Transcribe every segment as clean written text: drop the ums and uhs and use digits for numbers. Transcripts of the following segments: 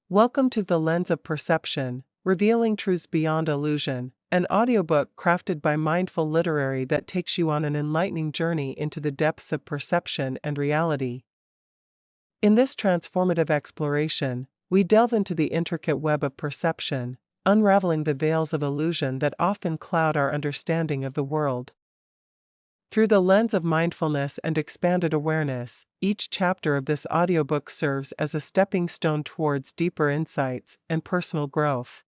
Welcome to The Lens of Perception, Revealing Truths Beyond Illusion, an audiobook crafted by Mindful Literary that takes you on an enlightening journey into the depths of perception and reality. In this transformative exploration, we delve into the intricate web of perception, unraveling the veils of illusion that often cloud our understanding of the world. Through the lens of mindfulness and expanded awareness, each chapter of this audiobook serves as a stepping stone towards deeper insights and personal growth.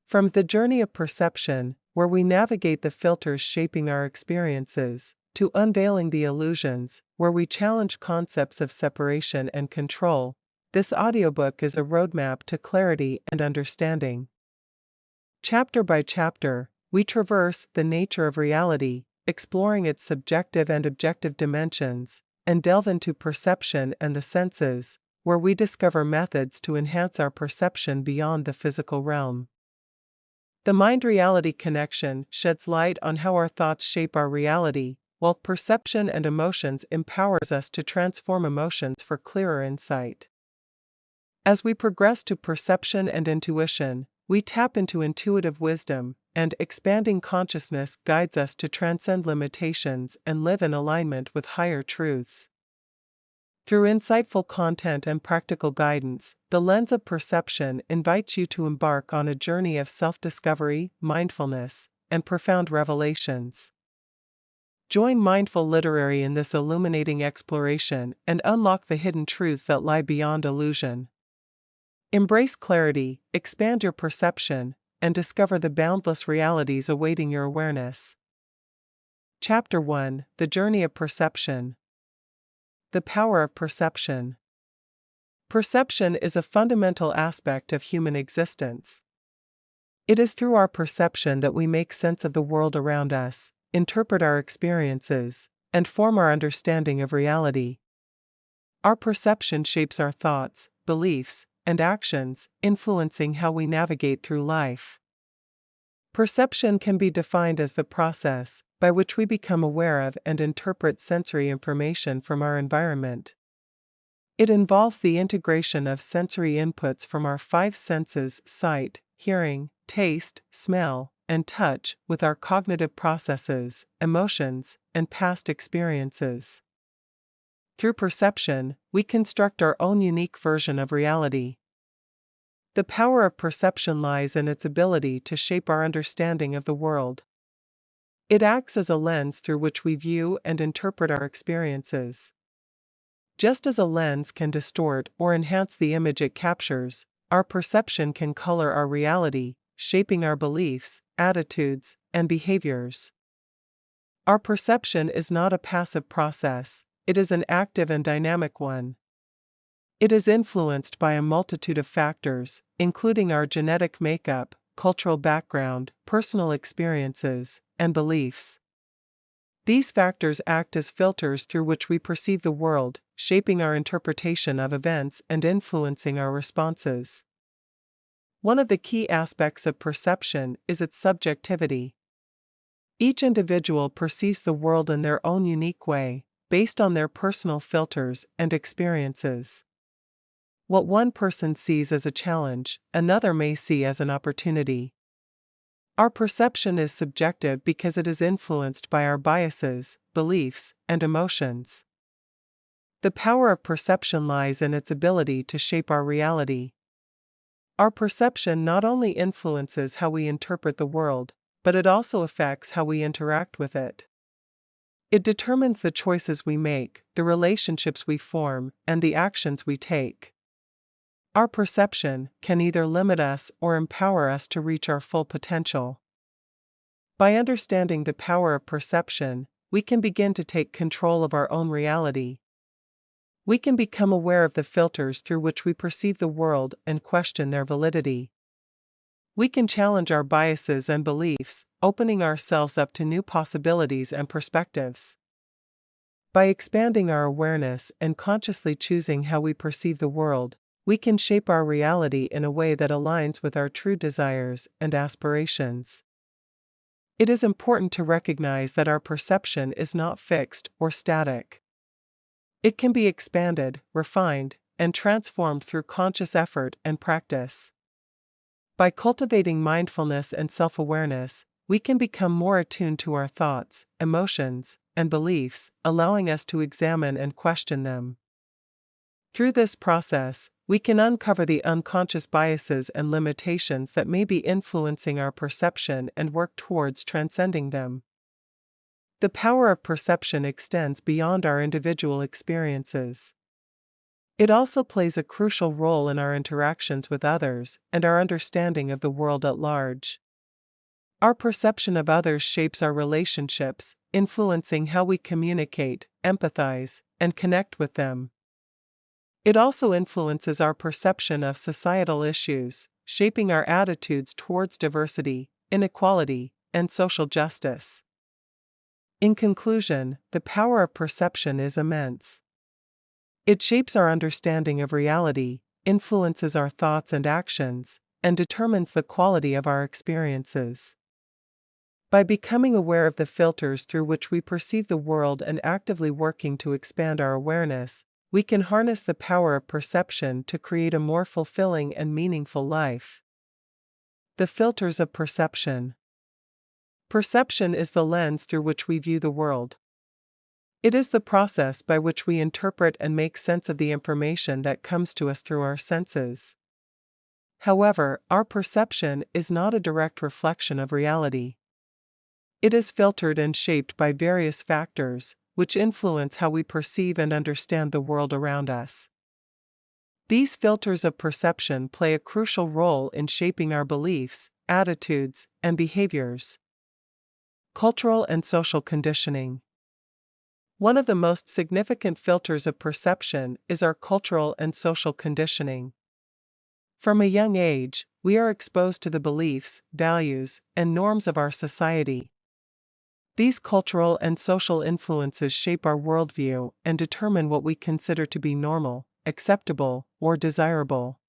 From the journey of perception, where we navigate the filters shaping our experiences, to unveiling the illusions, where we challenge concepts of separation and control, this audiobook is a roadmap to clarity and understanding. Chapter by chapter, we traverse the nature of reality, exploring its subjective and objective dimensions, and delve into perception and the senses, where we discover methods to enhance our perception beyond the physical realm. The mind-reality connection sheds light on how our thoughts shape our reality, while perception and emotions empowers us to transform emotions for clearer insight. As we progress to perception and intuition, we tap into intuitive wisdom, and expanding consciousness guides us to transcend limitations and live in alignment with higher truths. Through insightful content and practical guidance, The Lens of Perception invites you to embark on a journey of self-discovery, mindfulness, and profound revelations. Join Mindful Literary in this illuminating exploration and unlock the hidden truths that lie beyond illusion. Embrace clarity, expand your perception, and discover the boundless realities awaiting your awareness. Chapter 1: The Journey of Perception. The Power of Perception. Perception is a fundamental aspect of human existence. It is through our perception that we make sense of the world around us, interpret our experiences, and form our understanding of reality. Our perception shapes our thoughts, beliefs, and actions, influencing how we navigate through life. Perception can be defined as the process by which we become aware of and interpret sensory information from our environment. It involves the integration of sensory inputs from our five senses: sight, hearing, taste, smell, and touch, with our cognitive processes, emotions, and past experiences. Through perception, we construct our own unique version of reality. The power of perception lies in its ability to shape our understanding of the world. It acts as a lens through which we view and interpret our experiences. Just as a lens can distort or enhance the image it captures, our perception can color our reality, shaping our beliefs, attitudes, and behaviors. Our perception is not a passive process, it is an active and dynamic one. It is influenced by a multitude of factors, including our genetic makeup, cultural background, personal experiences, and beliefs. These factors act as filters through which we perceive the world, shaping our interpretation of events and influencing our responses. One of the key aspects of perception is its subjectivity. Each individual perceives the world in their own unique way, based on their personal filters and experiences. What one person sees as a challenge, another may see as an opportunity. Our perception is subjective because it is influenced by our biases, beliefs, and emotions. The power of perception lies in its ability to shape our reality. Our perception not only influences how we interpret the world, but it also affects how we interact with it. It determines the choices we make, the relationships we form, and the actions we take. Our perception can either limit us or empower us to reach our full potential. By understanding the power of perception, we can begin to take control of our own reality. We can become aware of the filters through which we perceive the world and question their validity. We can challenge our biases and beliefs, opening ourselves up to new possibilities and perspectives. By expanding our awareness and consciously choosing how we perceive the world, we can shape our reality in a way that aligns with our true desires and aspirations. It is important to recognize that our perception is not fixed or static. It can be expanded, refined, and transformed through conscious effort and practice. By cultivating mindfulness and self-awareness, we can become more attuned to our thoughts, emotions, and beliefs, allowing us to examine and question them. Through this process, we can uncover the unconscious biases and limitations that may be influencing our perception and work towards transcending them. The power of perception extends beyond our individual experiences. It also plays a crucial role in our interactions with others and our understanding of the world at large. Our perception of others shapes our relationships, influencing how we communicate, empathize, and connect with them. It also influences our perception of societal issues, shaping our attitudes towards diversity, inequality, and social justice. In conclusion, the power of perception is immense. It shapes our understanding of reality, influences our thoughts and actions, and determines the quality of our experiences. By becoming aware of the filters through which we perceive the world and actively working to expand our awareness, we can harness the power of perception to create a more fulfilling and meaningful life. The filters of perception. Perception is the lens through which we view the world. It is the process by which we interpret and make sense of the information that comes to us through our senses. However, our perception is not a direct reflection of reality. It is filtered and shaped by various factors, which influence how we perceive and understand the world around us. These filters of perception play a crucial role in shaping our beliefs, attitudes, and behaviors. Cultural and social conditioning. One of the most significant filters of perception is our cultural and social conditioning. From a young age, we are exposed to the beliefs, values, and norms of our society. These cultural and social influences shape our worldview and determine what we consider to be normal, acceptable, or desirable.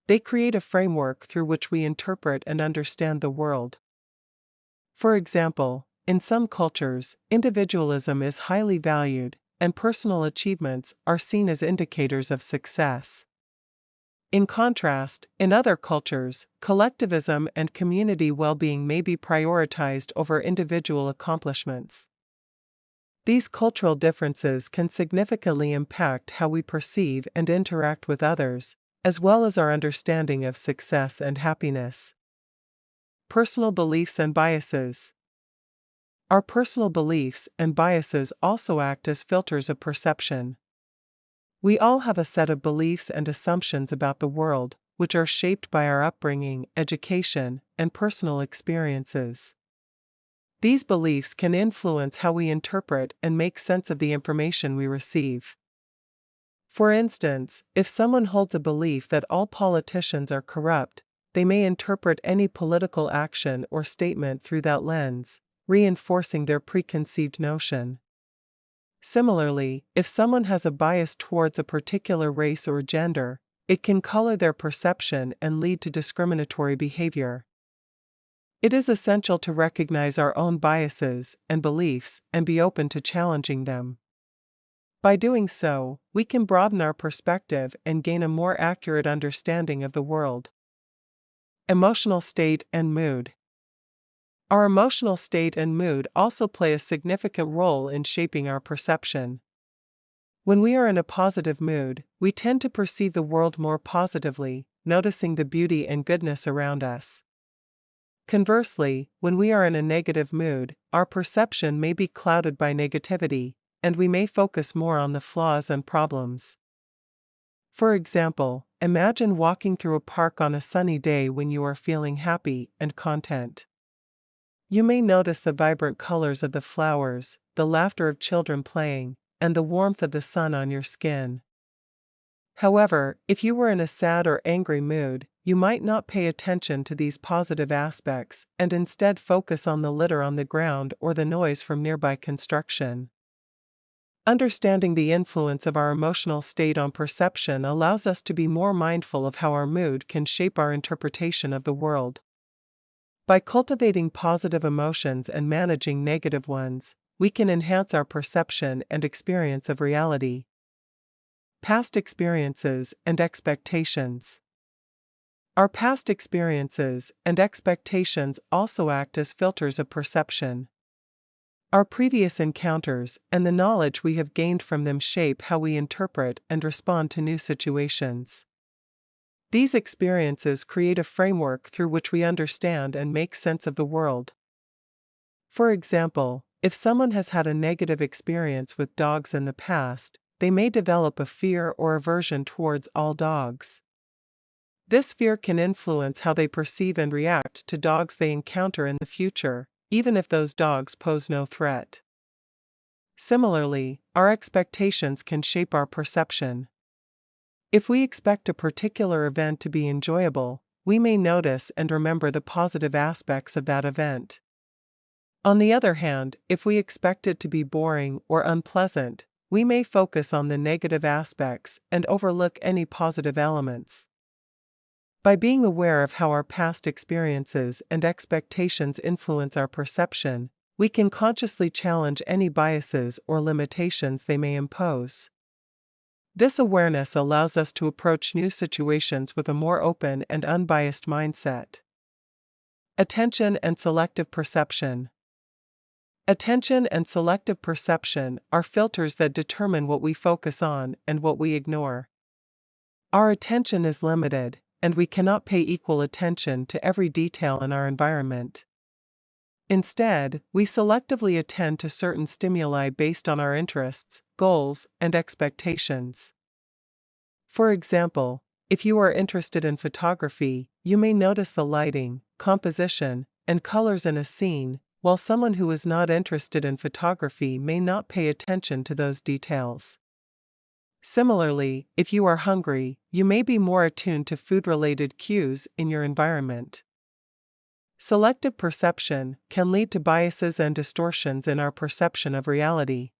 They create a framework through which we interpret and understand the world. For example, in some cultures, individualism is highly valued, and personal achievements are seen as indicators of success. In contrast, in other cultures, collectivism and community well-being may be prioritized over individual accomplishments. These cultural differences can significantly impact how we perceive and interact with others, as well as our understanding of success and happiness. Personal beliefs and biases. Our personal beliefs and biases also act as filters of perception. We all have a set of beliefs and assumptions about the world, which are shaped by our upbringing, education, and personal experiences. These beliefs can influence how we interpret and make sense of the information we receive. For instance, if someone holds a belief that all politicians are corrupt, they may interpret any political action or statement through that lens, reinforcing their preconceived notion. Similarly, if someone has a bias towards a particular race or gender, it can color their perception and lead to discriminatory behavior. It is essential to recognize our own biases and beliefs and be open to challenging them. By doing so, we can broaden our perspective and gain a more accurate understanding of the world. Emotional state and mood. Our emotional state and mood also play a significant role in shaping our perception. When we are in a positive mood, we tend to perceive the world more positively, noticing the beauty and goodness around us. Conversely, when we are in a negative mood, our perception may be clouded by negativity, and we may focus more on the flaws and problems. For example, imagine walking through a park on a sunny day when you are feeling happy and content. You may notice the vibrant colors of the flowers, the laughter of children playing, and the warmth of the sun on your skin. However, if you were in a sad or angry mood, you might not pay attention to these positive aspects and instead focus on the litter on the ground or the noise from nearby construction. Understanding the influence of our emotional state on perception allows us to be more mindful of how our mood can shape our interpretation of the world. By cultivating positive emotions and managing negative ones, we can enhance our perception and experience of reality. Past experiences and expectations. Our past experiences and expectations also act as filters of perception. Our previous encounters and the knowledge we have gained from them shape how we interpret and respond to new situations. These experiences create a framework through which we understand and make sense of the world. For example, if someone has had a negative experience with dogs in the past, they may develop a fear or aversion towards all dogs. This fear can influence how they perceive and react to dogs they encounter in the future, even if those dogs pose no threat. Similarly, our expectations can shape our perception. If we expect a particular event to be enjoyable, we may notice and remember the positive aspects of that event. On the other hand, if we expect it to be boring or unpleasant, we may focus on the negative aspects and overlook any positive elements. By being aware of how our past experiences and expectations influence our perception, we can consciously challenge any biases or limitations they may impose. This awareness allows us to approach new situations with a more open and unbiased mindset. Attention and selective perception. Attention and selective perception are filters that determine what we focus on and what we ignore. Our attention is limited, and we cannot pay equal attention to every detail in our environment. Instead, we selectively attend to certain stimuli based on our interests, goals, and expectations. For example, if you are interested in photography, you may notice the lighting, composition, and colors in a scene, while someone who is not interested in photography may not pay attention to those details. Similarly, if you are hungry, you may be more attuned to food-related cues in your environment. Selective perception can lead to biases and distortions in our perception of reality.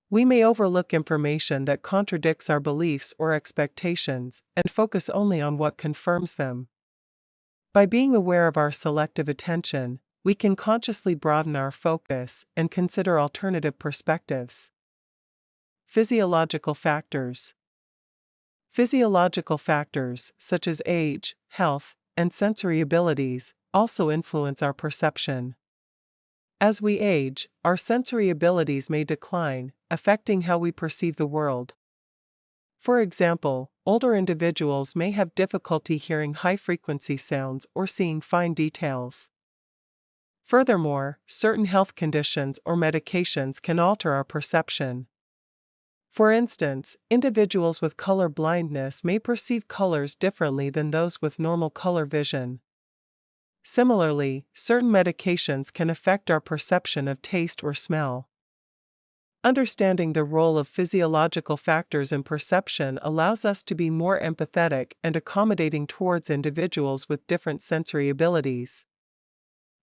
We may overlook information that contradicts our beliefs or expectations and focus only on what confirms them. By being aware of our selective attention, we can consciously broaden our focus and consider alternative perspectives. Physiological factors. Physiological factors, such as age, health, and sensory abilities, also influence our perception. As we age, our sensory abilities may decline, affecting how we perceive the world. For example, older individuals may have difficulty hearing high-frequency sounds or seeing fine details. Furthermore, certain health conditions or medications can alter our perception. For instance, individuals with color blindness may perceive colors differently than those with normal color vision. Similarly, certain medications can affect our perception of taste or smell. Understanding the role of physiological factors in perception allows us to be more empathetic and accommodating towards individuals with different sensory abilities.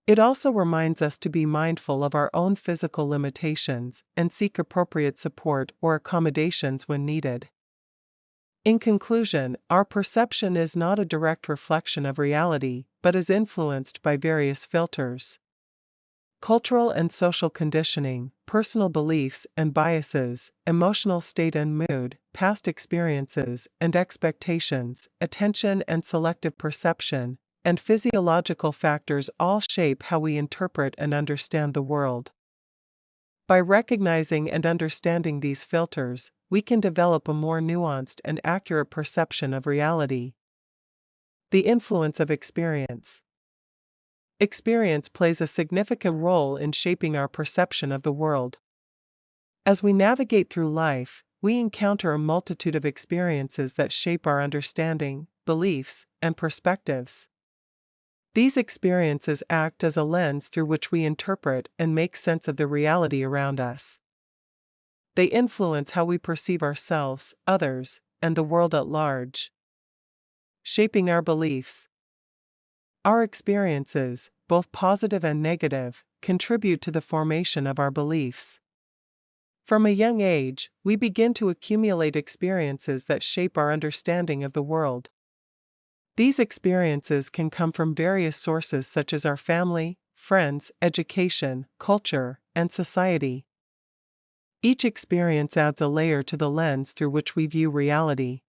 It also reminds us to be mindful of our own physical limitations and seek appropriate support or accommodations when needed. In conclusion, our perception is not a direct reflection of reality, but is influenced by various filters. Cultural and social conditioning, personal beliefs and biases, emotional state and mood, past experiences and expectations, attention and selective perception, and physiological factors all shape how we interpret and understand the world. By recognizing and understanding these filters, we can develop a more nuanced and accurate perception of reality. The influence of experience. Experience plays a significant role in shaping our perception of the world. As we navigate through life, we encounter a multitude of experiences that shape our understanding, beliefs, and perspectives. These experiences act as a lens through which we interpret and make sense of the reality around us. They influence how we perceive ourselves, others, and the world at large. Shaping our beliefs. Our experiences, both positive and negative, contribute to the formation of our beliefs. From a young age, we begin to accumulate experiences that shape our understanding of the world. These experiences can come from various sources such as our family, friends, education, culture, and society. Each experience adds a layer to the lens through which we view reality.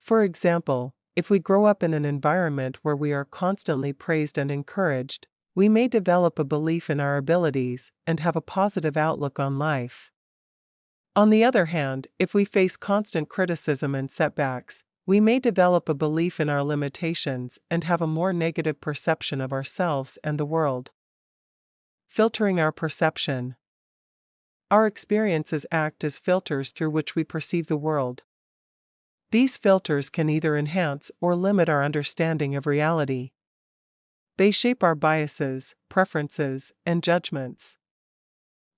For example, if we grow up in an environment where we are constantly praised and encouraged, we may develop a belief in our abilities and have a positive outlook on life. On the other hand, if we face constant criticism and setbacks, we may develop a belief in our limitations and have a more negative perception of ourselves and the world. Filtering our perception. Our experiences act as filters through which we perceive the world. These filters can either enhance or limit our understanding of reality. They shape our biases, preferences, and judgments.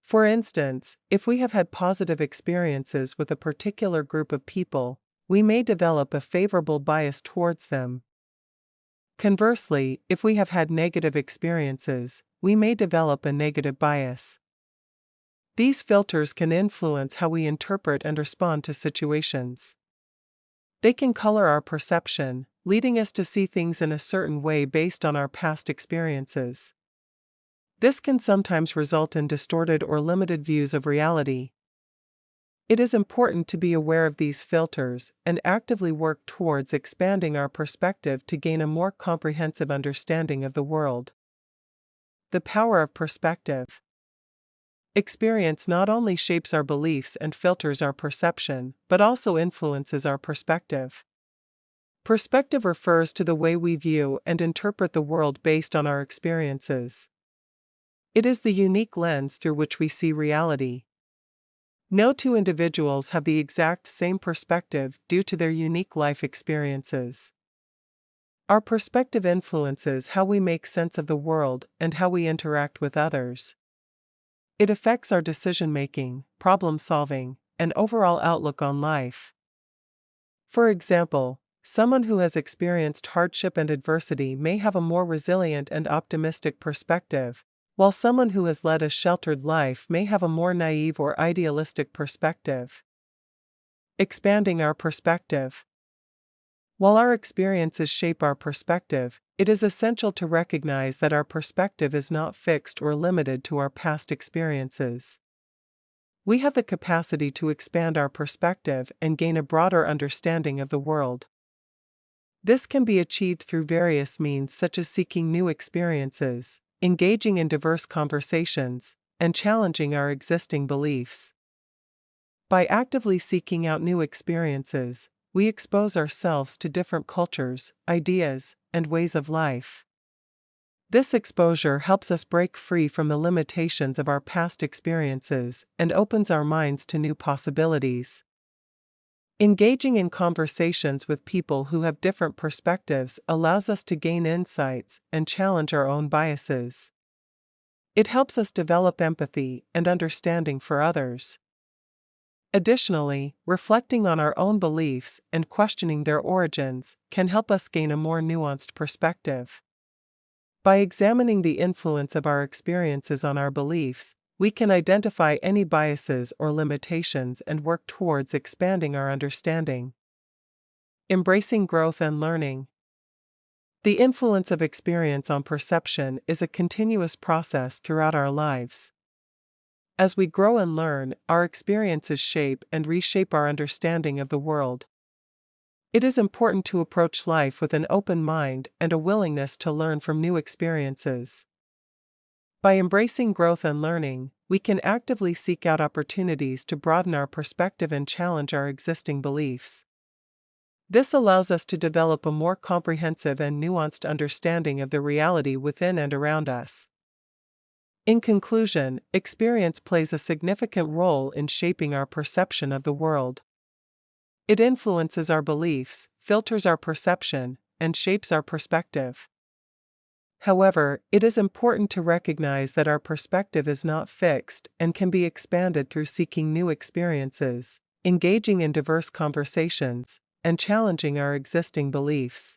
For instance, if we have had positive experiences with a particular group of people, we may develop a favorable bias towards them. Conversely, if we have had negative experiences, we may develop a negative bias. These filters can influence how we interpret and respond to situations. They can color our perception, leading us to see things in a certain way based on our past experiences. This can sometimes result in distorted or limited views of reality. It is important to be aware of these filters and actively work towards expanding our perspective to gain a more comprehensive understanding of the world. The power of perspective. Experience not only shapes our beliefs and filters our perception, but also influences our perspective. Perspective refers to the way we view and interpret the world based on our experiences. It is the unique lens through which we see reality. No two individuals have the exact same perspective due to their unique life experiences. Our perspective influences how we make sense of the world and how we interact with others. It affects our decision-making, problem-solving, and overall outlook on life. For example, someone who has experienced hardship and adversity may have a more resilient and optimistic perspective, while someone who has led a sheltered life may have a more naive or idealistic perspective. Expanding our perspective. While our experiences shape our perspective, it is essential to recognize that our perspective is not fixed or limited to our past experiences. We have the capacity to expand our perspective and gain a broader understanding of the world. This can be achieved through various means such as seeking new experiences, engaging in diverse conversations, and challenging our existing beliefs. By actively seeking out new experiences, we expose ourselves to different cultures, ideas, and ways of life. This exposure helps us break free from the limitations of our past experiences and opens our minds to new possibilities. Engaging in conversations with people who have different perspectives allows us to gain insights and challenge our own biases. It helps us develop empathy and understanding for others. Additionally, reflecting on our own beliefs and questioning their origins can help us gain a more nuanced perspective. By examining the influence of our experiences on our beliefs, we can identify any biases or limitations and work towards expanding our understanding. Embracing growth and learning. The influence of experience on perception is a continuous process throughout our lives. As we grow and learn, our experiences shape and reshape our understanding of the world. It is important to approach life with an open mind and a willingness to learn from new experiences. By embracing growth and learning, we can actively seek out opportunities to broaden our perspective and challenge our existing beliefs. This allows us to develop a more comprehensive and nuanced understanding of the reality within and around us. In conclusion, experience plays a significant role in shaping our perception of the world. It influences our beliefs, filters our perception, and shapes our perspective. However, it is important to recognize that our perspective is not fixed and can be expanded through seeking new experiences, engaging in diverse conversations, and challenging our existing beliefs.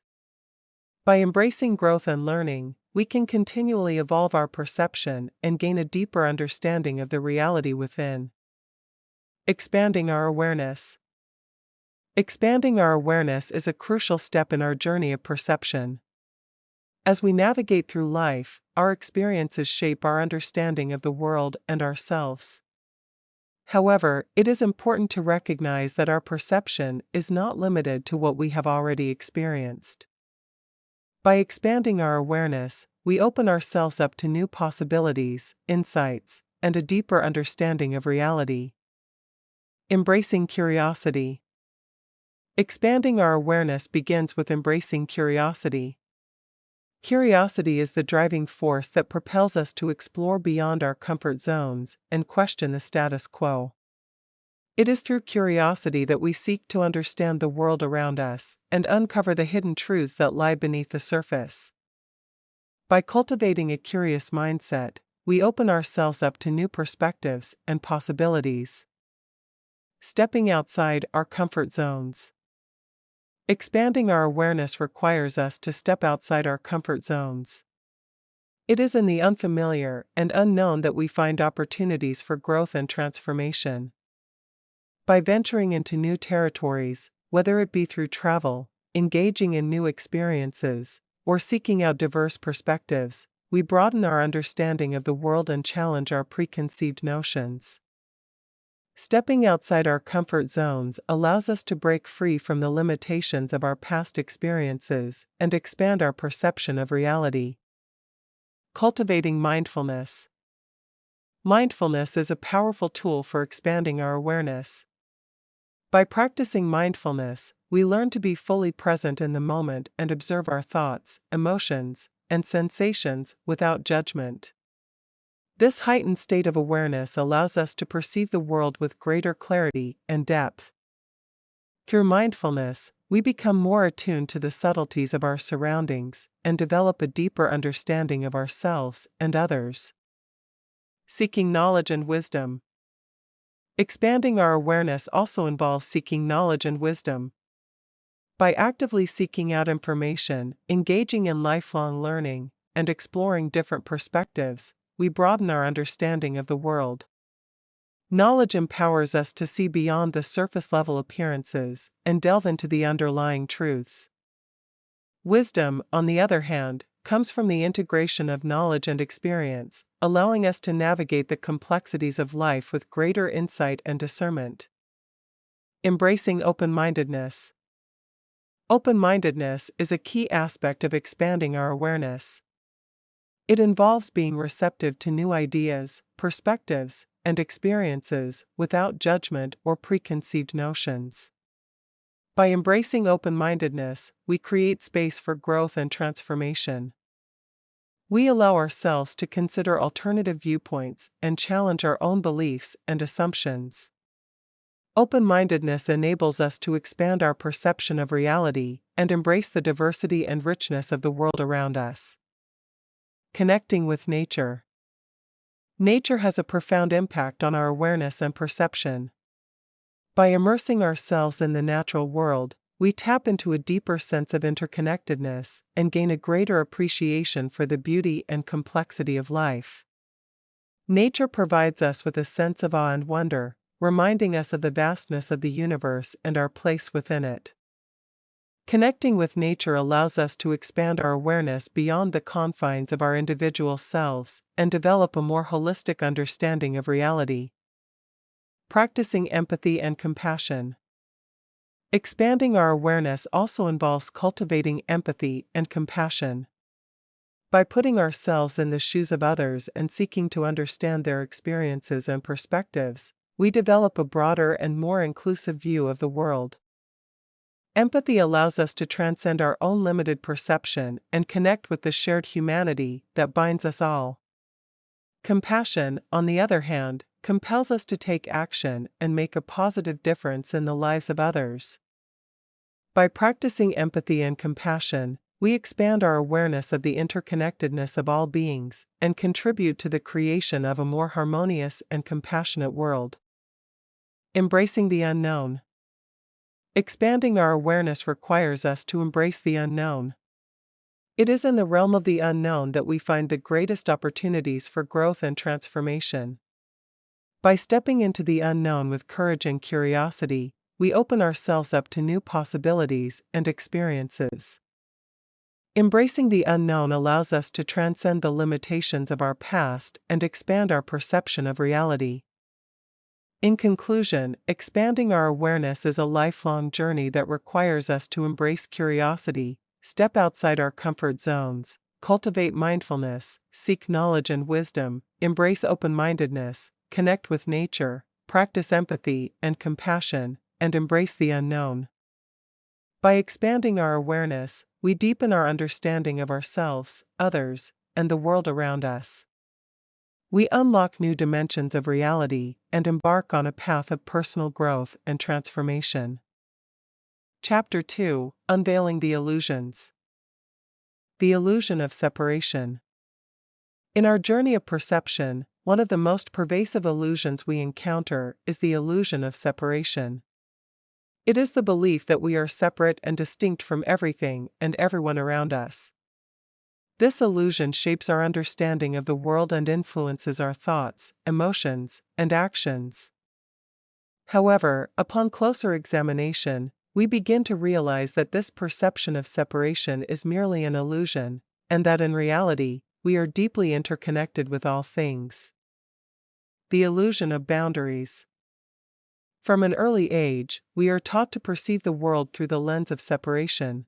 By embracing growth and learning, we can continually evolve our perception and gain a deeper understanding of the reality within. Expanding our awareness. Expanding our awareness is a crucial step in our journey of perception. As we navigate through life, our experiences shape our understanding of the world and ourselves. However, it is important to recognize that our perception is not limited to what we have already experienced. By expanding our awareness, we open ourselves up to new possibilities, insights, and a deeper understanding of reality. Embracing curiosity. Expanding our awareness begins with embracing curiosity. Curiosity is the driving force that propels us to explore beyond our comfort zones and question the status quo. It is through curiosity that we seek to understand the world around us and uncover the hidden truths that lie beneath the surface. By cultivating a curious mindset, we open ourselves up to new perspectives and possibilities. Stepping outside our comfort zones. Expanding our awareness requires us to step outside our comfort zones. It is in the unfamiliar and unknown that we find opportunities for growth and transformation. By venturing into new territories, whether it be through travel, engaging in new experiences, or seeking out diverse perspectives, we broaden our understanding of the world and challenge our preconceived notions. Stepping outside our comfort zones allows us to break free from the limitations of our past experiences and expand our perception of reality. Cultivating mindfulness. Mindfulness is a powerful tool for expanding our awareness. By practicing mindfulness, we learn to be fully present in the moment and observe our thoughts, emotions, and sensations without judgment. This heightened state of awareness allows us to perceive the world with greater clarity and depth. Through mindfulness, we become more attuned to the subtleties of our surroundings and develop a deeper understanding of ourselves and others. Seeking knowledge and wisdom. Expanding our awareness also involves seeking knowledge and wisdom. By actively seeking out information, engaging in lifelong learning, and exploring different perspectives, we broaden our understanding of the world. Knowledge empowers us to see beyond the surface-level appearances and delve into the underlying truths. Wisdom, on the other hand, comes from the integration of knowledge and experience, allowing us to navigate the complexities of life with greater insight and discernment. Embracing open-mindedness. Open-mindedness is a key aspect of expanding our awareness. It involves being receptive to new ideas, perspectives, and experiences without judgment or preconceived notions. By embracing open-mindedness, we create space for growth and transformation. We allow ourselves to consider alternative viewpoints and challenge our own beliefs and assumptions. Open-mindedness enables us to expand our perception of reality and embrace the diversity and richness of the world around us. Connecting with nature. Nature has a profound impact on our awareness and perception. By immersing ourselves in the natural world, we tap into a deeper sense of interconnectedness and gain a greater appreciation for the beauty and complexity of life. Nature provides us with a sense of awe and wonder, reminding us of the vastness of the universe and our place within it. Connecting with nature allows us to expand our awareness beyond the confines of our individual selves and develop a more holistic understanding of reality. Practicing empathy and compassion. Expanding our awareness also involves cultivating empathy and compassion. By putting ourselves in the shoes of others and seeking to understand their experiences and perspectives, we develop a broader and more inclusive view of the world. Empathy allows us to transcend our own limited perception and connect with the shared humanity that binds us all. Compassion, on the other hand, compels us to take action and make a positive difference in the lives of others. By practicing empathy and compassion, we expand our awareness of the interconnectedness of all beings and contribute to the creation of a more harmonious and compassionate world. Embracing the unknown. Expanding our awareness requires us to embrace the unknown. It is in the realm of the unknown that we find the greatest opportunities for growth and transformation. By stepping into the unknown with courage and curiosity, we open ourselves up to new possibilities and experiences. Embracing the unknown allows us to transcend the limitations of our past and expand our perception of reality. In conclusion, expanding our awareness is a lifelong journey that requires us to embrace curiosity, step outside our comfort zones, cultivate mindfulness, seek knowledge and wisdom, embrace open-mindedness, connect with nature, practice empathy and compassion, and embrace the unknown. By expanding our awareness, we deepen our understanding of ourselves, others, and the world around us. We unlock new dimensions of reality and embark on a path of personal growth and transformation. Chapter 2: Unveiling the Illusions. The illusion of separation. In our journey of perception, one of the most pervasive illusions we encounter is the illusion of separation. It is the belief that we are separate and distinct from everything and everyone around us. This illusion shapes our understanding of the world and influences our thoughts, emotions, and actions. However, upon closer examination, we begin to realize that this perception of separation is merely an illusion, and that in reality, we are deeply interconnected with all things. The illusion of boundaries. From an early age, we are taught to perceive the world through the lens of separation.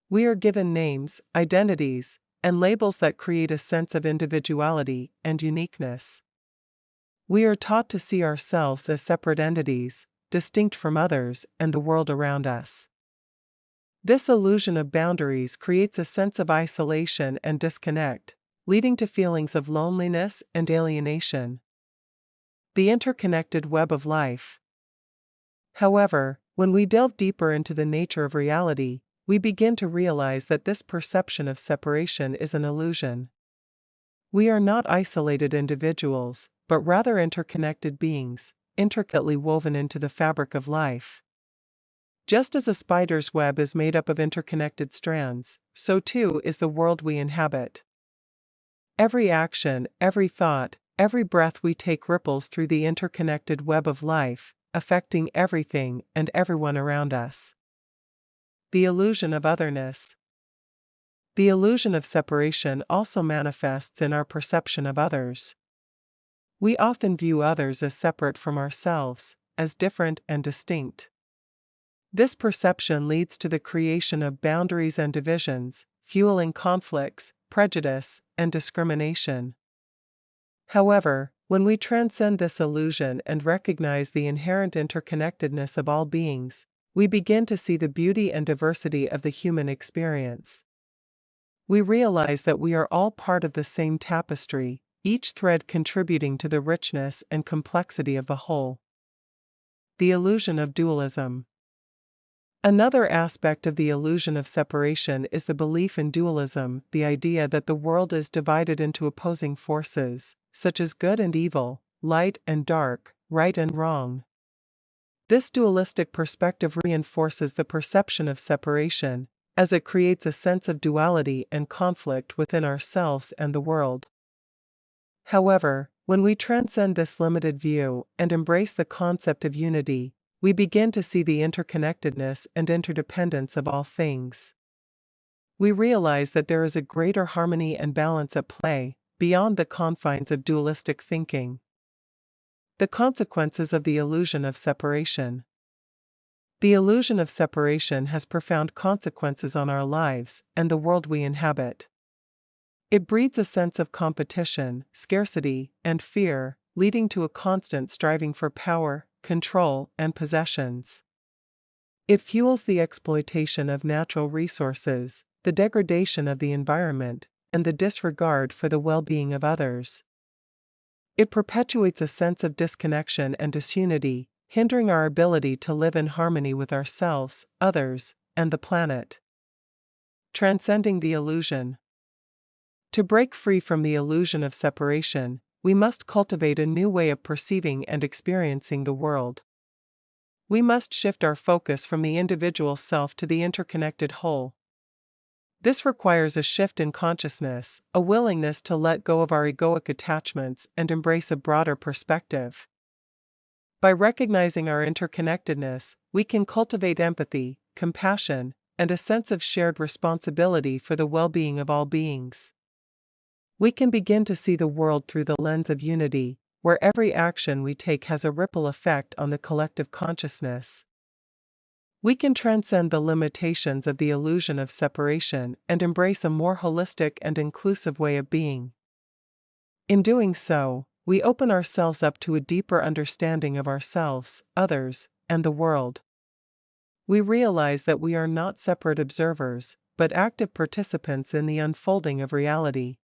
We are given names, identities, and labels that create a sense of individuality and uniqueness. We are taught to see ourselves as separate entities, distinct from others and the world around us. This illusion of boundaries creates a sense of isolation and disconnect, leading to feelings of loneliness and alienation. The interconnected web of life. However, when we delve deeper into the nature of reality, we begin to realize that this perception of separation is an illusion. We are not isolated individuals, but rather interconnected beings, intricately woven into the fabric of life. Just as a spider's web is made up of interconnected strands, so too is the world we inhabit. Every action, every thought, every breath we take ripples through the interconnected web of life, affecting everything and everyone around us. The illusion of otherness. The illusion of separation also manifests in our perception of others. We often view others as separate from ourselves, as different and distinct. This perception leads to the creation of boundaries and divisions, fueling conflicts, prejudice, and discrimination. However, when we transcend this illusion and recognize the inherent interconnectedness of all beings, we begin to see the beauty and diversity of the human experience. We realize that we are all part of the same tapestry, each thread contributing to the richness and complexity of the whole. The illusion of dualism. Another aspect of the illusion of separation is the belief in dualism, the idea that the world is divided into opposing forces, such as good and evil, light and dark, right and wrong. This dualistic perspective reinforces the perception of separation, as it creates a sense of duality and conflict within ourselves and the world. However, when we transcend this limited view and embrace the concept of unity, we begin to see the interconnectedness and interdependence of all things. We realize that there is a greater harmony and balance at play, beyond the confines of dualistic thinking. The consequences of the illusion of separation. The illusion of separation has profound consequences on our lives and the world we inhabit. It breeds a sense of competition, scarcity, and fear, leading to a constant striving for power, control, and possessions. It fuels the exploitation of natural resources, the degradation of the environment, and the disregard for the well-being of others. It perpetuates a sense of disconnection and disunity, hindering our ability to live in harmony with ourselves, others, and the planet. Transcending the illusion. To break free from the illusion of separation, we must cultivate a new way of perceiving and experiencing the world. We must shift our focus from the individual self to the interconnected whole. This requires a shift in consciousness, a willingness to let go of our egoic attachments and embrace a broader perspective. By recognizing our interconnectedness, we can cultivate empathy, compassion, and a sense of shared responsibility for the well-being of all beings. We can begin to see the world through the lens of unity, where every action we take has a ripple effect on the collective consciousness. We can transcend the limitations of the illusion of separation and embrace a more holistic and inclusive way of being. In doing so, we open ourselves up to a deeper understanding of ourselves, others, and the world. We realize that we are not separate observers, but active participants in the unfolding of reality.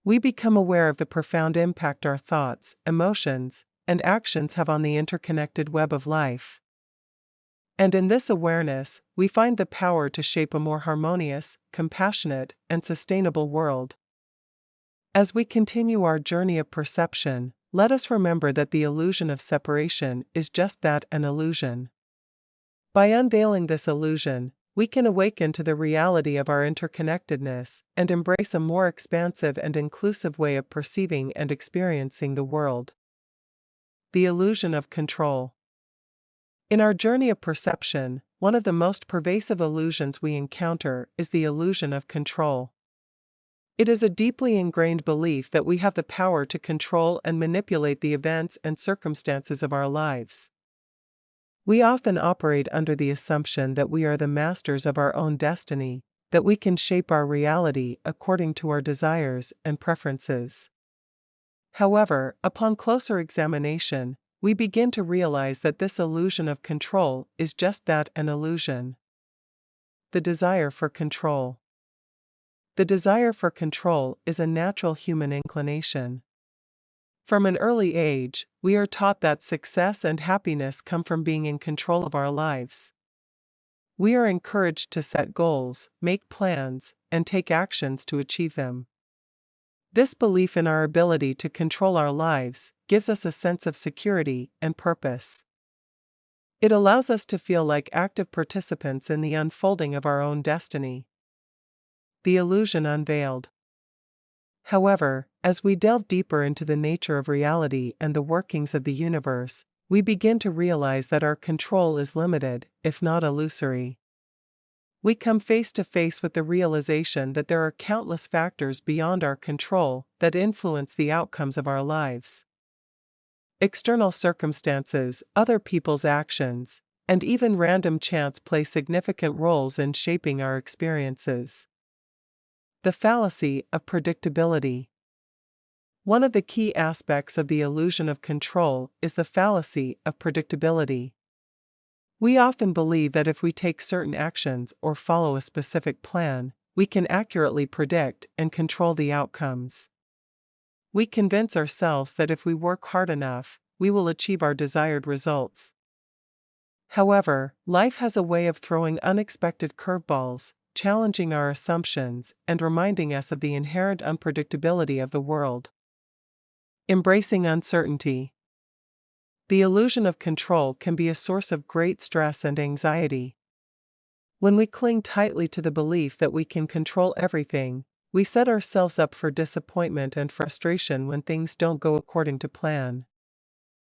We become aware of the profound impact our thoughts, emotions, and actions have on the interconnected web of life. And in this awareness, we find the power to shape a more harmonious, compassionate, and sustainable world. As we continue our journey of perception, let us remember that the illusion of separation is just that, an illusion. By unveiling this illusion, we can awaken to the reality of our interconnectedness and embrace a more expansive and inclusive way of perceiving and experiencing the world. The illusion of control. In our journey of perception, one of the most pervasive illusions we encounter is the illusion of control. It is a deeply ingrained belief that we have the power to control and manipulate the events and circumstances of our lives. We often operate under the assumption that we are the masters of our own destiny, that we can shape our reality according to our desires and preferences. However, upon closer examination, we begin to realize that this illusion of control is just that, an illusion. The desire for control. The desire for control is a natural human inclination. From an early age, we are taught that success and happiness come from being in control of our lives. We are encouraged to set goals, make plans, and take actions to achieve them. This belief in our ability to control our lives gives us a sense of security and purpose. It allows us to feel like active participants in the unfolding of our own destiny. The illusion unveiled. However, as we delve deeper into the nature of reality and the workings of the universe, we begin to realize that our control is limited, if not illusory. We come face to face with the realization that there are countless factors beyond our control that influence the outcomes of our lives. External circumstances, other people's actions, and even random chance play significant roles in shaping our experiences. The fallacy of predictability. One of the key aspects of the illusion of control is the fallacy of predictability. We often believe that if we take certain actions or follow a specific plan, we can accurately predict and control the outcomes. We convince ourselves that if we work hard enough, we will achieve our desired results. However, life has a way of throwing unexpected curveballs, challenging our assumptions and reminding us of the inherent unpredictability of the world. Embracing uncertainty. The illusion of control can be a source of great stress and anxiety. When we cling tightly to the belief that we can control everything, we set ourselves up for disappointment and frustration when things don't go according to plan.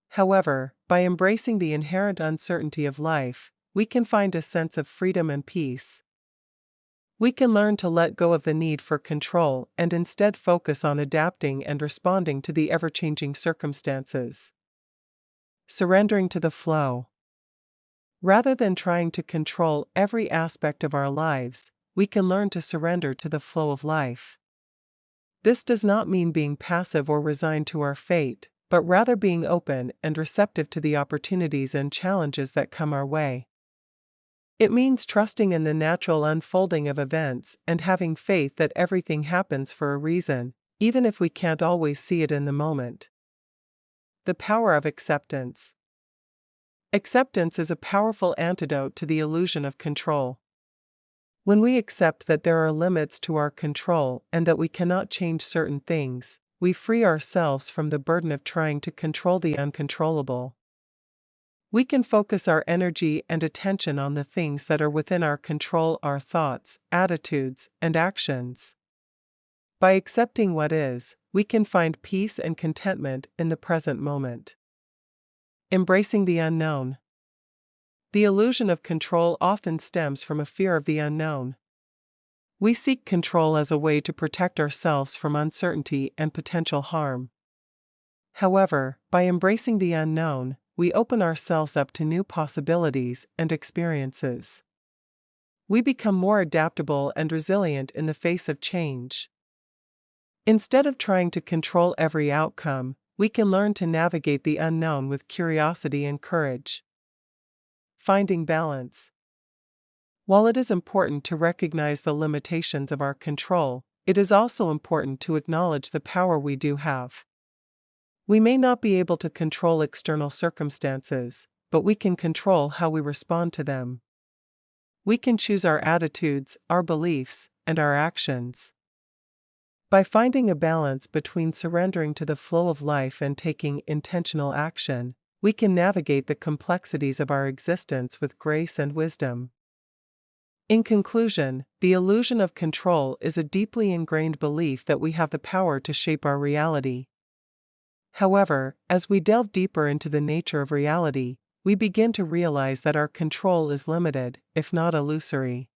However, by embracing the inherent uncertainty of life, we can find a sense of freedom and peace. We can learn to let go of the need for control and instead focus on adapting and responding to the ever-changing circumstances. Surrendering to the flow. Rather than trying to control every aspect of our lives, we can learn to surrender to the flow of life. This does not mean being passive or resigned to our fate, but rather being open and receptive to the opportunities and challenges that come our way. It means trusting in the natural unfolding of events and having faith that everything happens for a reason, even if we can't always see it in the moment. The power of acceptance. Acceptance is a powerful antidote to the illusion of control. When we accept that there are limits to our control and that we cannot change certain things, we free ourselves from the burden of trying to control the uncontrollable. We can focus our energy and attention on the things that are within our control: our thoughts, attitudes, and actions. By accepting what is, we can find peace and contentment in the present moment. Embracing the unknown. The illusion of control often stems from a fear of the unknown. We seek control as a way to protect ourselves from uncertainty and potential harm. However, by embracing the unknown, we open ourselves up to new possibilities and experiences. We become more adaptable and resilient in the face of change. Instead of trying to control every outcome, we can learn to navigate the unknown with curiosity and courage. Finding balance. While it is important to recognize the limitations of our control, it is also important to acknowledge the power we do have. We may not be able to control external circumstances, but we can control how we respond to them. We can choose our attitudes, our beliefs, and our actions. By finding a balance between surrendering to the flow of life and taking intentional action, we can navigate the complexities of our existence with grace and wisdom. In conclusion, the illusion of control is a deeply ingrained belief that we have the power to shape our reality. However, as we delve deeper into the nature of reality, we begin to realize that our control is limited, if not illusory.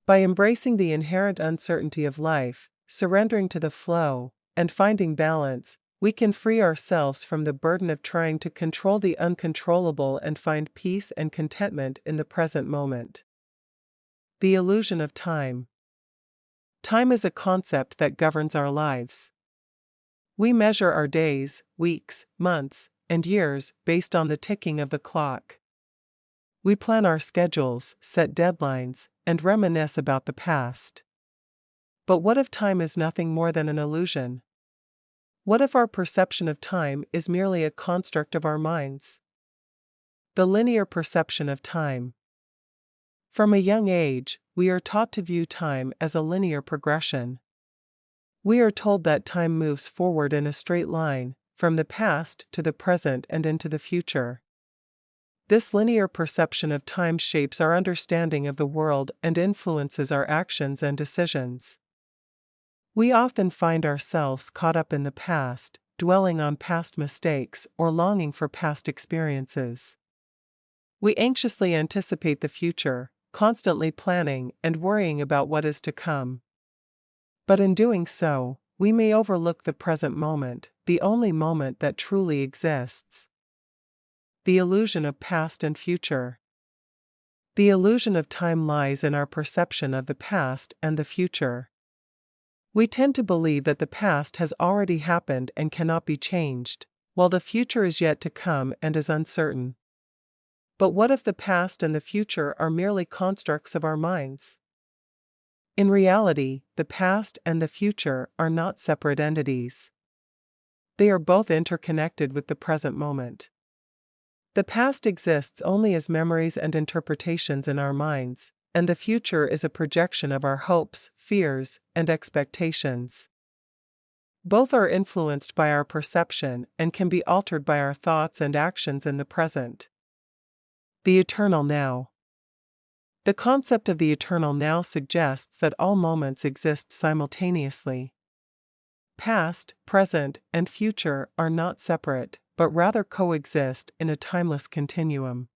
By embracing the inherent uncertainty of life, surrendering to the flow, and finding balance, we can free ourselves from the burden of trying to control the uncontrollable and find peace and contentment in the present moment. The illusion of time. Time is a concept that governs our lives. We measure our days, weeks, months, and years based on the ticking of the clock. We plan our schedules, set deadlines, and reminisce about the past. But what if time is nothing more than an illusion? What if our perception of time is merely a construct of our minds? The linear perception of time. From a young age, we are taught to view time as a linear progression. We are told that time moves forward in a straight line, from the past to the present and into the future. This linear perception of time shapes our understanding of the world and influences our actions and decisions. We often find ourselves caught up in the past, dwelling on past mistakes or longing for past experiences. We anxiously anticipate the future, constantly planning and worrying about what is to come. But in doing so, we may overlook the present moment, the only moment that truly exists. The illusion of past and future. The illusion of time lies in our perception of the past and the future. We tend to believe that the past has already happened and cannot be changed, while the future is yet to come and is uncertain. But what if the past and the future are merely constructs of our minds? In reality, the past and the future are not separate entities. They are both interconnected with the present moment. The past exists only as memories and interpretations in our minds, and the future is a projection of our hopes, fears, and expectations. Both are influenced by our perception and can be altered by our thoughts and actions in the present. The eternal now. The concept of the eternal now suggests that all moments exist simultaneously. Past, present, and future are not separate, but rather coexist in a timeless continuum.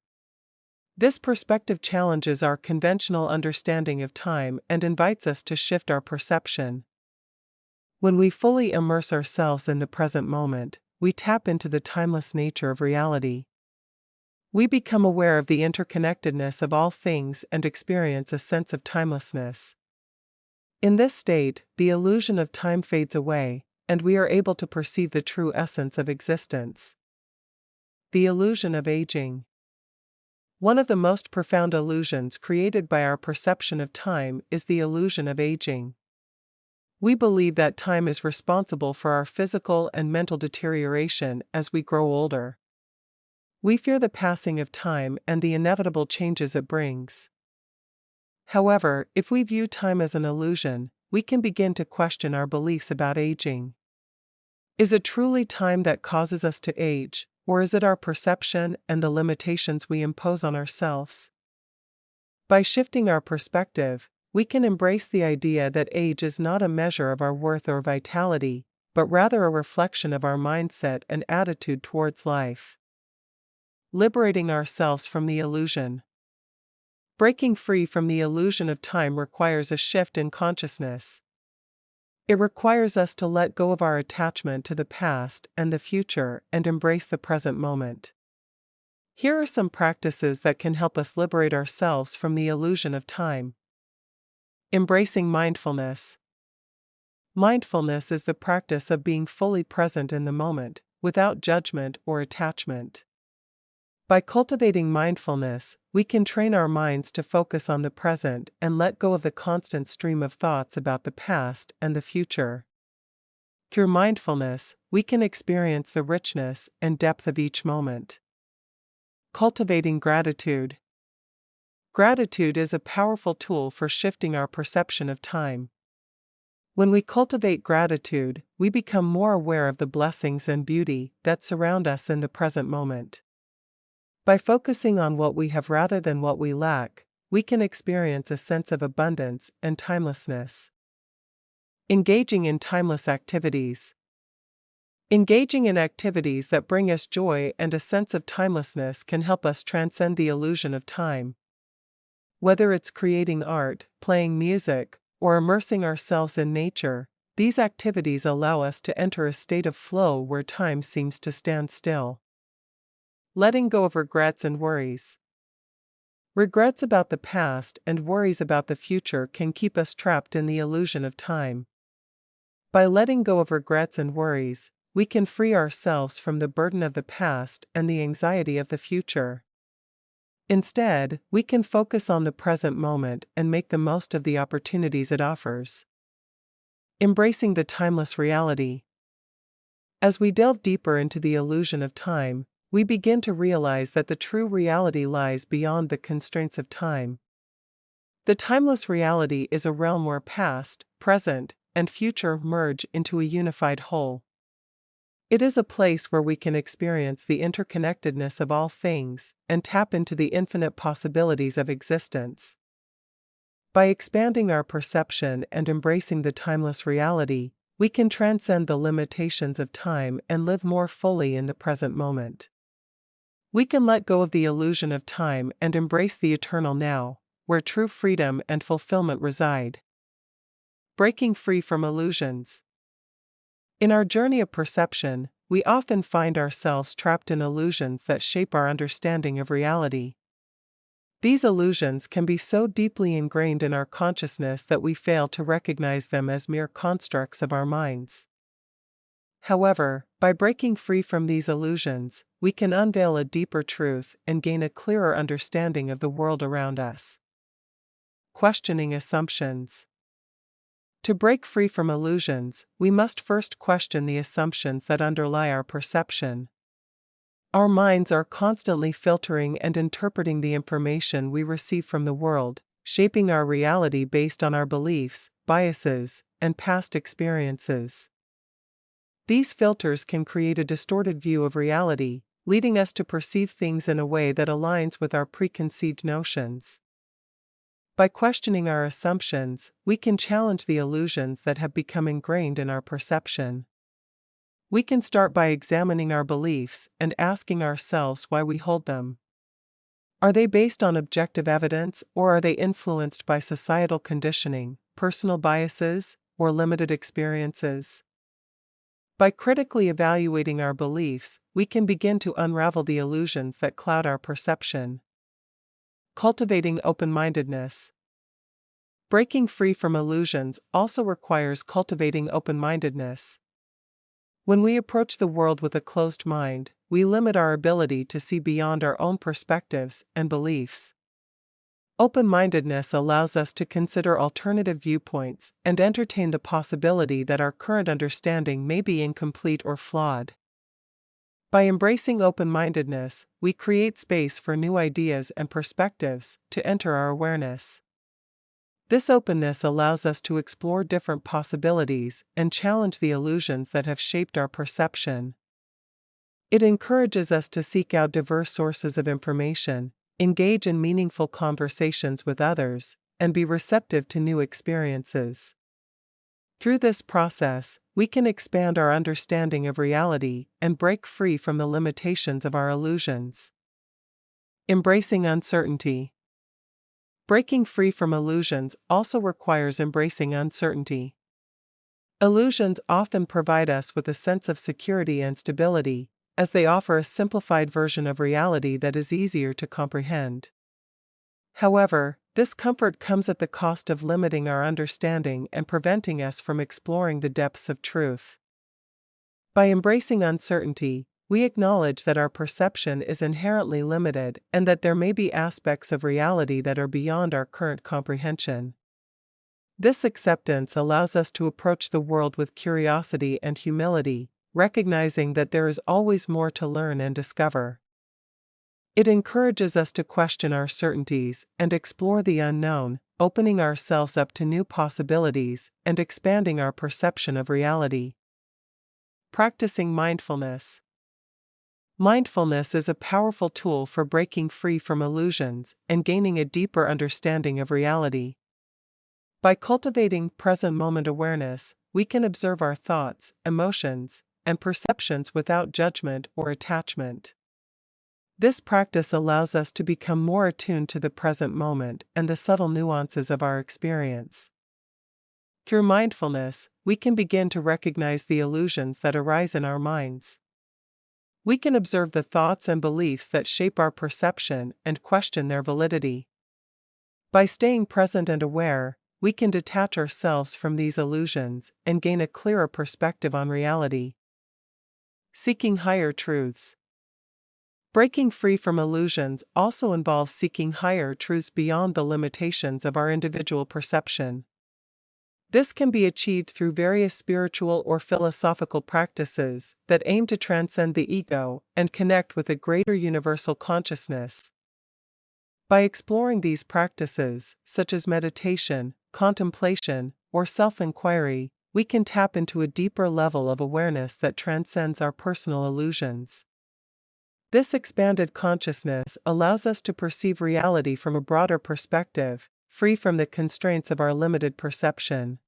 This perspective challenges our conventional understanding of time and invites us to shift our perception. When we fully immerse ourselves in the present moment, we tap into the timeless nature of reality. We become aware of the interconnectedness of all things and experience a sense of timelessness. In this state, the illusion of time fades away, and we are able to perceive the true essence of existence. The illusion of aging. One of the most profound illusions created by our perception of time is the illusion of aging. We believe that time is responsible for our physical and mental deterioration as we grow older. We fear the passing of time and the inevitable changes it brings. However, if we view time as an illusion, we can begin to question our beliefs about aging. Is it truly time that causes us to age, or is it our perception and the limitations we impose on ourselves? By shifting our perspective, we can embrace the idea that age is not a measure of our worth or vitality, but rather a reflection of our mindset and attitude towards life. Liberating ourselves from the illusion. Breaking free from the illusion of time requires a shift in consciousness. It requires us to let go of our attachment to the past and the future and embrace the present moment. Here are some practices that can help us liberate ourselves from the illusion of time. Embracing mindfulness. Mindfulness is the practice of being fully present in the moment, without judgment or attachment. By cultivating mindfulness, we can train our minds to focus on the present and let go of the constant stream of thoughts about the past and the future. Through mindfulness, we can experience the richness and depth of each moment. Cultivating gratitude. Gratitude is a powerful tool for shifting our perception of time. When we cultivate gratitude, we become more aware of the blessings and beauty that surround us in the present moment. By focusing on what we have rather than what we lack, we can experience a sense of abundance and timelessness. Engaging in timeless activities. Engaging in activities that bring us joy and a sense of timelessness can help us transcend the illusion of time. Whether it's creating art, playing music, or immersing ourselves in nature, these activities allow us to enter a state of flow where time seems to stand still. Letting go of regrets and worries. Regrets about the past and worries about the future can keep us trapped in the illusion of time. By letting go of regrets and worries, we can free ourselves from the burden of the past and the anxiety of the future. Instead, we can focus on the present moment and make the most of the opportunities it offers. Embracing the timeless reality. As we delve deeper into the illusion of time, we begin to realize that the true reality lies beyond the constraints of time. The timeless reality is a realm where past, present, and future merge into a unified whole. It is a place where we can experience the interconnectedness of all things and tap into the infinite possibilities of existence. By expanding our perception and embracing the timeless reality, we can transcend the limitations of time and live more fully in the present moment. We can let go of the illusion of time and embrace the eternal now, where true freedom and fulfillment reside. Breaking free from illusions. In our journey of perception, we often find ourselves trapped in illusions that shape our understanding of reality. These illusions can be so deeply ingrained in our consciousness that we fail to recognize them as mere constructs of our minds. However, by breaking free from these illusions, we can unveil a deeper truth and gain a clearer understanding of the world around us. Questioning assumptions. To break free from illusions, we must first question the assumptions that underlie our perception. Our minds are constantly filtering and interpreting the information we receive from the world, shaping our reality based on our beliefs, biases, and past experiences. These filters can create a distorted view of reality, leading us to perceive things in a way that aligns with our preconceived notions. By questioning our assumptions, we can challenge the illusions that have become ingrained in our perception. We can start by examining our beliefs and asking ourselves why we hold them. Are they based on objective evidence, or are they influenced by societal conditioning, personal biases, or limited experiences? By critically evaluating our beliefs, we can begin to unravel the illusions that cloud our perception. Cultivating open-mindedness. Breaking free from illusions also requires cultivating open-mindedness. When we approach the world with a closed mind, we limit our ability to see beyond our own perspectives and beliefs. Open-mindedness allows us to consider alternative viewpoints and entertain the possibility that our current understanding may be incomplete or flawed. By embracing open-mindedness, we create space for new ideas and perspectives to enter our awareness. This openness allows us to explore different possibilities and challenge the illusions that have shaped our perception. It encourages us to seek out diverse sources of information, engage in meaningful conversations with others, and be receptive to new experiences. Through this process, we can expand our understanding of reality and break free from the limitations of our illusions. Embracing uncertainty. Breaking free from illusions also requires embracing uncertainty. Illusions often provide us with a sense of security and stability, as they offer a simplified version of reality that is easier to comprehend. However, this comfort comes at the cost of limiting our understanding and preventing us from exploring the depths of truth. By embracing uncertainty, we acknowledge that our perception is inherently limited and that there may be aspects of reality that are beyond our current comprehension. This acceptance allows us to approach the world with curiosity and humility, recognizing that there is always more to learn and discover. It encourages us to question our certainties and explore the unknown, opening ourselves up to new possibilities and expanding our perception of reality. Practicing mindfulness. Mindfulness is a powerful tool for breaking free from illusions and gaining a deeper understanding of reality. By cultivating present moment awareness, we can observe our thoughts, emotions, and perceptions without judgment or attachment. This practice allows us to become more attuned to the present moment and the subtle nuances of our experience. Through mindfulness, we can begin to recognize the illusions that arise in our minds. We can observe the thoughts and beliefs that shape our perception and question their validity. By staying present and aware, we can detach ourselves from these illusions and gain a clearer perspective on reality. Seeking higher truths. Breaking free from illusions also involves seeking higher truths beyond the limitations of our individual perception. This can be achieved through various spiritual or philosophical practices that aim to transcend the ego and connect with a greater universal consciousness. By exploring these practices, such as meditation, contemplation, or self-inquiry, we can tap into a deeper level of awareness that transcends our personal illusions. This expanded consciousness allows us to perceive reality from a broader perspective, free from the constraints of our limited perception.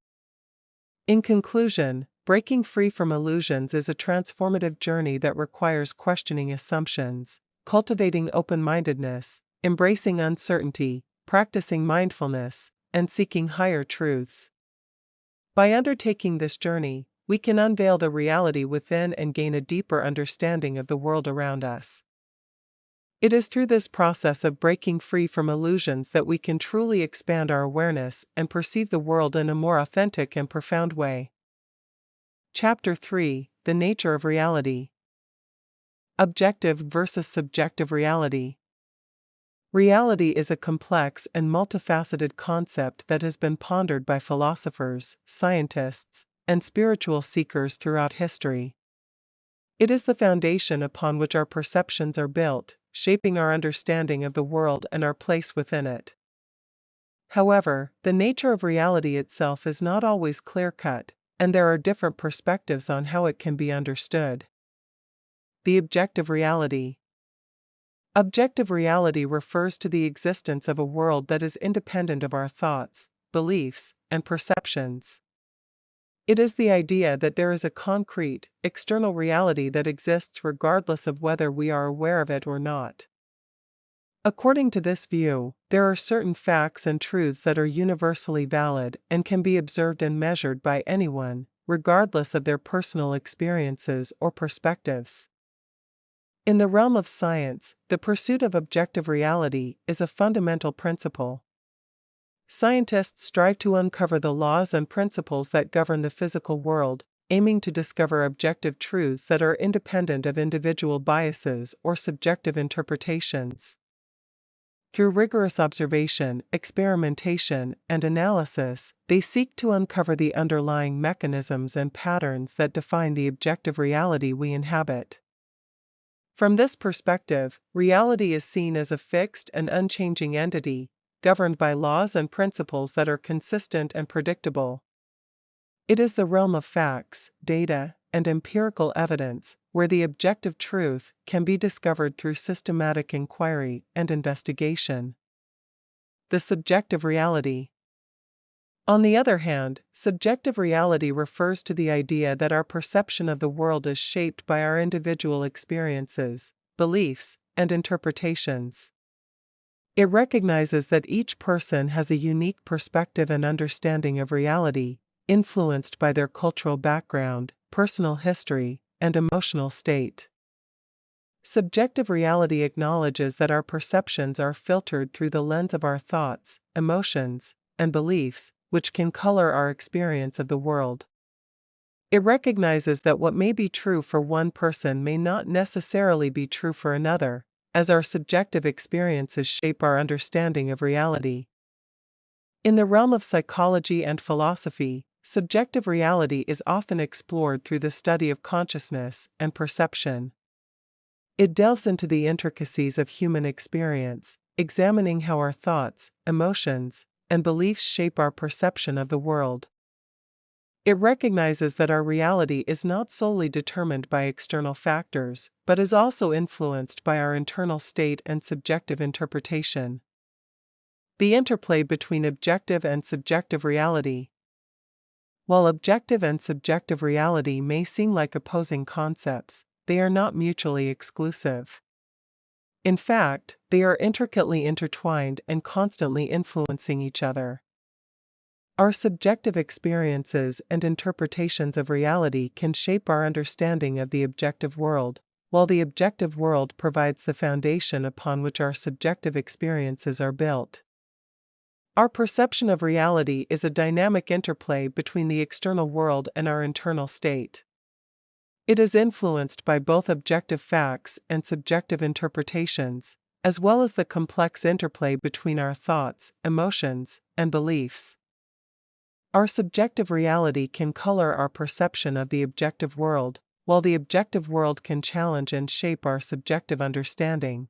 In conclusion, breaking free from illusions is a transformative journey that requires questioning assumptions, cultivating open-mindedness, embracing uncertainty, practicing mindfulness, and seeking higher truths. By undertaking this journey, we can unveil the reality within and gain a deeper understanding of the world around us. It is through this process of breaking free from illusions that we can truly expand our awareness and perceive the world in a more authentic and profound way. Chapter 3: The Nature of Reality. Objective versus subjective reality. Reality is a complex and multifaceted concept that has been pondered by philosophers, scientists, and spiritual seekers throughout history. It is the foundation upon which our perceptions are built, shaping our understanding of the world and our place within it. However, the nature of reality itself is not always clear-cut, and there are different perspectives on how it can be understood. The objective reality. Objective reality refers to the existence of a world that is independent of our thoughts, beliefs, and perceptions. It is the idea that there is a concrete, external reality that exists regardless of whether we are aware of it or not. According to this view, there are certain facts and truths that are universally valid and can be observed and measured by anyone, regardless of their personal experiences or perspectives. In the realm of science, the pursuit of objective reality is a fundamental principle. Scientists strive to uncover the laws and principles that govern the physical world, aiming to discover objective truths that are independent of individual biases or subjective interpretations. Through rigorous observation, experimentation, and analysis, they seek to uncover the underlying mechanisms and patterns that define the objective reality we inhabit. From this perspective, reality is seen as a fixed and unchanging entity, governed by laws and principles that are consistent and predictable. It is the realm of facts, data, and empirical evidence, where the objective truth can be discovered through systematic inquiry and investigation. The subjective reality. On the other hand, subjective reality refers to the idea that our perception of the world is shaped by our individual experiences, beliefs, and interpretations. It recognizes that each person has a unique perspective and understanding of reality, influenced by their cultural background, personal history, and emotional state. Subjective reality acknowledges that our perceptions are filtered through the lens of our thoughts, emotions, and beliefs, which can color our experience of the world. It recognizes that what may be true for one person may not necessarily be true for another, as our subjective experiences shape our understanding of reality. In the realm of psychology and philosophy, subjective reality is often explored through the study of consciousness and perception. It delves into the intricacies of human experience, examining how our thoughts, emotions, and beliefs shape our perception of the world. It recognizes that our reality is not solely determined by external factors, but is also influenced by our internal state and subjective interpretation. The interplay between objective and subjective reality. While objective and subjective reality may seem like opposing concepts, they are not mutually exclusive. In fact, they are intricately intertwined and constantly influencing each other. Our subjective experiences and interpretations of reality can shape our understanding of the objective world, while the objective world provides the foundation upon which our subjective experiences are built. Our perception of reality is a dynamic interplay between the external world and our internal state. It is influenced by both objective facts and subjective interpretations, as well as the complex interplay between our thoughts, emotions, and beliefs. Our subjective reality can color our perception of the objective world, while the objective world can challenge and shape our subjective understanding.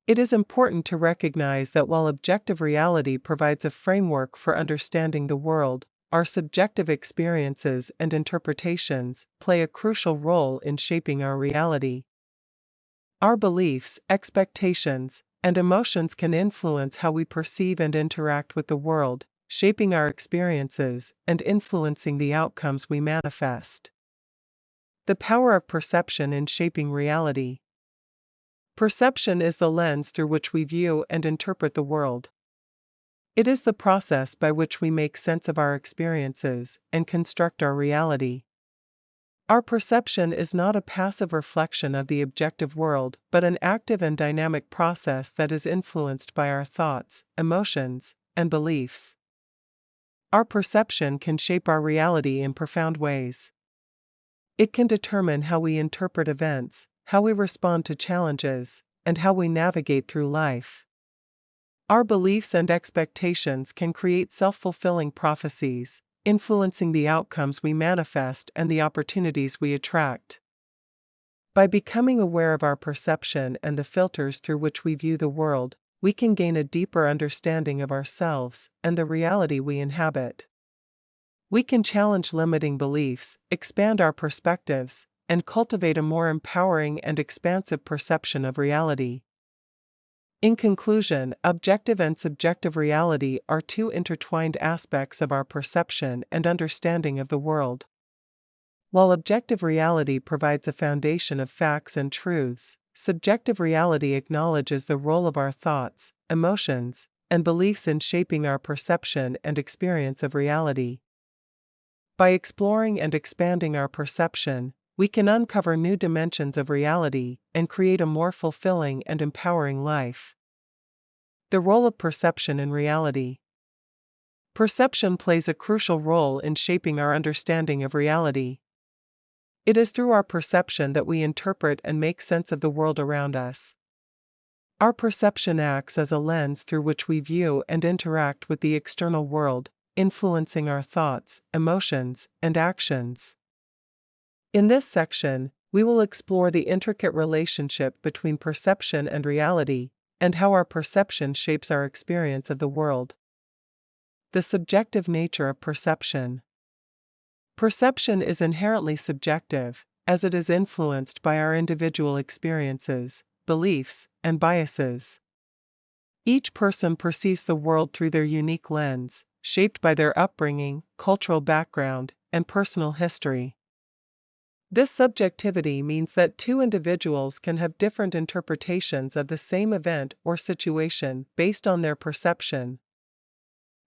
It is important to recognize that while objective reality provides a framework for understanding the world, our subjective experiences and interpretations play a crucial role in shaping our reality. Our beliefs, expectations, and emotions can influence how we perceive and interact with the world, shaping our experiences and influencing the outcomes we manifest. The power of perception in shaping reality. Perception is the lens through which we view and interpret the world. It is the process by which we make sense of our experiences and construct our reality. Our perception is not a passive reflection of the objective world, but an active and dynamic process that is influenced by our thoughts, emotions, and beliefs. Our perception can shape our reality in profound ways. It can determine how we interpret events, how we respond to challenges, and how we navigate through life. Our beliefs and expectations can create self-fulfilling prophecies, influencing the outcomes we manifest and the opportunities we attract. By becoming aware of our perception and the filters through which we view the world, we can gain a deeper understanding of ourselves and the reality we inhabit. We can challenge limiting beliefs, expand our perspectives, and cultivate a more empowering and expansive perception of reality. In conclusion, objective and subjective reality are two intertwined aspects of our perception and understanding of the world. While objective reality provides a foundation of facts and truths, subjective reality acknowledges the role of our thoughts, emotions, and beliefs in shaping our perception and experience of reality. By exploring and expanding our perception, we can uncover new dimensions of reality and create a more fulfilling and empowering life. The role of perception in reality. Perception plays a crucial role in shaping our understanding of reality. It is through our perception that we interpret and make sense of the world around us. Our perception acts as a lens through which we view and interact with the external world, influencing our thoughts, emotions, and actions. In this section, we will explore the intricate relationship between perception and reality, and how our perception shapes our experience of the world. The subjective nature of perception. Perception is inherently subjective, as it is influenced by our individual experiences, beliefs, and biases. Each person perceives the world through their unique lens, shaped by their upbringing, cultural background, and personal history. This subjectivity means that two individuals can have different interpretations of the same event or situation based on their perception.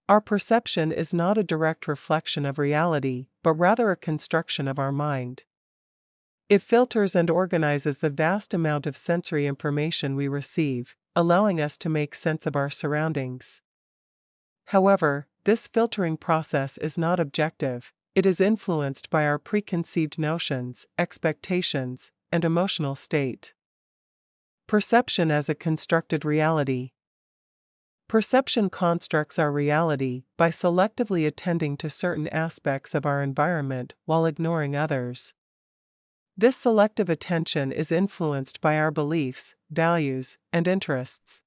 Our perception is not a direct reflection of reality, but rather a construction of our mind. It filters and organizes the vast amount of sensory information we receive, allowing us to make sense of our surroundings. However, this filtering process is not objective. It is influenced by our preconceived notions, expectations, and emotional state. Perception as a constructed reality. Perception constructs our reality by selectively attending to certain aspects of our environment while ignoring others. This selective attention is influenced by our beliefs, values, and interests.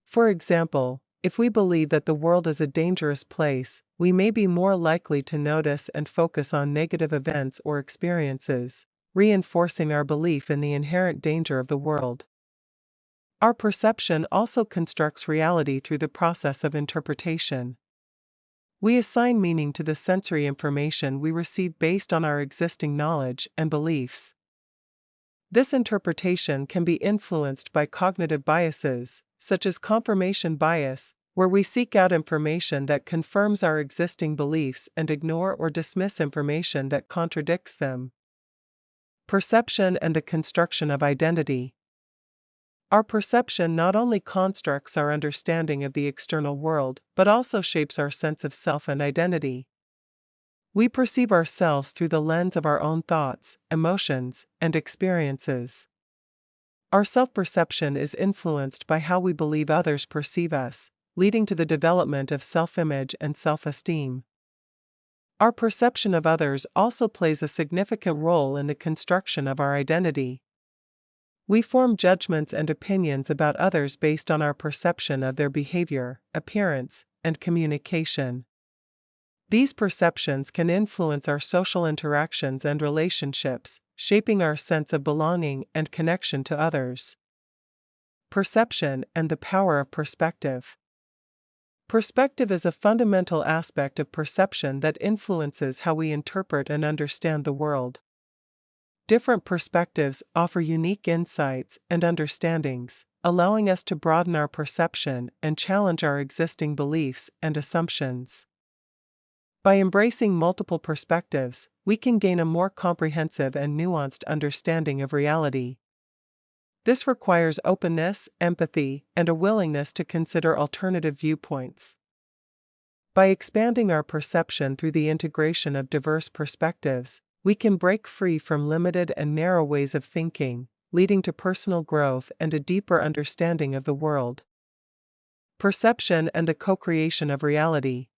For example, if we believe that the world is a dangerous place, we may be more likely to notice and focus on negative events or experiences, reinforcing our belief in the inherent danger of the world. Our perception also constructs reality through the process of interpretation. We assign meaning to the sensory information we receive based on our existing knowledge and beliefs. This interpretation can be influenced by cognitive biases, such as confirmation bias, where we seek out information that confirms our existing beliefs and ignore or dismiss information that contradicts them. Perception and the construction of identity. Our perception not only constructs our understanding of the external world, but also shapes our sense of self and identity. We perceive ourselves through the lens of our own thoughts, emotions, and experiences. Our self-perception is influenced by how we believe others perceive us, leading to the development of self-image and self-esteem. Our perception of others also plays a significant role in the construction of our identity. We form judgments and opinions about others based on our perception of their behavior, appearance, and communication. These perceptions can influence our social interactions and relationships, shaping our sense of belonging and connection to others. Perception and the power of perspective. Perspective is a fundamental aspect of perception that influences how we interpret and understand the world. Different perspectives offer unique insights and understandings, allowing us to broaden our perception and challenge our existing beliefs and assumptions. By embracing multiple perspectives, we can gain a more comprehensive and nuanced understanding of reality. This requires openness, empathy, and a willingness to consider alternative viewpoints. By expanding our perception through the integration of diverse perspectives, we can break free from limited and narrow ways of thinking, leading to personal growth and a deeper understanding of the world. Perception and the co-creation of reality.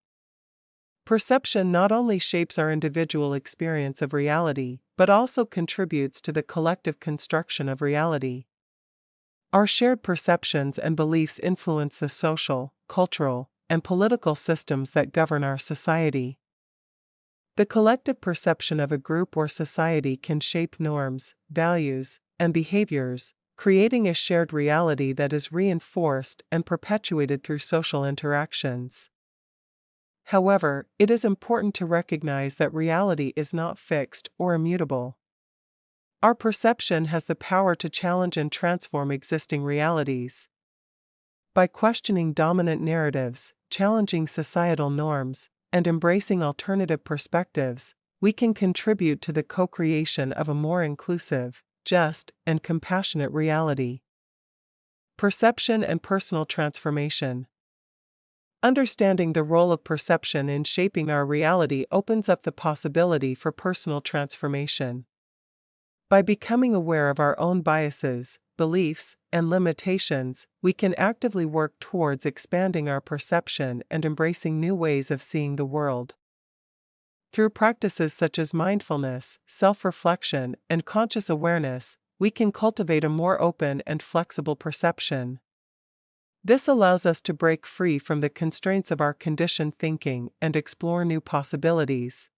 Perception not only shapes our individual experience of reality, but also contributes to the collective construction of reality. Our shared perceptions and beliefs influence the social, cultural, and political systems that govern our society. The collective perception of a group or society can shape norms, values, and behaviors, creating a shared reality that is reinforced and perpetuated through social interactions. However, it is important to recognize that reality is not fixed or immutable. Our perception has the power to challenge and transform existing realities. By questioning dominant narratives, challenging societal norms, and embracing alternative perspectives, we can contribute to the co-creation of a more inclusive, just, and compassionate reality. Perception and personal transformation. Understanding the role of perception in shaping our reality opens up the possibility for personal transformation. By becoming aware of our own biases, beliefs, and limitations, we can actively work towards expanding our perception and embracing new ways of seeing the world. Through practices such as mindfulness, self-reflection, and conscious awareness, we can cultivate a more open and flexible perception. This allows us to break free from the constraints of our conditioned thinking and explore new possibilities.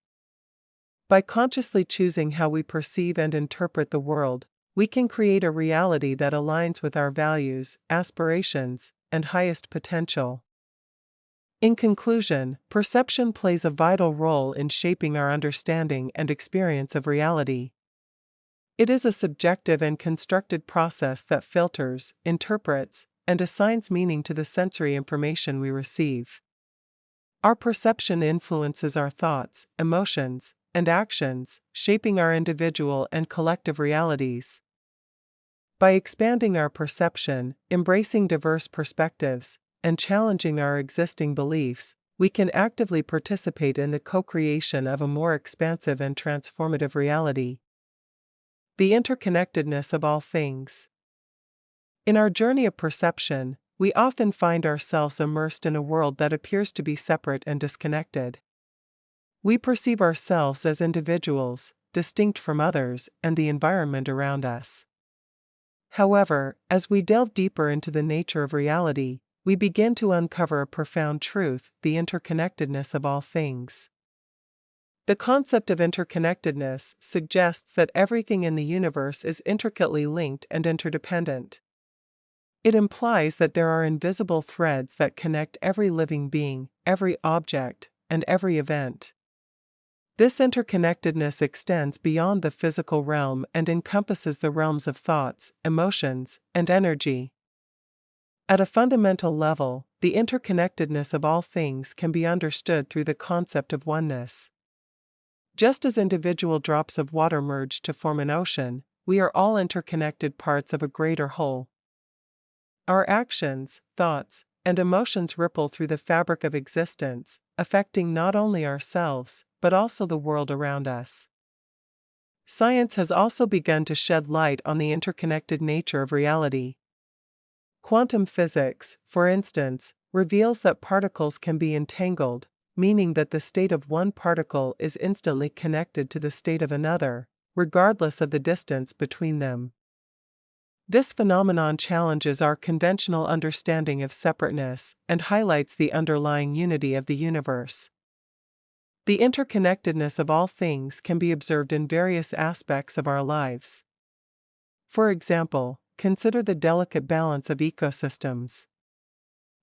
By consciously choosing how we perceive and interpret the world, we can create a reality that aligns with our values, aspirations, and highest potential. In conclusion, perception plays a vital role in shaping our understanding and experience of reality. It is a subjective and constructed process that filters, interprets, and assigns meaning to the sensory information we receive. Our perception influences our thoughts, emotions, and actions, shaping our individual and collective realities. By expanding our perception, embracing diverse perspectives, and challenging our existing beliefs, we can actively participate in the co-creation of a more expansive and transformative reality. The interconnectedness of all things. In our journey of perception, we often find ourselves immersed in a world that appears to be separate and disconnected. We perceive ourselves as individuals, distinct from others and the environment around us. However, as we delve deeper into the nature of reality, we begin to uncover a profound truth: the interconnectedness of all things. The concept of interconnectedness suggests that everything in the universe is intricately linked and interdependent. It implies that there are invisible threads that connect every living being, every object, and every event. This interconnectedness extends beyond the physical realm and encompasses the realms of thoughts, emotions, and energy. At a fundamental level, the interconnectedness of all things can be understood through the concept of oneness. Just as individual drops of water merge to form an ocean, we are all interconnected parts of a greater whole. Our actions, thoughts, and emotions ripple through the fabric of existence, affecting not only ourselves, but also the world around us. Science has also begun to shed light on the interconnected nature of reality. Quantum physics, for instance, reveals that particles can be entangled, meaning that the state of one particle is instantly connected to the state of another, regardless of the distance between them. This phenomenon challenges our conventional understanding of separateness and highlights the underlying unity of the universe. The interconnectedness of all things can be observed in various aspects of our lives. For example, consider the delicate balance of ecosystems.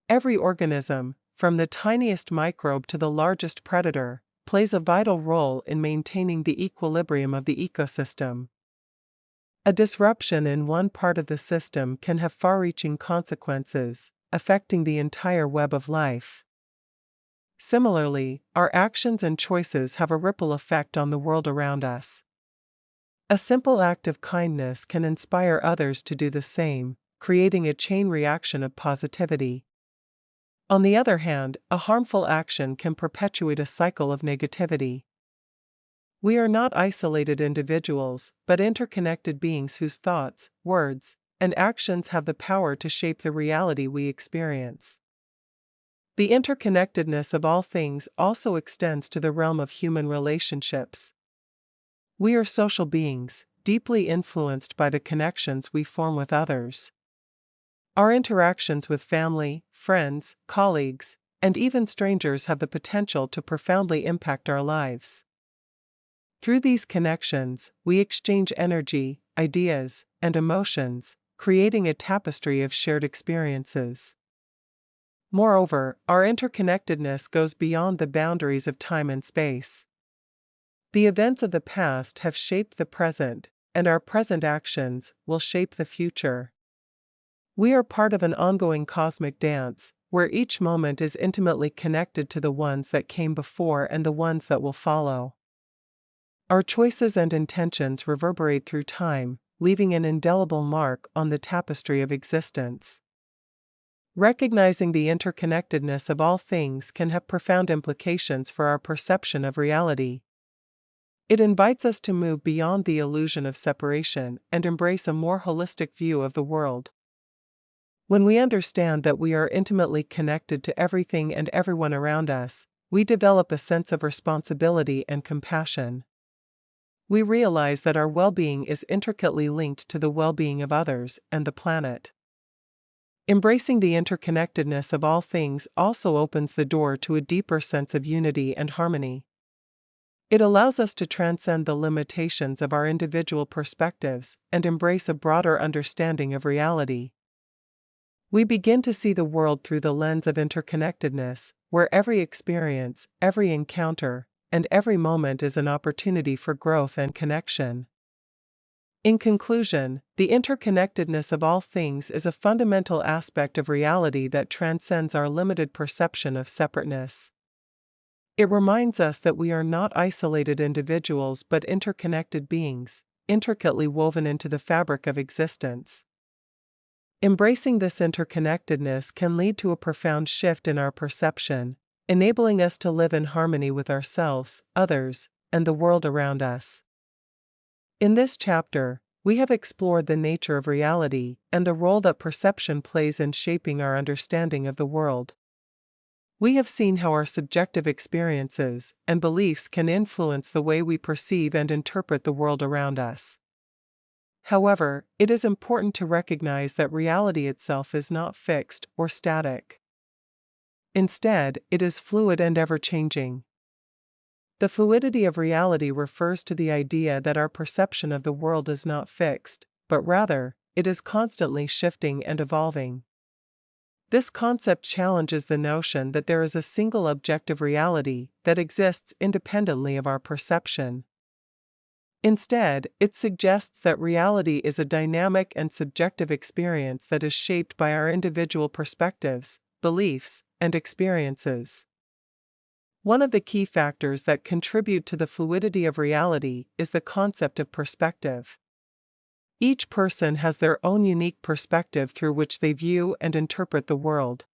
Every organism, from the tiniest microbe to the largest predator, plays a vital role in maintaining the equilibrium of the ecosystem. A disruption in one part of the system can have far-reaching consequences, affecting the entire web of life. Similarly, our actions and choices have a ripple effect on the world around us. A simple act of kindness can inspire others to do the same, creating a chain reaction of positivity. On the other hand, a harmful action can perpetuate a cycle of negativity. We are not isolated individuals, but interconnected beings whose thoughts, words, and actions have the power to shape the reality we experience. The interconnectedness of all things also extends to the realm of human relationships. We are social beings, deeply influenced by the connections we form with others. Our interactions with family, friends, colleagues, and even strangers have the potential to profoundly impact our lives. Through these connections, we exchange energy, ideas, and emotions, creating a tapestry of shared experiences. Moreover, our interconnectedness goes beyond the boundaries of time and space. The events of the past have shaped the present, and our present actions will shape the future. We are part of an ongoing cosmic dance, where each moment is intimately connected to the ones that came before and the ones that will follow. Our choices and intentions reverberate through time, leaving an indelible mark on the tapestry of existence. Recognizing the interconnectedness of all things can have profound implications for our perception of reality. It invites us to move beyond the illusion of separation and embrace a more holistic view of the world. When we understand that we are intimately connected to everything and everyone around us, we develop a sense of responsibility and compassion. We realize that our well-being is intricately linked to the well-being of others and the planet. Embracing the interconnectedness of all things also opens the door to a deeper sense of unity and harmony. It allows us to transcend the limitations of our individual perspectives and embrace a broader understanding of reality. We begin to see the world through the lens of interconnectedness, where every experience, every encounter, and every moment is an opportunity for growth and connection. In conclusion, the interconnectedness of all things is a fundamental aspect of reality that transcends our limited perception of separateness. It reminds us that we are not isolated individuals but interconnected beings, intricately woven into the fabric of existence. Embracing this interconnectedness can lead to a profound shift in our perception, enabling us to live in harmony with ourselves, others, and the world around us. In this chapter, we have explored the nature of reality and the role that perception plays in shaping our understanding of the world. We have seen how our subjective experiences and beliefs can influence the way we perceive and interpret the world around us. However, it is important to recognize that reality itself is not fixed or static. Instead, it is fluid and ever-changing. The fluidity of reality refers to the idea that our perception of the world is not fixed, but rather, it is constantly shifting and evolving. This concept challenges the notion that there is a single objective reality that exists independently of our perception. Instead, it suggests that reality is a dynamic and subjective experience that is shaped by our individual perspectives, beliefs, and experiences. One of the key factors that contribute to the fluidity of reality is the concept of perspective. Each person has their own unique perspective through which they view and interpret the world.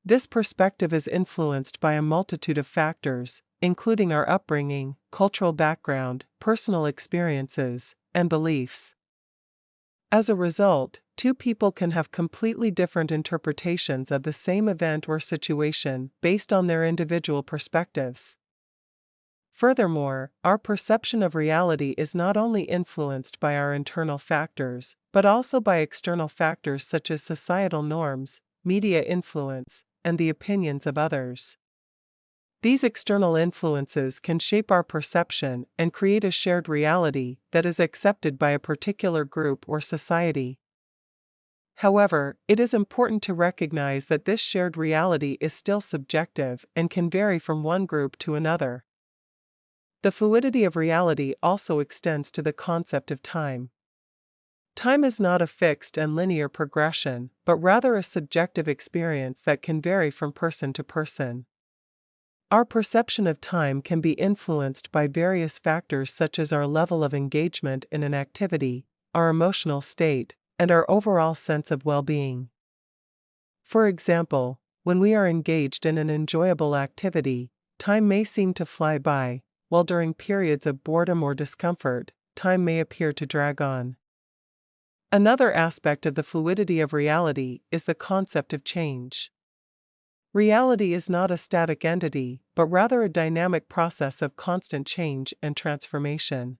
This perspective is influenced by a multitude of factors, including our upbringing, cultural background, personal experiences, and beliefs. As a result, two people can have completely different interpretations of the same event or situation based on their individual perspectives. Furthermore, our perception of reality is not only influenced by our internal factors, but also by external factors such as societal norms, media influence, and the opinions of others. These external influences can shape our perception and create a shared reality that is accepted by a particular group or society. However, it is important to recognize that this shared reality is still subjective and can vary from one group to another. The fluidity of reality also extends to the concept of time. Time is not a fixed and linear progression, but rather a subjective experience that can vary from person to person. Our perception of time can be influenced by various factors such as our level of engagement in an activity, our emotional state, and our overall sense of well-being. For example, when we are engaged in an enjoyable activity, time may seem to fly by, while during periods of boredom or discomfort, time may appear to drag on. Another aspect of the fluidity of reality is the concept of change. Reality is not a static entity, but rather a dynamic process of constant change and transformation.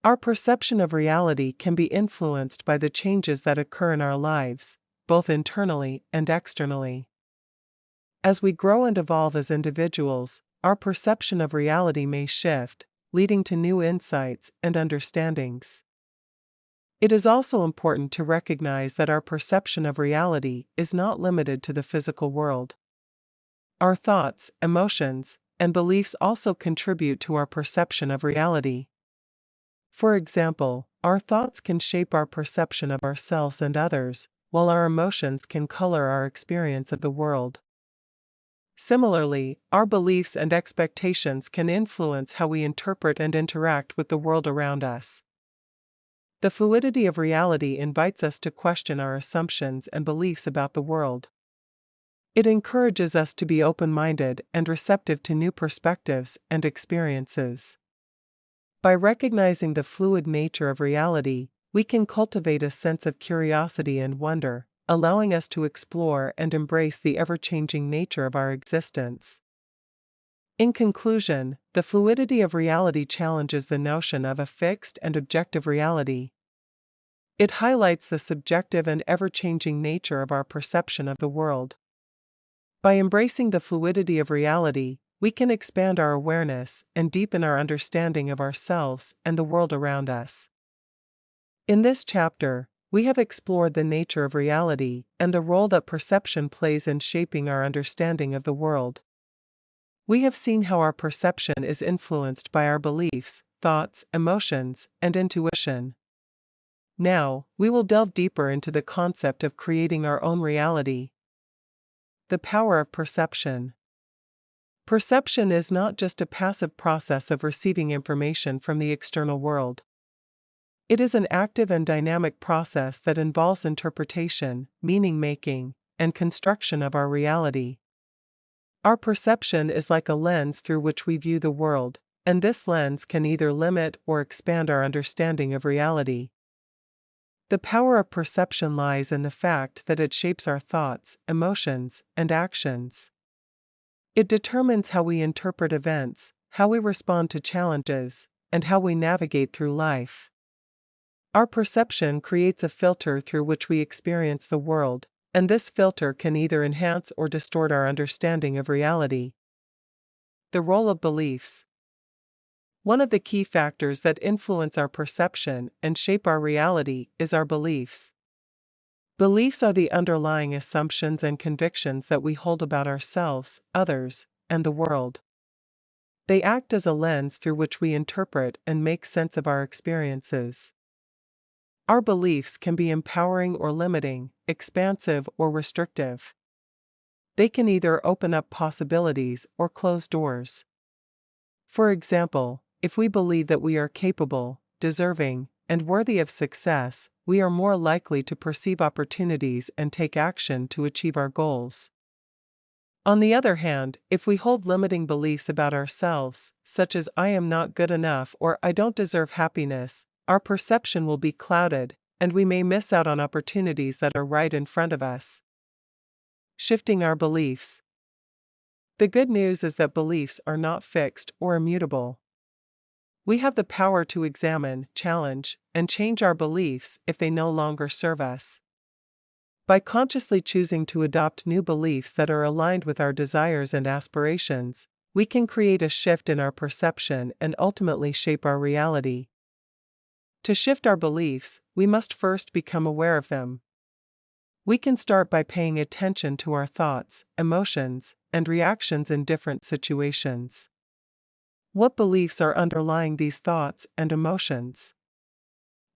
Our perception of reality can be influenced by the changes that occur in our lives, both internally and externally. As we grow and evolve as individuals, our perception of reality may shift, leading to new insights and understandings. It is also important to recognize that our perception of reality is not limited to the physical world. Our thoughts, emotions, and beliefs also contribute to our perception of reality. For example, our thoughts can shape our perception of ourselves and others, while our emotions can color our experience of the world. Similarly, our beliefs and expectations can influence how we interpret and interact with the world around us. The fluidity of reality invites us to question our assumptions and beliefs about the world. It encourages us to be open-minded and receptive to new perspectives and experiences. By recognizing the fluid nature of reality, we can cultivate a sense of curiosity and wonder, allowing us to explore and embrace the ever-changing nature of our existence. In conclusion, the fluidity of reality challenges the notion of a fixed and objective reality. It highlights the subjective and ever-changing nature of our perception of the world. By embracing the fluidity of reality, we can expand our awareness and deepen our understanding of ourselves and the world around us. In this chapter, we have explored the nature of reality and the role that perception plays in shaping our understanding of the world. We have seen how our perception is influenced by our beliefs, thoughts, emotions, and intuition. Now, we will delve deeper into the concept of creating our own reality. The power of perception. Perception is not just a passive process of receiving information from the external world. It is an active and dynamic process that involves interpretation, meaning-making, and construction of our reality. Our perception is like a lens through which we view the world, and this lens can either limit or expand our understanding of reality. The power of perception lies in the fact that it shapes our thoughts, emotions, and actions. It determines how we interpret events, how we respond to challenges, and how we navigate through life. Our perception creates a filter through which we experience the world, and this filter can either enhance or distort our understanding of reality. The role of beliefs. One of the key factors that influence our perception and shape our reality is our beliefs. Beliefs are the underlying assumptions and convictions that we hold about ourselves, others, and the world. They act as a lens through which we interpret and make sense of our experiences. Our beliefs can be empowering or limiting, expansive or restrictive. They can either open up possibilities or close doors. For example, if we believe that we are capable, deserving, and worthy of success, we are more likely to perceive opportunities and take action to achieve our goals. On the other hand, if we hold limiting beliefs about ourselves, such as I am not good enough or I don't deserve happiness, our perception will be clouded, and we may miss out on opportunities that are right in front of us. Shifting our beliefs. The good news is that beliefs are not fixed or immutable. We have the power to examine, challenge, and change our beliefs if they no longer serve us. By consciously choosing to adopt new beliefs that are aligned with our desires and aspirations, we can create a shift in our perception and ultimately shape our reality. To shift our beliefs, we must first become aware of them. We can start by paying attention to our thoughts, emotions, and reactions in different situations. What beliefs are underlying these thoughts and emotions?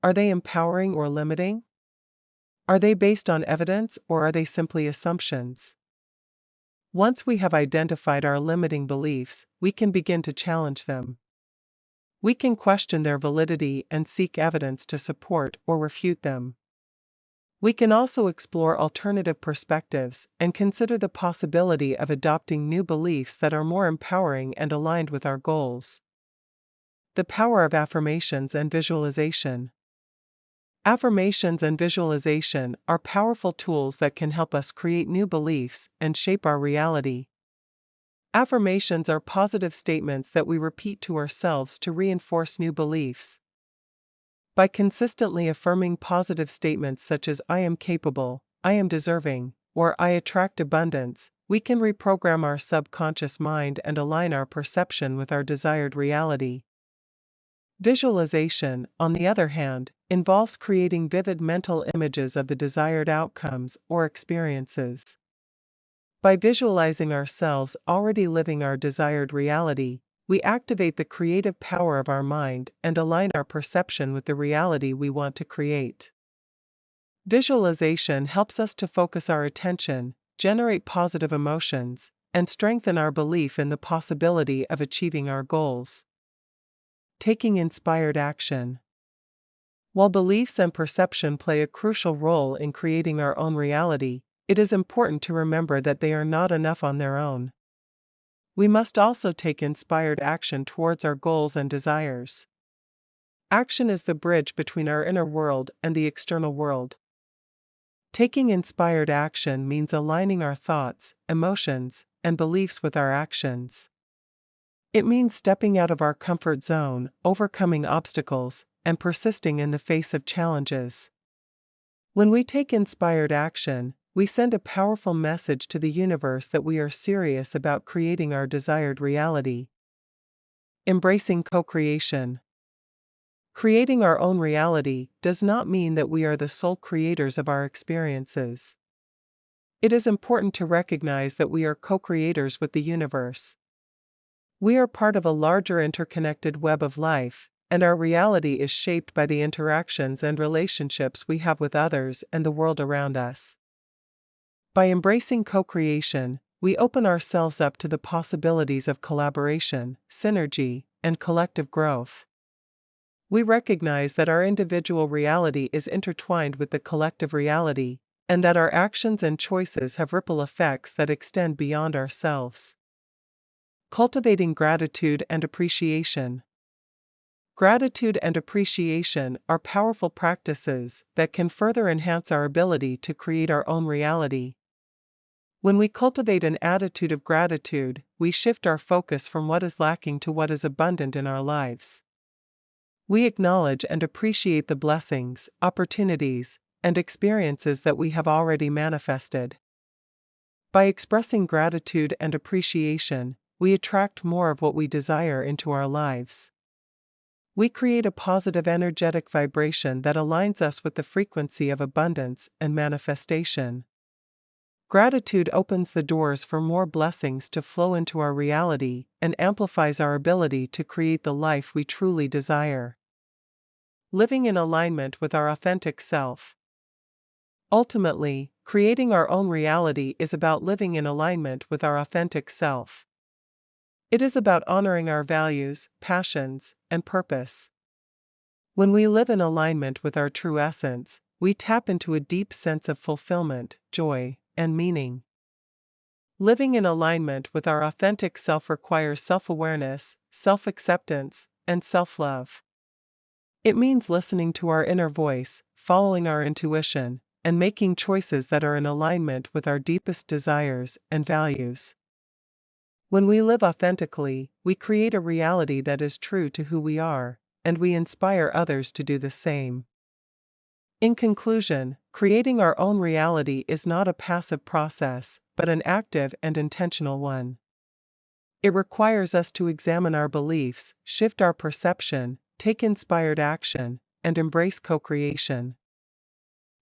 Are they empowering or limiting? Are they based on evidence or are they simply assumptions? Once we have identified our limiting beliefs, we can begin to challenge them. We can question their validity and seek evidence to support or refute them. We can also explore alternative perspectives and consider the possibility of adopting new beliefs that are more empowering and aligned with our goals. The power of affirmations and visualization. Affirmations and visualization are powerful tools that can help us create new beliefs and shape our reality. Affirmations are positive statements that we repeat to ourselves to reinforce new beliefs. By consistently affirming positive statements such as I am capable, I am deserving, or I attract abundance, we can reprogram our subconscious mind and align our perception with our desired reality. Visualization, on the other hand, involves creating vivid mental images of the desired outcomes or experiences. By visualizing ourselves already living our desired reality, we activate the creative power of our mind and align our perception with the reality we want to create. Visualization helps us to focus our attention, generate positive emotions, and strengthen our belief in the possibility of achieving our goals. Taking inspired action. While beliefs and perception play a crucial role in creating our own reality, it is important to remember that they are not enough on their own. We must also take inspired action towards our goals and desires. Action is the bridge between our inner world and the external world. Taking inspired action means aligning our thoughts, emotions, and beliefs with our actions. It means stepping out of our comfort zone, overcoming obstacles, and persisting in the face of challenges. When we take inspired action, we send a powerful message to the universe that we are serious about creating our desired reality. Embracing co-creation. Creating our own reality does not mean that we are the sole creators of our experiences. It is important to recognize that we are co-creators with the universe. We are part of a larger interconnected web of life, and our reality is shaped by the interactions and relationships we have with others and the world around us. By embracing co-creation, we open ourselves up to the possibilities of collaboration, synergy, and collective growth. We recognize that our individual reality is intertwined with the collective reality, and that our actions and choices have ripple effects that extend beyond ourselves. Cultivating gratitude and appreciation. Gratitude and appreciation are powerful practices that can further enhance our ability to create our own reality. When we cultivate an attitude of gratitude, we shift our focus from what is lacking to what is abundant in our lives. We acknowledge and appreciate the blessings, opportunities, and experiences that we have already manifested. By expressing gratitude and appreciation, we attract more of what we desire into our lives. We create a positive energetic vibration that aligns us with the frequency of abundance and manifestation. Gratitude opens the doors for more blessings to flow into our reality and amplifies our ability to create the life we truly desire. Living in alignment with our authentic self. Ultimately, creating our own reality is about living in alignment with our authentic self. It is about honoring our values, passions, and purpose. When we live in alignment with our true essence, we tap into a deep sense of fulfillment, joy, and meaning. Living in alignment with our authentic self requires self-awareness, self-acceptance, and self-love. It means listening to our inner voice, following our intuition, and making choices that are in alignment with our deepest desires and values. When we live authentically, we create a reality that is true to who we are, and we inspire others to do the same. In conclusion, creating our own reality is not a passive process, but an active and intentional one. It requires us to examine our beliefs, shift our perception, take inspired action, and embrace co-creation.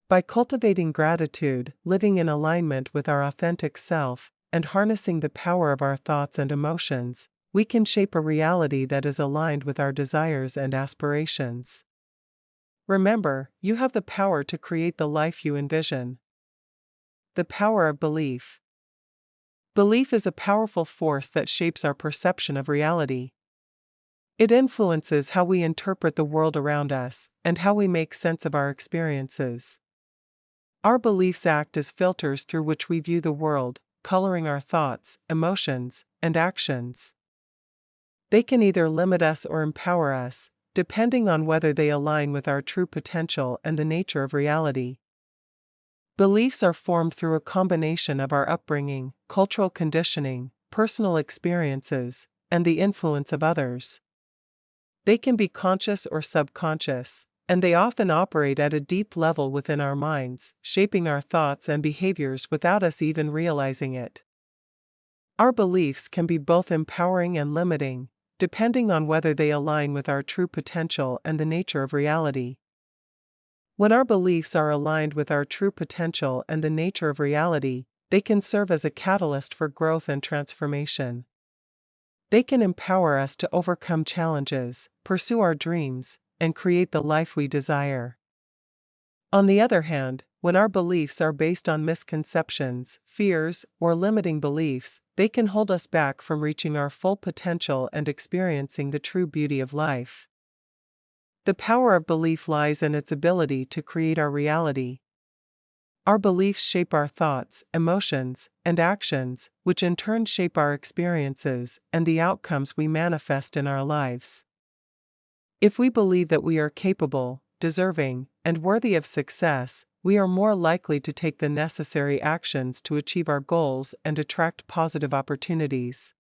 By cultivating gratitude, living in alignment with our authentic self, and harnessing the power of our thoughts and emotions, we can shape a reality that is aligned with our desires and aspirations. Remember, you have the power to create the life you envision. The power of belief. Belief is a powerful force that shapes our perception of reality. It influences how we interpret the world around us and how we make sense of our experiences. Our beliefs act as filters through which we view the world, coloring our thoughts, emotions, and actions. They can either limit us or empower us, depending on whether they align with our true potential and the nature of reality. Beliefs are formed through a combination of our upbringing, cultural conditioning, personal experiences, and the influence of others. They can be conscious or subconscious, and they often operate at a deep level within our minds, shaping our thoughts and behaviors without us even realizing it. Our beliefs can be both empowering and limiting, depending on whether they align with our true potential and the nature of reality. When our beliefs are aligned with our true potential and the nature of reality, they can serve as a catalyst for growth and transformation. They can empower us to overcome challenges, pursue our dreams, and create the life we desire. On the other hand, when our beliefs are based on misconceptions, fears, or limiting beliefs, they can hold us back from reaching our full potential and experiencing the true beauty of life. The power of belief lies in its ability to create our reality. Our beliefs shape our thoughts, emotions, and actions, which in turn shape our experiences and the outcomes we manifest in our lives. If we believe that we are capable, deserving, and worthy of success, we are more likely to take the necessary actions to achieve our goals and attract positive opportunities.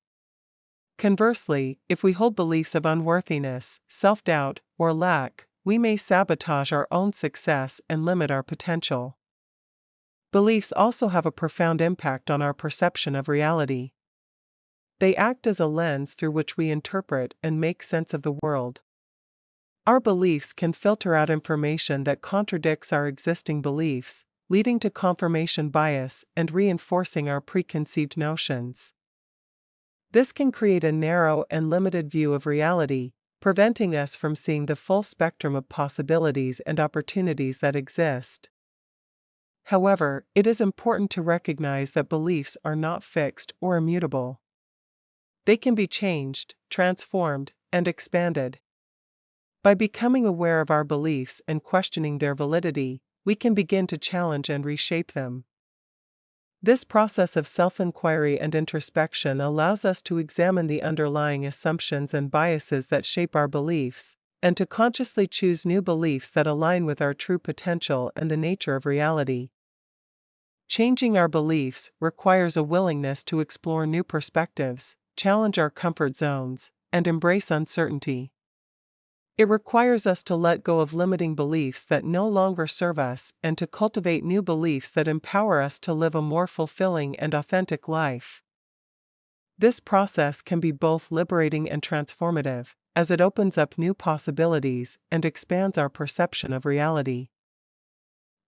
Conversely, if we hold beliefs of unworthiness, self-doubt, or lack, we may sabotage our own success and limit our potential. Beliefs also have a profound impact on our perception of reality. They act as a lens through which we interpret and make sense of the world. Our beliefs can filter out information that contradicts our existing beliefs, leading to confirmation bias and reinforcing our preconceived notions. This can create a narrow and limited view of reality, preventing us from seeing the full spectrum of possibilities and opportunities that exist. However, it is important to recognize that beliefs are not fixed or immutable. They can be changed, transformed, and expanded. By becoming aware of our beliefs and questioning their validity, we can begin to challenge and reshape them. This process of self-inquiry and introspection allows us to examine the underlying assumptions and biases that shape our beliefs, and to consciously choose new beliefs that align with our true potential and the nature of reality. Changing our beliefs requires a willingness to explore new perspectives, challenge our comfort zones, and embrace uncertainty. It requires us to let go of limiting beliefs that no longer serve us and to cultivate new beliefs that empower us to live a more fulfilling and authentic life. This process can be both liberating and transformative, as it opens up new possibilities and expands our perception of reality.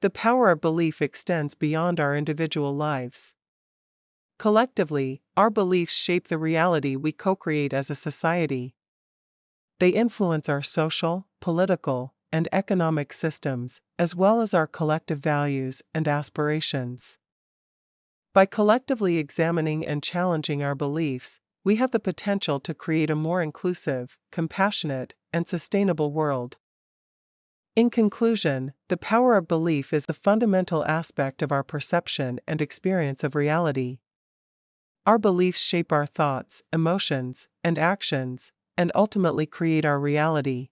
The power of belief extends beyond our individual lives. Collectively, our beliefs shape the reality we co-create as a society. They influence our social, political, and economic systems, as well as our collective values and aspirations. By collectively examining and challenging our beliefs, we have the potential to create a more inclusive, compassionate, and sustainable world. In conclusion, the power of belief is a fundamental aspect of our perception and experience of reality. Our beliefs shape our thoughts, emotions, and actions, and ultimately create our reality.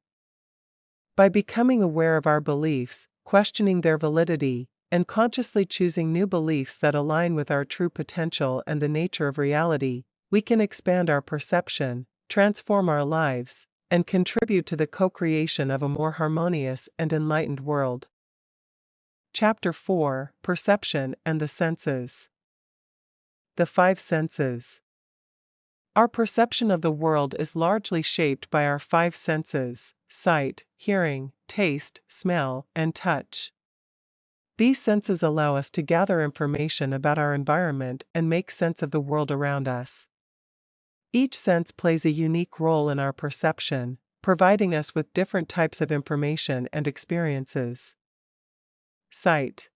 By becoming aware of our beliefs, questioning their validity, and consciously choosing new beliefs that align with our true potential and the nature of reality, we can expand our perception, transform our lives, and contribute to the co-creation of a more harmonious and enlightened world. Chapter 4: Perception and the Senses. The Five Senses. Our perception of the world is largely shaped by our five senses: sight, hearing, taste, smell, and touch. These senses allow us to gather information about our environment and make sense of the world around us. Each sense plays a unique role in our perception, providing us with different types of information and experiences. Sight.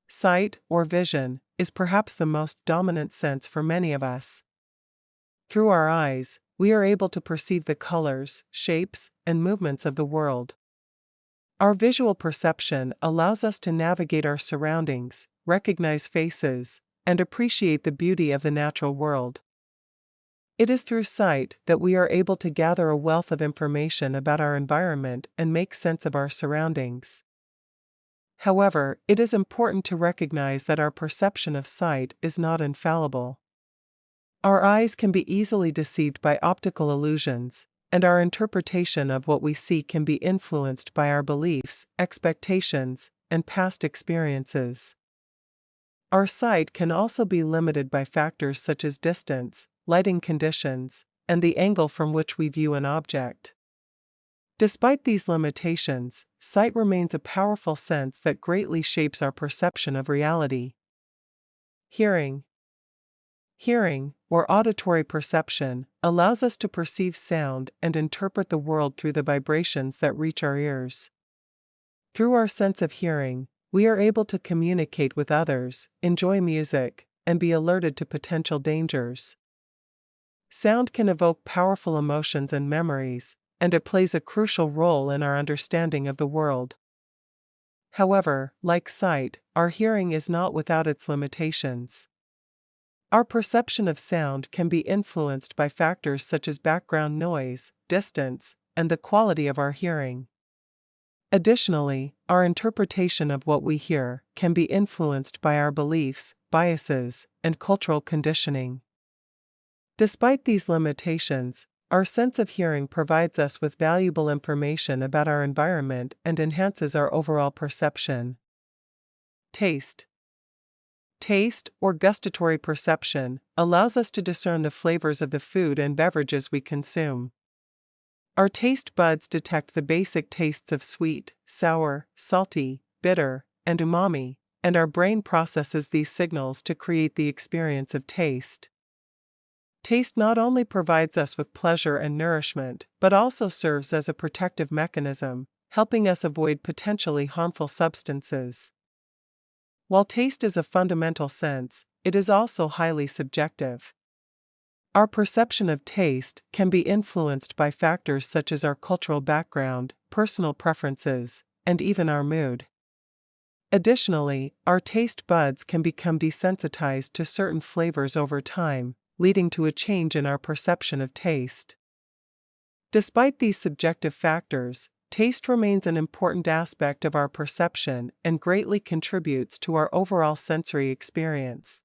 Sight, or vision, is perhaps the most dominant sense for many of us. Through our eyes, we are able to perceive the colors, shapes, and movements of the world. Our visual perception allows us to navigate our surroundings, recognize faces, and appreciate the beauty of the natural world. It is through sight that we are able to gather a wealth of information about our environment and make sense of our surroundings. However, it is important to recognize that our perception of sight is not infallible. Our eyes can be easily deceived by optical illusions, and our interpretation of what we see can be influenced by our beliefs, expectations, and past experiences. Our sight can also be limited by factors such as distance, lighting conditions, and the angle from which we view an object. Despite these limitations, sight remains a powerful sense that greatly shapes our perception of reality. Hearing. Hearing, or auditory perception, allows us to perceive sound and interpret the world through the vibrations that reach our ears. Through our sense of hearing, we are able to communicate with others, enjoy music, and be alerted to potential dangers. Sound can evoke powerful emotions and memories, and it plays a crucial role in our understanding of the world. However, like sight, our hearing is not without its limitations. Our perception of sound can be influenced by factors such as background noise, distance, and the quality of our hearing. Additionally, our interpretation of what we hear can be influenced by our beliefs, biases, and cultural conditioning. Despite these limitations, our sense of hearing provides us with valuable information about our environment and enhances our overall perception. Taste. Taste, or gustatory perception, allows us to discern the flavors of the food and beverages we consume. Our taste buds detect the basic tastes of sweet, sour, salty, bitter, and umami, and our brain processes these signals to create the experience of taste. Taste not only provides us with pleasure and nourishment, but also serves as a protective mechanism, helping us avoid potentially harmful substances. While taste is a fundamental sense, it is also highly subjective. Our perception of taste can be influenced by factors such as our cultural background, personal preferences, and even our mood. Additionally, our taste buds can become desensitized to certain flavors over time, leading to a change in our perception of taste. Despite these subjective factors, taste remains an important aspect of our perception and greatly contributes to our overall sensory experience.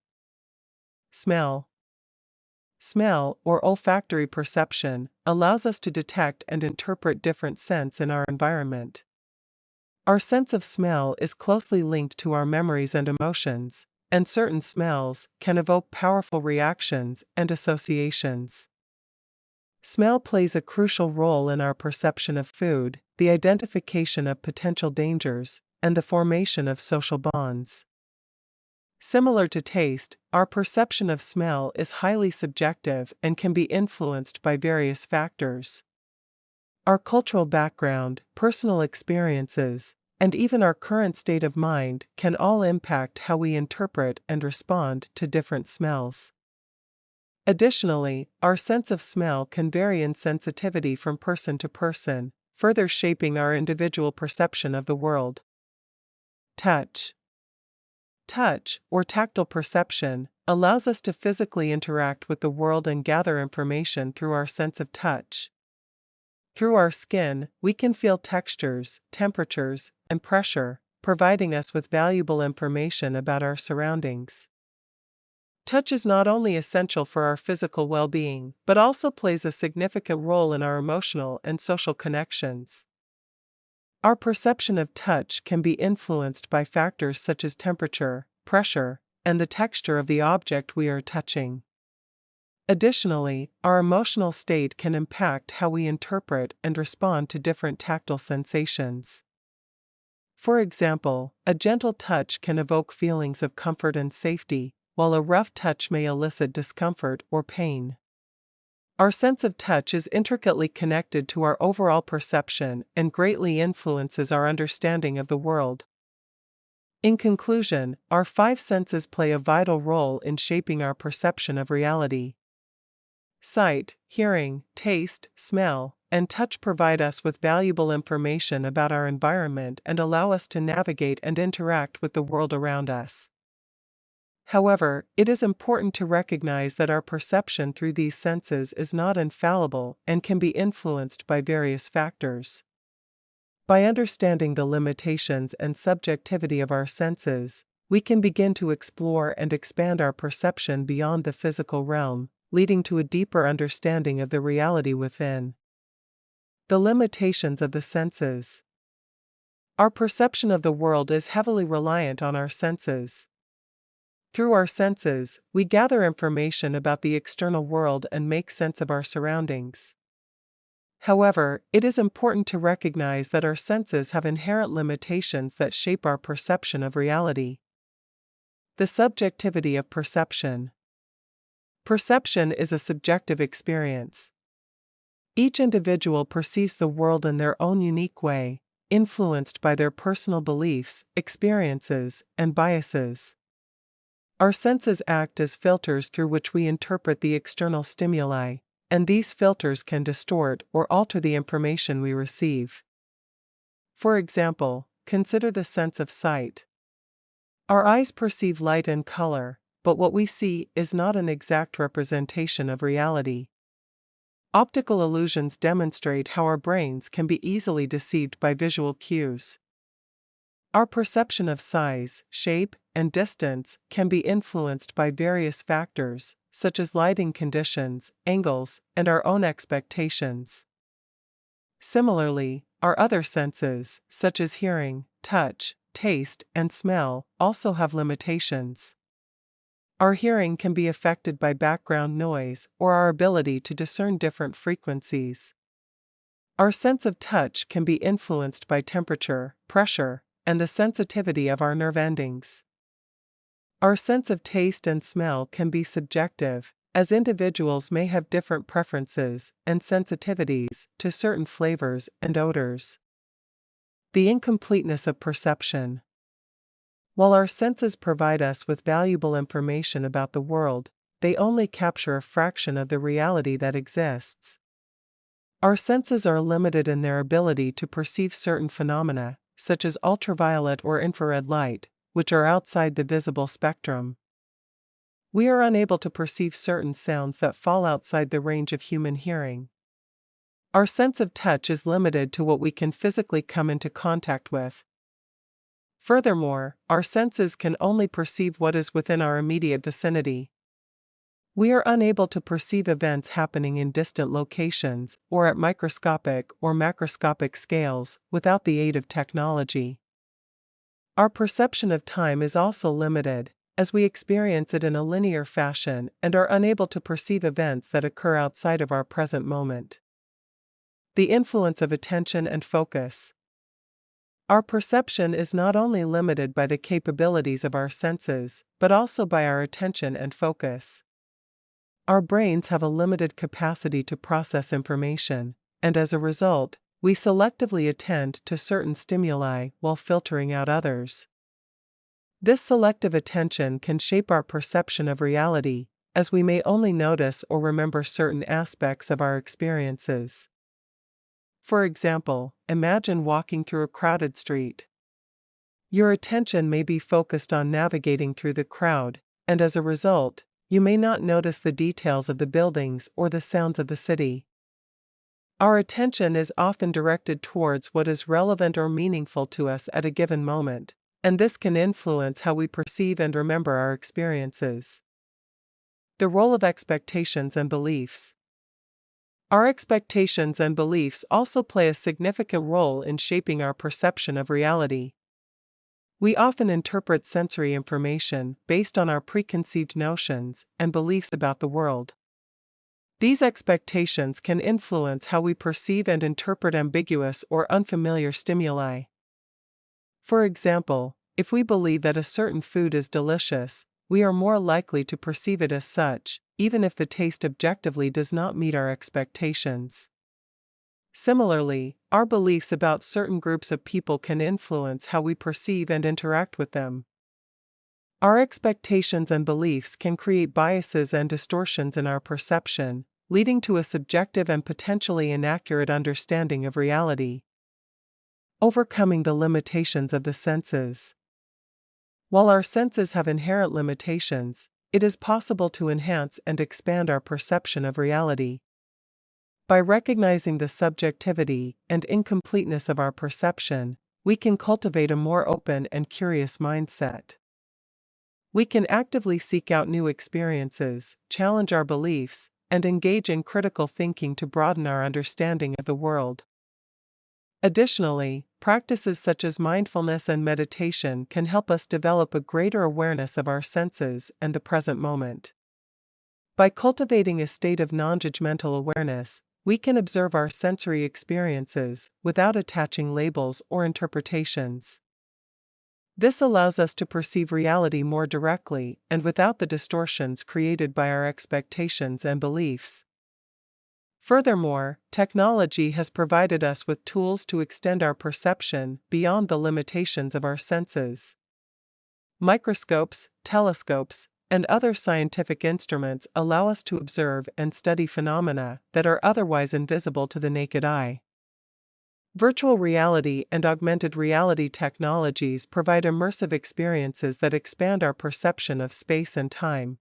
Smell. Smell, or olfactory perception, allows us to detect and interpret different scents in our environment. Our sense of smell is closely linked to our memories and emotions, and certain smells can evoke powerful reactions and associations. Smell plays a crucial role in our perception of food, the identification of potential dangers, and the formation of social bonds. Similar to taste, our perception of smell is highly subjective and can be influenced by various factors. Our cultural background, personal experiences, and even our current state of mind can all impact how we interpret and respond to different smells. Additionally, our sense of smell can vary in sensitivity from person to person, further shaping our individual perception of the world. Touch. Touch, or tactile perception, allows us to physically interact with the world and gather information through our sense of touch. Through our skin, we can feel textures, temperatures, and pressure, providing us with valuable information about our surroundings. Touch is not only essential for our physical well-being, but also plays a significant role in our emotional and social connections. Our perception of touch can be influenced by factors such as temperature, pressure, and the texture of the object we are touching. Additionally, our emotional state can impact how we interpret and respond to different tactile sensations. For example, a gentle touch can evoke feelings of comfort and safety, while a rough touch may elicit discomfort or pain. Our sense of touch is intricately connected to our overall perception and greatly influences our understanding of the world. In conclusion, our five senses play a vital role in shaping our perception of reality. Sight, hearing, taste, smell, and touch provide us with valuable information about our environment and allow us to navigate and interact with the world around us. However, it is important to recognize that our perception through these senses is not infallible and can be influenced by various factors. By understanding the limitations and subjectivity of our senses, we can begin to explore and expand our perception beyond the physical realm, leading to a deeper understanding of the reality within. The limitations of the senses. Our perception of the world is heavily reliant on our senses. Through our senses, we gather information about the external world and make sense of our surroundings. However, it is important to recognize that our senses have inherent limitations that shape our perception of reality. The subjectivity of perception. Perception is a subjective experience. Each individual perceives the world in their own unique way, influenced by their personal beliefs, experiences, and biases. Our senses act as filters through which we interpret the external stimuli, and these filters can distort or alter the information we receive. For example, consider the sense of sight. Our eyes perceive light and color, but what we see is not an exact representation of reality. Optical illusions demonstrate how our brains can be easily deceived by visual cues. Our perception of size, shape, and distance can be influenced by various factors, such as lighting conditions, angles, and our own expectations. Similarly, our other senses, such as hearing, touch, taste, and smell, also have limitations. Our hearing can be affected by background noise or our ability to discern different frequencies. Our sense of touch can be influenced by temperature, pressure, and the sensitivity of our nerve endings. Our sense of taste and smell can be subjective, as individuals may have different preferences and sensitivities to certain flavors and odors. The incompleteness of perception. While our senses provide us with valuable information about the world, they only capture a fraction of the reality that exists. Our senses are limited in their ability to perceive certain phenomena, such as ultraviolet or infrared light, which are outside the visible spectrum. We are unable to perceive certain sounds that fall outside the range of human hearing. Our sense of touch is limited to what we can physically come into contact with. Furthermore, our senses can only perceive what is within our immediate vicinity. We are unable to perceive events happening in distant locations or at microscopic or macroscopic scales without the aid of technology. Our perception of time is also limited, as we experience it in a linear fashion and are unable to perceive events that occur outside of our present moment. The influence of attention and focus. Our perception is not only limited by the capabilities of our senses, but also by our attention and focus. Our brains have a limited capacity to process information, and as a result, we selectively attend to certain stimuli while filtering out others. This selective attention can shape our perception of reality, as we may only notice or remember certain aspects of our experiences. For example, imagine walking through a crowded street. Your attention may be focused on navigating through the crowd, and as a result, you may not notice the details of the buildings or the sounds of the city. Our attention is often directed towards what is relevant or meaningful to us at a given moment, and this can influence how we perceive and remember our experiences. The role of expectations and beliefs. Our expectations and beliefs also play a significant role in shaping our perception of reality. We often interpret sensory information based on our preconceived notions and beliefs about the world. These expectations can influence how we perceive and interpret ambiguous or unfamiliar stimuli. For example, if we believe that a certain food is delicious, we are more likely to perceive it as such, even if the taste objectively does not meet our expectations. Similarly, our beliefs about certain groups of people can influence how we perceive and interact with them. Our expectations and beliefs can create biases and distortions in our perception, leading to a subjective and potentially inaccurate understanding of reality. Overcoming the limitations of the senses. While our senses have inherent limitations, it is possible to enhance and expand our perception of reality. By recognizing the subjectivity and incompleteness of our perception, we can cultivate a more open and curious mindset. We can actively seek out new experiences, challenge our beliefs, and engage in critical thinking to broaden our understanding of the world. Additionally, practices such as mindfulness and meditation can help us develop a greater awareness of our senses and the present moment. By cultivating a state of non-judgmental awareness, we can observe our sensory experiences without attaching labels or interpretations. This allows us to perceive reality more directly and without the distortions created by our expectations and beliefs. Furthermore, technology has provided us with tools to extend our perception beyond the limitations of our senses. Microscopes, telescopes, and other scientific instruments allow us to observe and study phenomena that are otherwise invisible to the naked eye. Virtual reality and augmented reality technologies provide immersive experiences that expand our perception of space and time.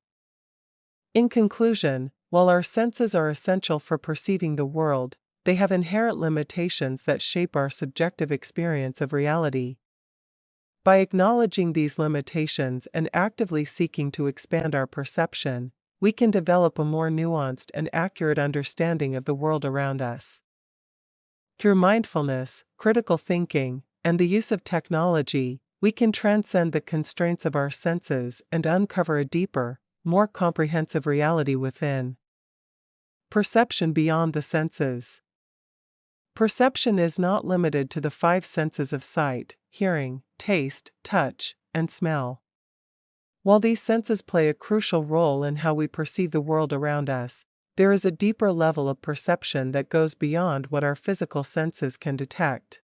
In conclusion, while our senses are essential for perceiving the world, they have inherent limitations that shape our subjective experience of reality. By acknowledging these limitations and actively seeking to expand our perception, we can develop a more nuanced and accurate understanding of the world around us. Through mindfulness, critical thinking, and the use of technology, we can transcend the constraints of our senses and uncover a deeper, more comprehensive reality within. Perception beyond the senses. Perception is not limited to the five senses of sight, hearing, taste, touch, and smell. While these senses play a crucial role in how we perceive the world around us, there is a deeper level of perception that goes beyond what our physical senses can detect.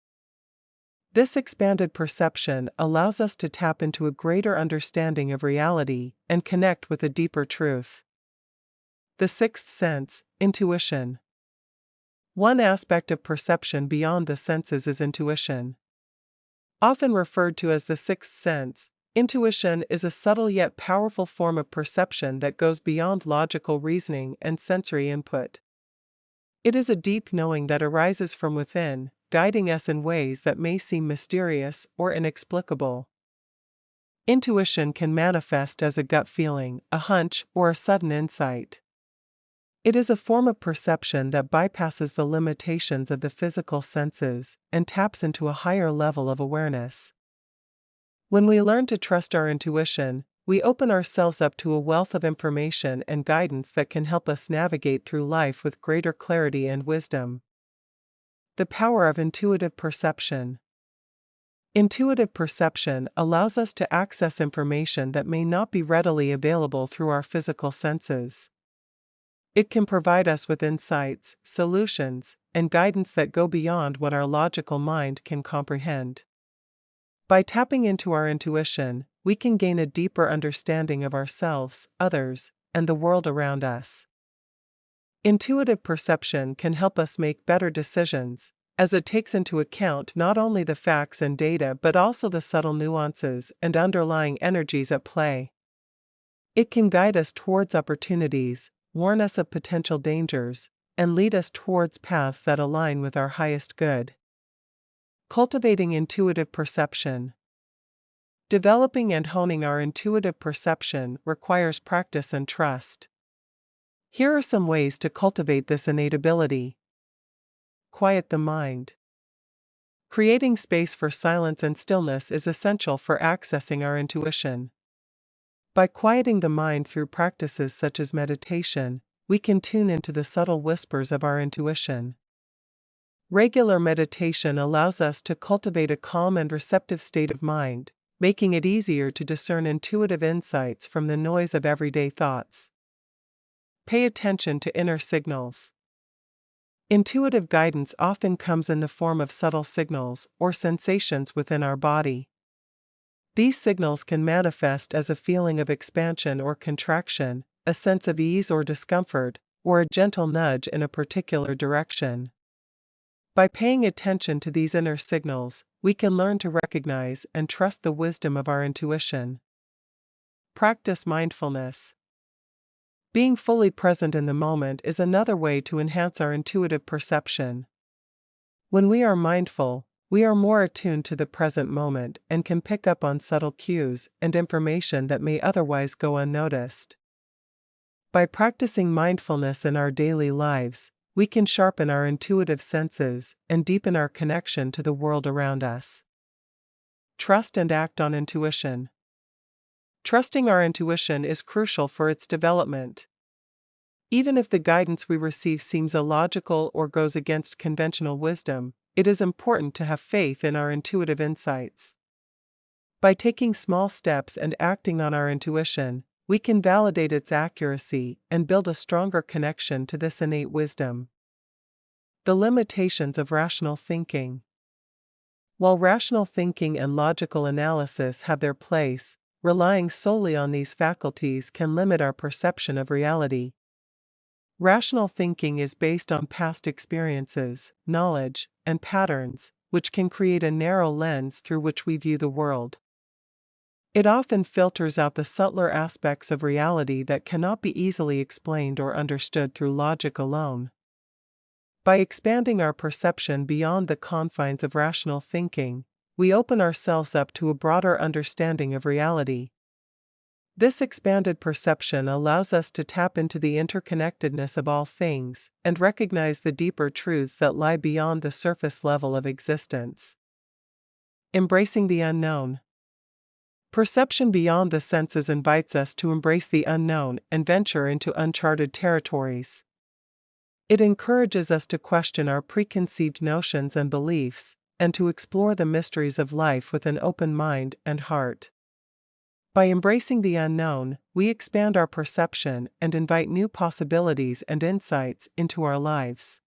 This expanded perception allows us to tap into a greater understanding of reality and connect with a deeper truth. The sixth sense, intuition. One aspect of perception beyond the senses is intuition. Often referred to as the sixth sense, intuition is a subtle yet powerful form of perception that goes beyond logical reasoning and sensory input. It is a deep knowing that arises from within, guiding us in ways that may seem mysterious or inexplicable. Intuition can manifest as a gut feeling, a hunch, or a sudden insight. It is a form of perception that bypasses the limitations of the physical senses and taps into a higher level of awareness. When we learn to trust our intuition, we open ourselves up to a wealth of information and guidance that can help us navigate through life with greater clarity and wisdom. The power of intuitive perception. Intuitive perception allows us to access information that may not be readily available through our physical senses. It can provide us with insights, solutions, and guidance that go beyond what our logical mind can comprehend. By tapping into our intuition, we can gain a deeper understanding of ourselves, others, and the world around us. Intuitive perception can help us make better decisions, as it takes into account not only the facts and data but also the subtle nuances and underlying energies at play. It can guide us towards opportunities, warn us of potential dangers, and lead us towards paths that align with our highest good. Cultivating intuitive perception. Developing and honing our intuitive perception requires practice and trust. Here are some ways to cultivate this innate ability. Quiet the mind. Creating space for silence and stillness is essential for accessing our intuition. By quieting the mind through practices such as meditation, we can tune into the subtle whispers of our intuition. Regular meditation allows us to cultivate a calm and receptive state of mind, making it easier to discern intuitive insights from the noise of everyday thoughts. Pay attention to inner signals. Intuitive guidance often comes in the form of subtle signals or sensations within our body. These signals can manifest as a feeling of expansion or contraction, a sense of ease or discomfort, or a gentle nudge in a particular direction. By paying attention to these inner signals, we can learn to recognize and trust the wisdom of our intuition. Practice mindfulness. Being fully present in the moment is another way to enhance our intuitive perception. When we are mindful, we are more attuned to the present moment and can pick up on subtle cues and information that may otherwise go unnoticed. By practicing mindfulness in our daily lives, we can sharpen our intuitive senses and deepen our connection to the world around us. Trust and act on intuition. Trusting our intuition is crucial for its development. Even if the guidance we receive seems illogical or goes against conventional wisdom, it is important to have faith in our intuitive insights. By taking small steps and acting on our intuition, we can validate its accuracy and build a stronger connection to this innate wisdom. The limitations of rational thinking. While rational thinking and logical analysis have their place, relying solely on these faculties can limit our perception of reality. Rational thinking is based on past experiences, knowledge, and patterns, which can create a narrow lens through which we view the world. It often filters out the subtler aspects of reality that cannot be easily explained or understood through logic alone. By expanding our perception beyond the confines of rational thinking, we open ourselves up to a broader understanding of reality. This expanded perception allows us to tap into the interconnectedness of all things and recognize the deeper truths that lie beyond the surface level of existence. Embracing the unknown. Perception beyond the senses invites us to embrace the unknown and venture into uncharted territories. It encourages us to question our preconceived notions and beliefs, and to explore the mysteries of life with an open mind and heart. By embracing the unknown, we expand our perception and invite new possibilities and insights into our lives.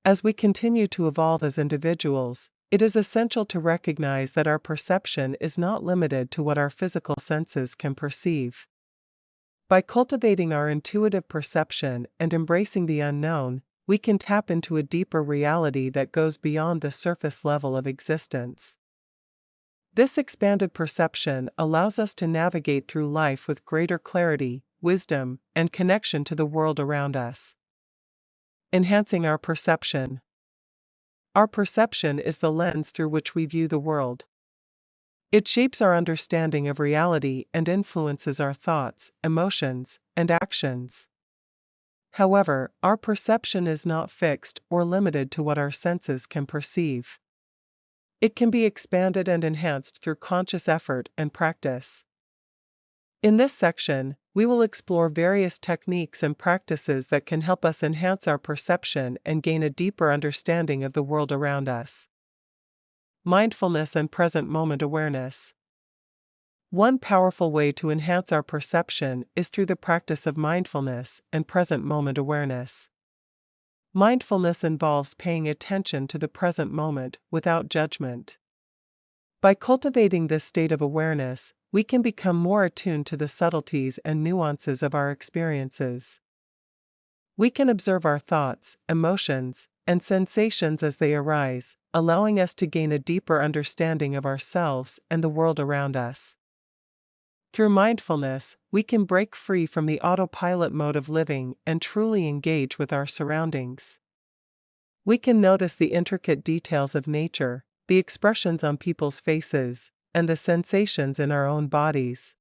As we continue to evolve as individuals, It is essential to recognize that our perception is not limited to what our physical senses can perceive. By cultivating our intuitive perception and embracing the unknown, we can tap into a deeper reality that goes beyond the surface level of existence. This expanded perception allows us to navigate through life with greater clarity, wisdom, and connection to the world around us. Enhancing our perception. Our perception is the lens through which we view the world. It shapes our understanding of reality and influences our thoughts, emotions, and actions. However, our perception is not fixed or limited to what our senses can perceive. It can be expanded and enhanced through conscious effort and practice. In this section, we will explore various techniques and practices that can help us enhance our perception and gain a deeper understanding of the world around us. Mindfulness and present moment awareness. One powerful way to enhance our perception is through the practice of mindfulness and present moment awareness. Mindfulness involves paying attention to the present moment without judgment. By cultivating this state of awareness, we can become more attuned to the subtleties and nuances of our experiences. We can observe our thoughts, emotions, and sensations as they arise, allowing us to gain a deeper understanding of ourselves and the world around us. Through mindfulness, we can break free from the autopilot mode of living and truly engage with our surroundings. We can notice the intricate details of nature, the expressions on people's faces, and the sensations in our own bodies.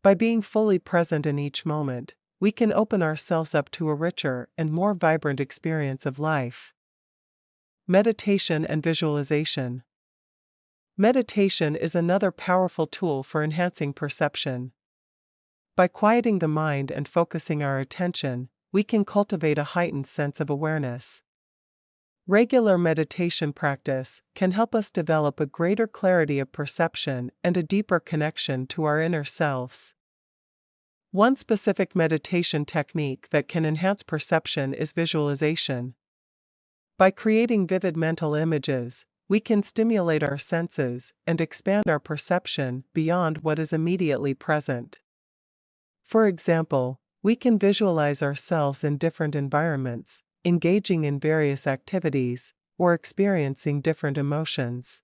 By being fully present in each moment, we can open ourselves up to a richer and more vibrant experience of life. Meditation and visualization. Meditation is another powerful tool for enhancing perception. By quieting the mind and focusing our attention, we can cultivate a heightened sense of awareness. Regular meditation practice can help us develop a greater clarity of perception and a deeper connection to our inner selves. One specific meditation technique that can enhance perception is visualization. By creating vivid mental images, we can stimulate our senses and expand our perception beyond what is immediately present. For example, we can visualize ourselves in different environments, engaging in various activities, or experiencing different emotions.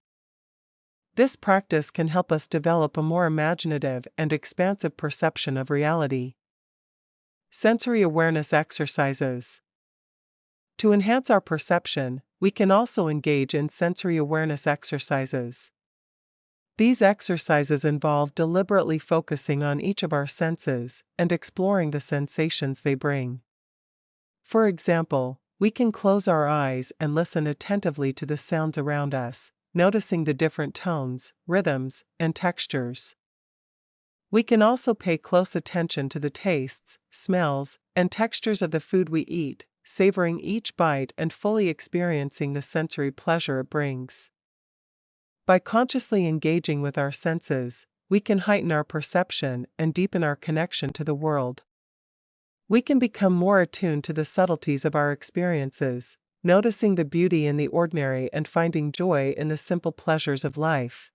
This practice can help us develop a more imaginative and expansive perception of reality. Sensory awareness exercises. To enhance our perception, we can also engage in sensory awareness exercises. These exercises involve deliberately focusing on each of our senses and exploring the sensations they bring. For example, we can close our eyes and listen attentively to the sounds around us, noticing the different tones, rhythms, and textures. We can also pay close attention to the tastes, smells, and textures of the food we eat, savoring each bite and fully experiencing the sensory pleasure it brings. By consciously engaging with our senses, we can heighten our perception and deepen our connection to the world. We can become more attuned to the subtleties of our experiences, noticing the beauty in the ordinary and finding joy in the simple pleasures of life.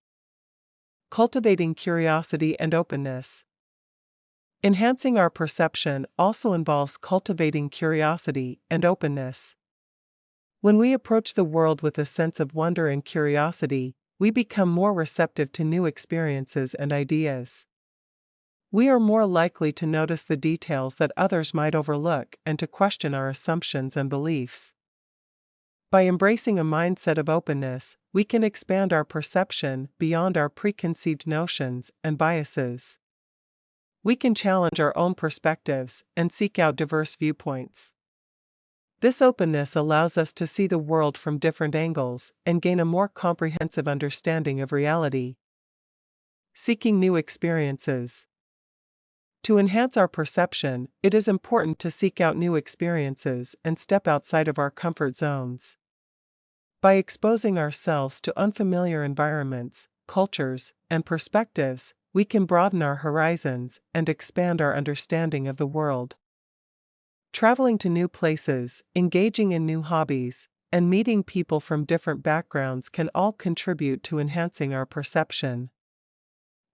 Cultivating curiosity and openness. Enhancing our perception also involves cultivating curiosity and openness. When we approach the world with a sense of wonder and curiosity, we become more receptive to new experiences and ideas. We are more likely to notice the details that others might overlook and to question our assumptions and beliefs. By embracing a mindset of openness, we can expand our perception beyond our preconceived notions and biases. We can challenge our own perspectives and seek out diverse viewpoints. This openness allows us to see the world from different angles and gain a more comprehensive understanding of reality. Seeking new experiences. To enhance our perception, it is important to seek out new experiences and step outside of our comfort zones. By exposing ourselves to unfamiliar environments, cultures, and perspectives, we can broaden our horizons and expand our understanding of the world. Traveling to new places, engaging in new hobbies, and meeting people from different backgrounds can all contribute to enhancing our perception.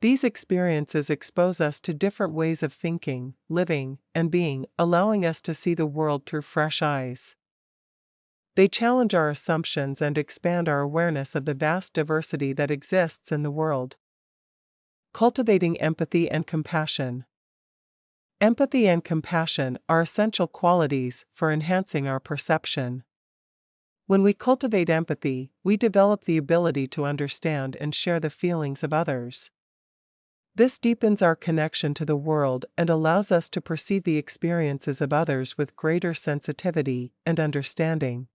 These experiences expose us to different ways of thinking, living, and being, allowing us to see the world through fresh eyes. They challenge our assumptions and expand our awareness of the vast diversity that exists in the world. Cultivating empathy and compassion. Empathy and compassion are essential qualities for enhancing our perception. When we cultivate empathy, we develop the ability to understand and share the feelings of others. This deepens our connection to the world and allows us to perceive the experiences of others with greater sensitivity and understanding.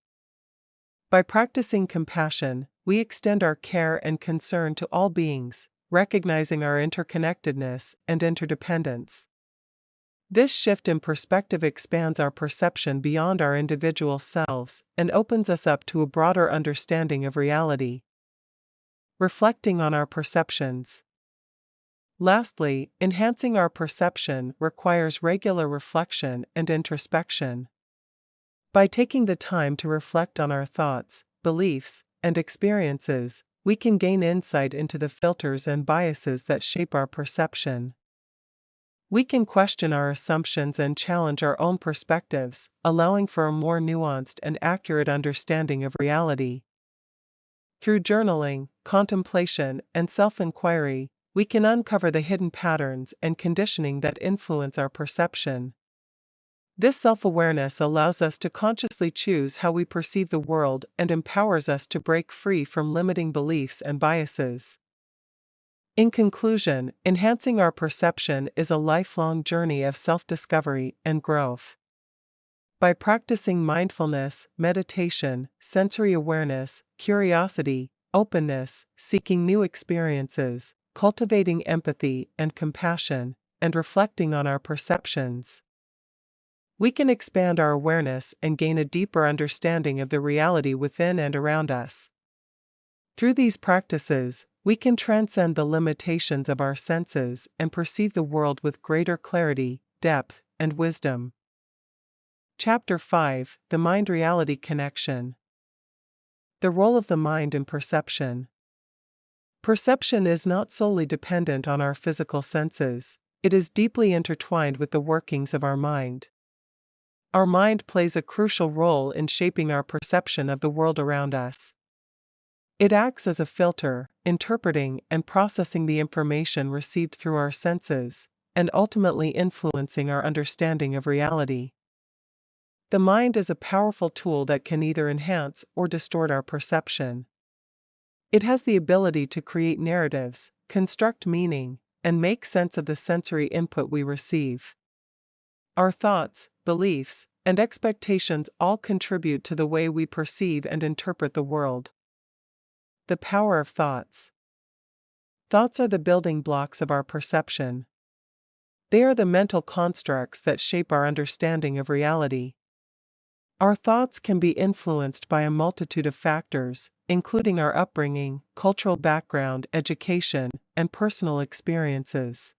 By practicing compassion, we extend our care and concern to all beings, recognizing our interconnectedness and interdependence. This shift in perspective expands our perception beyond our individual selves and opens us up to a broader understanding of reality. Reflecting on our perceptions. Lastly, enhancing our perception requires regular reflection and introspection. By taking the time to reflect on our thoughts, beliefs, and experiences, we can gain insight into the filters and biases that shape our perception. We can question our assumptions and challenge our own perspectives, allowing for a more nuanced and accurate understanding of reality. Through journaling, contemplation, and self-inquiry, we can uncover the hidden patterns and conditioning that influence our perception. This self-awareness allows us to consciously choose how we perceive the world and empowers us to break free from limiting beliefs and biases. In conclusion, enhancing our perception is a lifelong journey of self-discovery and growth. By practicing mindfulness, meditation, sensory awareness, curiosity, openness, seeking new experiences, cultivating empathy and compassion, and reflecting on our perceptions, we can expand our awareness and gain a deeper understanding of the reality within and around us. Through these practices, we can transcend the limitations of our senses and perceive the world with greater clarity, depth, and wisdom. Chapter 5: The Mind-Reality Connection. The role of the mind in perception. Perception is not solely dependent on our physical senses, it is deeply intertwined with the workings of our mind. Our mind plays a crucial role in shaping our perception of the world around us. It acts as a filter, interpreting and processing the information received through our senses, and ultimately influencing our understanding of reality. The mind is a powerful tool that can either enhance or distort our perception. It has the ability to create narratives, construct meaning, and make sense of the sensory input we receive. Our thoughts, beliefs, and expectations all contribute to the way we perceive and interpret the world. The power of thoughts. Thoughts are the building blocks of our perception. They are the mental constructs that shape our understanding of reality. Our thoughts can be influenced by a multitude of factors, including our upbringing, cultural background, education, and personal experiences.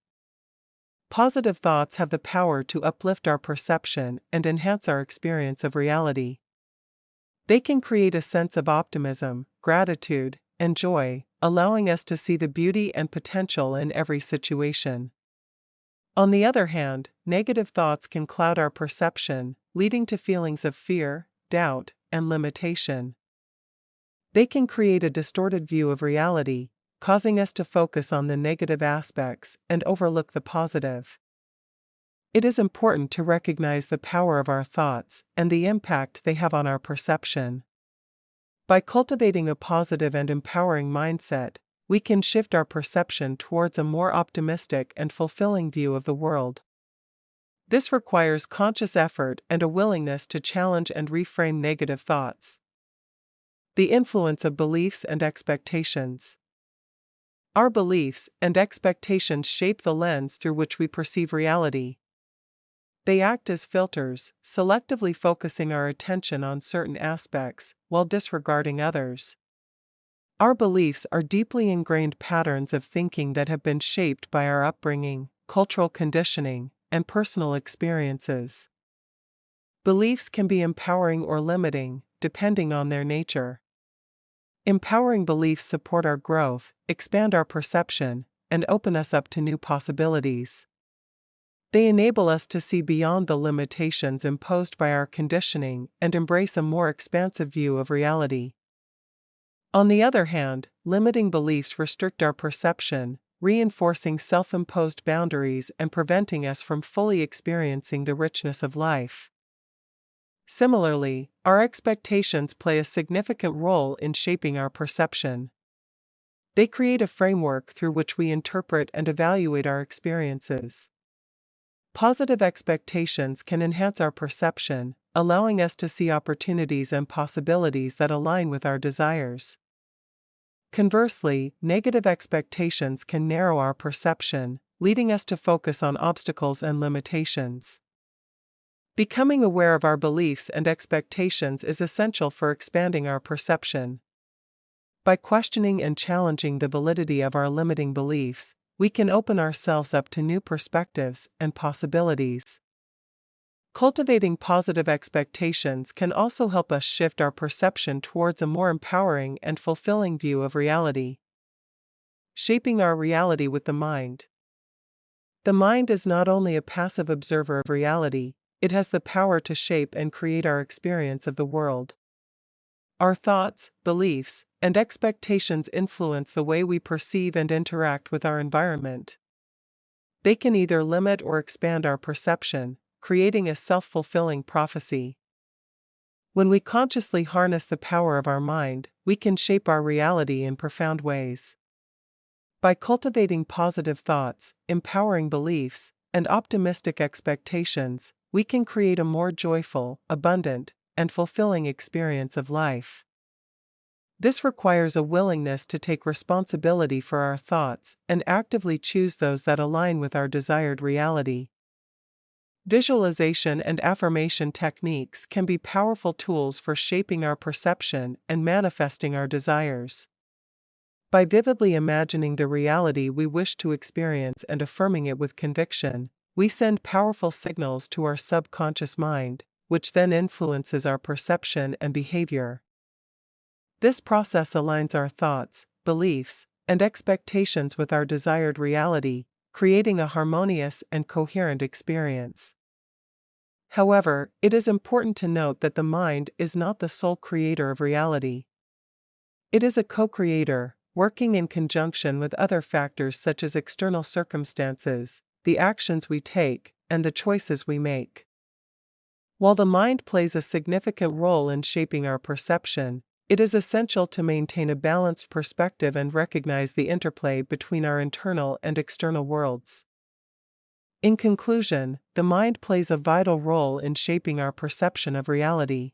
Positive thoughts have the power to uplift our perception and enhance our experience of reality. They can create a sense of optimism, gratitude, and joy, allowing us to see the beauty and potential in every situation. On the other hand, negative thoughts can cloud our perception, leading to feelings of fear, doubt, and limitation. They can create a distorted view of reality, causing us to focus on the negative aspects and overlook the positive. It is important to recognize the power of our thoughts and the impact they have on our perception. By cultivating a positive and empowering mindset, we can shift our perception towards a more optimistic and fulfilling view of the world. This requires conscious effort and a willingness to challenge and reframe negative thoughts. The influence of beliefs and expectations. Our beliefs and expectations shape the lens through which we perceive reality. They act as filters, selectively focusing our attention on certain aspects while disregarding others. Our beliefs are deeply ingrained patterns of thinking that have been shaped by our upbringing, cultural conditioning, and personal experiences. Beliefs can be empowering or limiting, depending on their nature. Empowering beliefs support our growth, expand our perception, and open us up to new possibilities. They enable us to see beyond the limitations imposed by our conditioning and embrace a more expansive view of reality. On the other hand, limiting beliefs restrict our perception, reinforcing self-imposed boundaries and preventing us from fully experiencing the richness of life. Similarly, our expectations play a significant role in shaping our perception. They create a framework through which we interpret and evaluate our experiences. Positive expectations can enhance our perception, allowing us to see opportunities and possibilities that align with our desires. Conversely, negative expectations can narrow our perception, leading us to focus on obstacles and limitations. Becoming aware of our beliefs and expectations is essential for expanding our perception. By questioning and challenging the validity of our limiting beliefs, we can open ourselves up to new perspectives and possibilities. Cultivating positive expectations can also help us shift our perception towards a more empowering and fulfilling view of reality. Shaping our reality with the mind. The mind is not only a passive observer of reality, it has the power to shape and create our experience of the world. Our thoughts, beliefs, and expectations influence the way we perceive and interact with our environment. They can either limit or expand our perception, creating a self-fulfilling prophecy. When we consciously harness the power of our mind, we can shape our reality in profound ways. By cultivating positive thoughts, empowering beliefs, and optimistic expectations, we can create a more joyful, abundant, and fulfilling experience of life. This requires a willingness to take responsibility for our thoughts and actively choose those that align with our desired reality. Visualization and affirmation techniques can be powerful tools for shaping our perception and manifesting our desires. By vividly imagining the reality we wish to experience and affirming it with conviction, we send powerful signals to our subconscious mind, which then influences our perception and behavior. This process aligns our thoughts, beliefs, and expectations with our desired reality, creating a harmonious and coherent experience. However, it is important to note that the mind is not the sole creator of reality. It is a co-creator, working in conjunction with other factors such as external circumstances, the actions we take, and the choices we make. While the mind plays a significant role in shaping our perception, it is essential to maintain a balanced perspective and recognize the interplay between our internal and external worlds. In conclusion, the mind plays a vital role in shaping our perception of reality.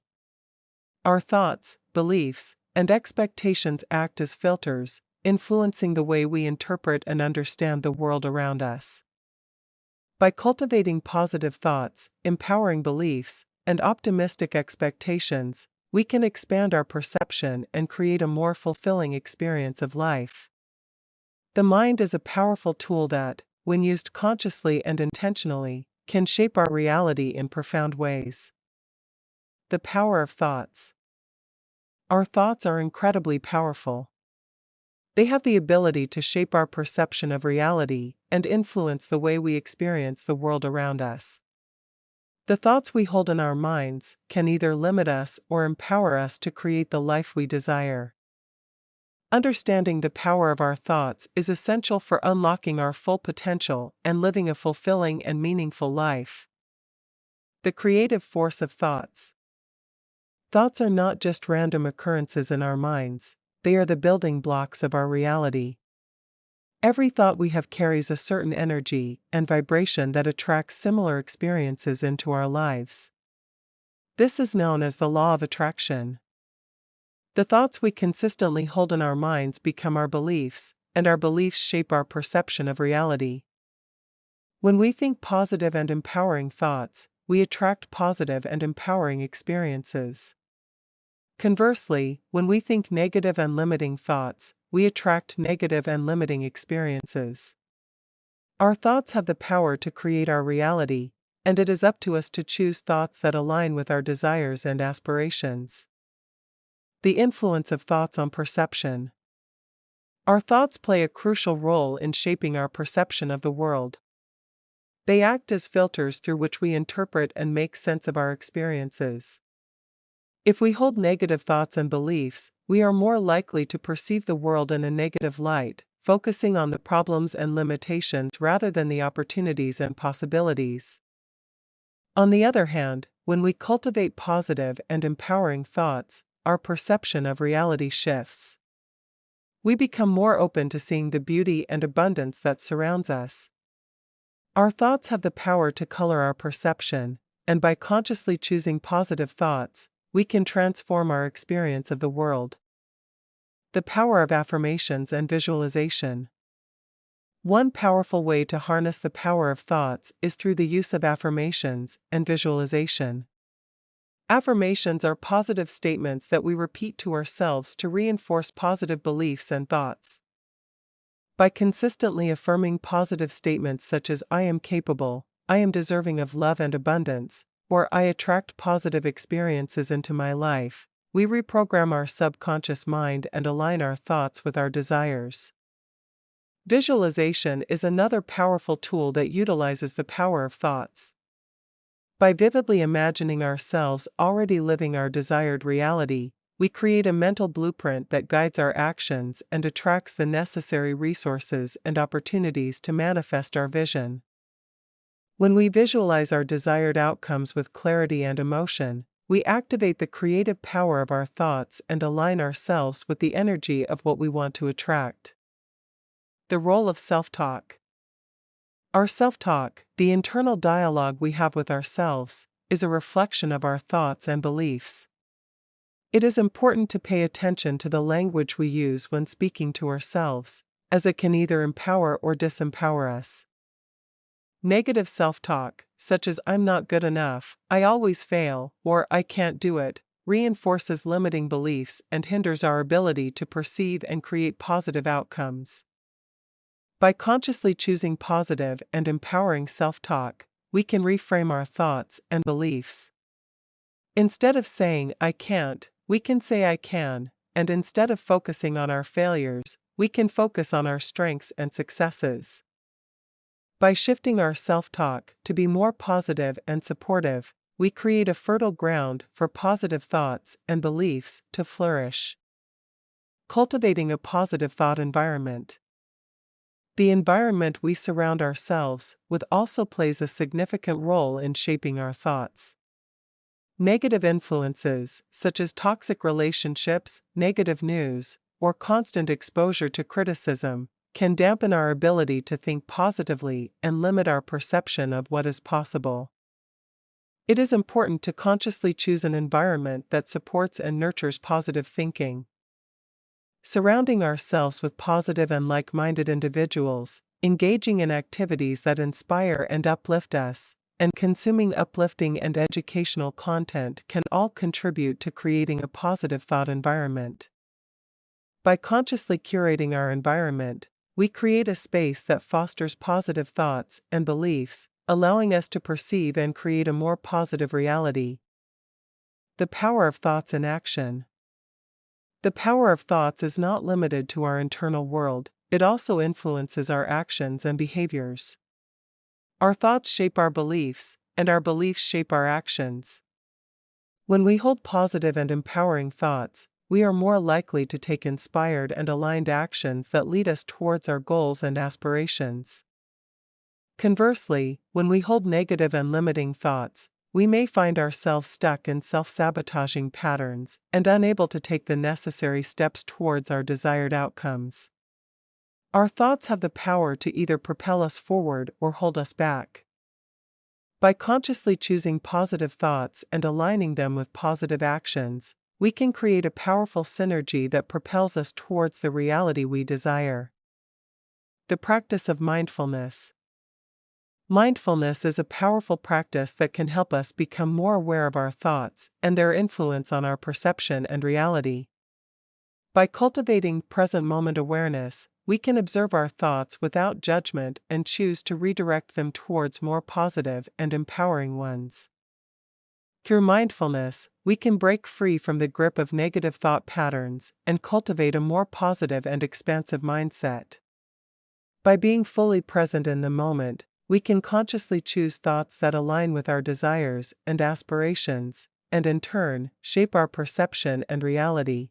Our thoughts, beliefs, and expectations act as filters, influencing the way we interpret and understand the world around us. By cultivating positive thoughts, empowering beliefs, and optimistic expectations, we can expand our perception and create a more fulfilling experience of life. The mind is a powerful tool that, when used consciously and intentionally, can shape our reality in profound ways. The power of thoughts. Our thoughts are incredibly powerful. They have the ability to shape our perception of reality and influence the way we experience the world around us. The thoughts we hold in our minds can either limit us or empower us to create the life we desire. Understanding the power of our thoughts is essential for unlocking our full potential and living a fulfilling and meaningful life. The creative force of thoughts. Thoughts are not just random occurrences in our minds, they are the building blocks of our reality. Every thought we have carries a certain energy and vibration that attracts similar experiences into our lives. This is known as the law of attraction. The thoughts we consistently hold in our minds become our beliefs, and our beliefs shape our perception of reality. When we think positive and empowering thoughts, we attract positive and empowering experiences. Conversely, when we think negative and limiting thoughts, we attract negative and limiting experiences. Our thoughts have the power to create our reality, and it is up to us to choose thoughts that align with our desires and aspirations. The influence of thoughts on perception. Our thoughts play a crucial role in shaping our perception of the world. They act as filters through which we interpret and make sense of our experiences. If we hold negative thoughts and beliefs, we are more likely to perceive the world in a negative light, focusing on the problems and limitations rather than the opportunities and possibilities. On the other hand, when we cultivate positive and empowering thoughts, our perception of reality shifts. We become more open to seeing the beauty and abundance that surrounds us. Our thoughts have the power to color our perception, and by consciously choosing positive thoughts, we can transform our experience of the world. The power of affirmations and visualization. One powerful way to harness the power of thoughts is through the use of affirmations and visualization. Affirmations are positive statements that we repeat to ourselves to reinforce positive beliefs and thoughts. By consistently affirming positive statements such as "I am capable," "I am deserving of love and abundance," or "I attract positive experiences into my life," we reprogram our subconscious mind and align our thoughts with our desires. Visualization is another powerful tool that utilizes the power of thoughts. By vividly imagining ourselves already living our desired reality, we create a mental blueprint that guides our actions and attracts the necessary resources and opportunities to manifest our vision. When we visualize our desired outcomes with clarity and emotion, we activate the creative power of our thoughts and align ourselves with the energy of what we want to attract. The role of self-talk. Our self-talk, the internal dialogue we have with ourselves, is a reflection of our thoughts and beliefs. It is important to pay attention to the language we use when speaking to ourselves, as it can either empower or disempower us. Negative self-talk, such as "I'm not good enough," "I always fail," or "I can't do it," reinforces limiting beliefs and hinders our ability to perceive and create positive outcomes. By consciously choosing positive and empowering self-talk, we can reframe our thoughts and beliefs. Instead of saying "I can't," we can say "I can," and instead of focusing on our failures, we can focus on our strengths and successes. By shifting our self-talk to be more positive and supportive, we create a fertile ground for positive thoughts and beliefs to flourish. Cultivating a positive thought environment. The environment we surround ourselves with also plays a significant role in shaping our thoughts. Negative influences, such as toxic relationships, negative news, or constant exposure to criticism, can dampen our ability to think positively and limit our perception of what is possible. It is important to consciously choose an environment that supports and nurtures positive thinking. Surrounding ourselves with positive and like-minded individuals, engaging in activities that inspire and uplift us, and consuming uplifting and educational content can all contribute to creating a positive thought environment. By consciously curating our environment, we create a space that fosters positive thoughts and beliefs, allowing us to perceive and create a more positive reality. The power of thoughts in action. The power of thoughts is not limited to our internal world, it also influences our actions and behaviors. Our thoughts shape our beliefs, and our beliefs shape our actions. When we hold positive and empowering thoughts, we are more likely to take inspired and aligned actions that lead us towards our goals and aspirations. Conversely, when we hold negative and limiting thoughts, we may find ourselves stuck in self-sabotaging patterns and unable to take the necessary steps towards our desired outcomes. Our thoughts have the power to either propel us forward or hold us back. By consciously choosing positive thoughts and aligning them with positive actions, we can create a powerful synergy that propels us towards the reality we desire. The practice of mindfulness. Mindfulness is a powerful practice that can help us become more aware of our thoughts and their influence on our perception and reality. By cultivating present moment awareness, we can observe our thoughts without judgment and choose to redirect them towards more positive and empowering ones. Through mindfulness, we can break free from the grip of negative thought patterns and cultivate a more positive and expansive mindset. By being fully present in the moment, we can consciously choose thoughts that align with our desires and aspirations, and in turn, shape our perception and reality.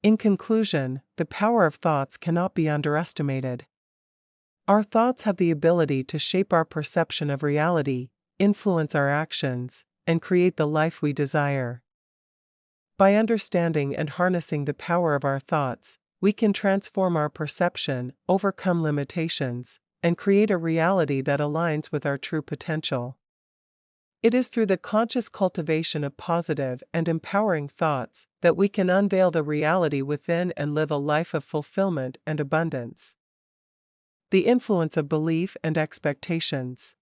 In conclusion, the power of thoughts cannot be underestimated. Our thoughts have the ability to shape our perception of reality, influence our actions, and create the life we desire. By understanding and harnessing the power of our thoughts, we can transform our perception, overcome limitations, and create a reality that aligns with our true potential. It is through the conscious cultivation of positive and empowering thoughts that we can unveil the reality within and live a life of fulfillment and abundance. The influence of belief and expectations.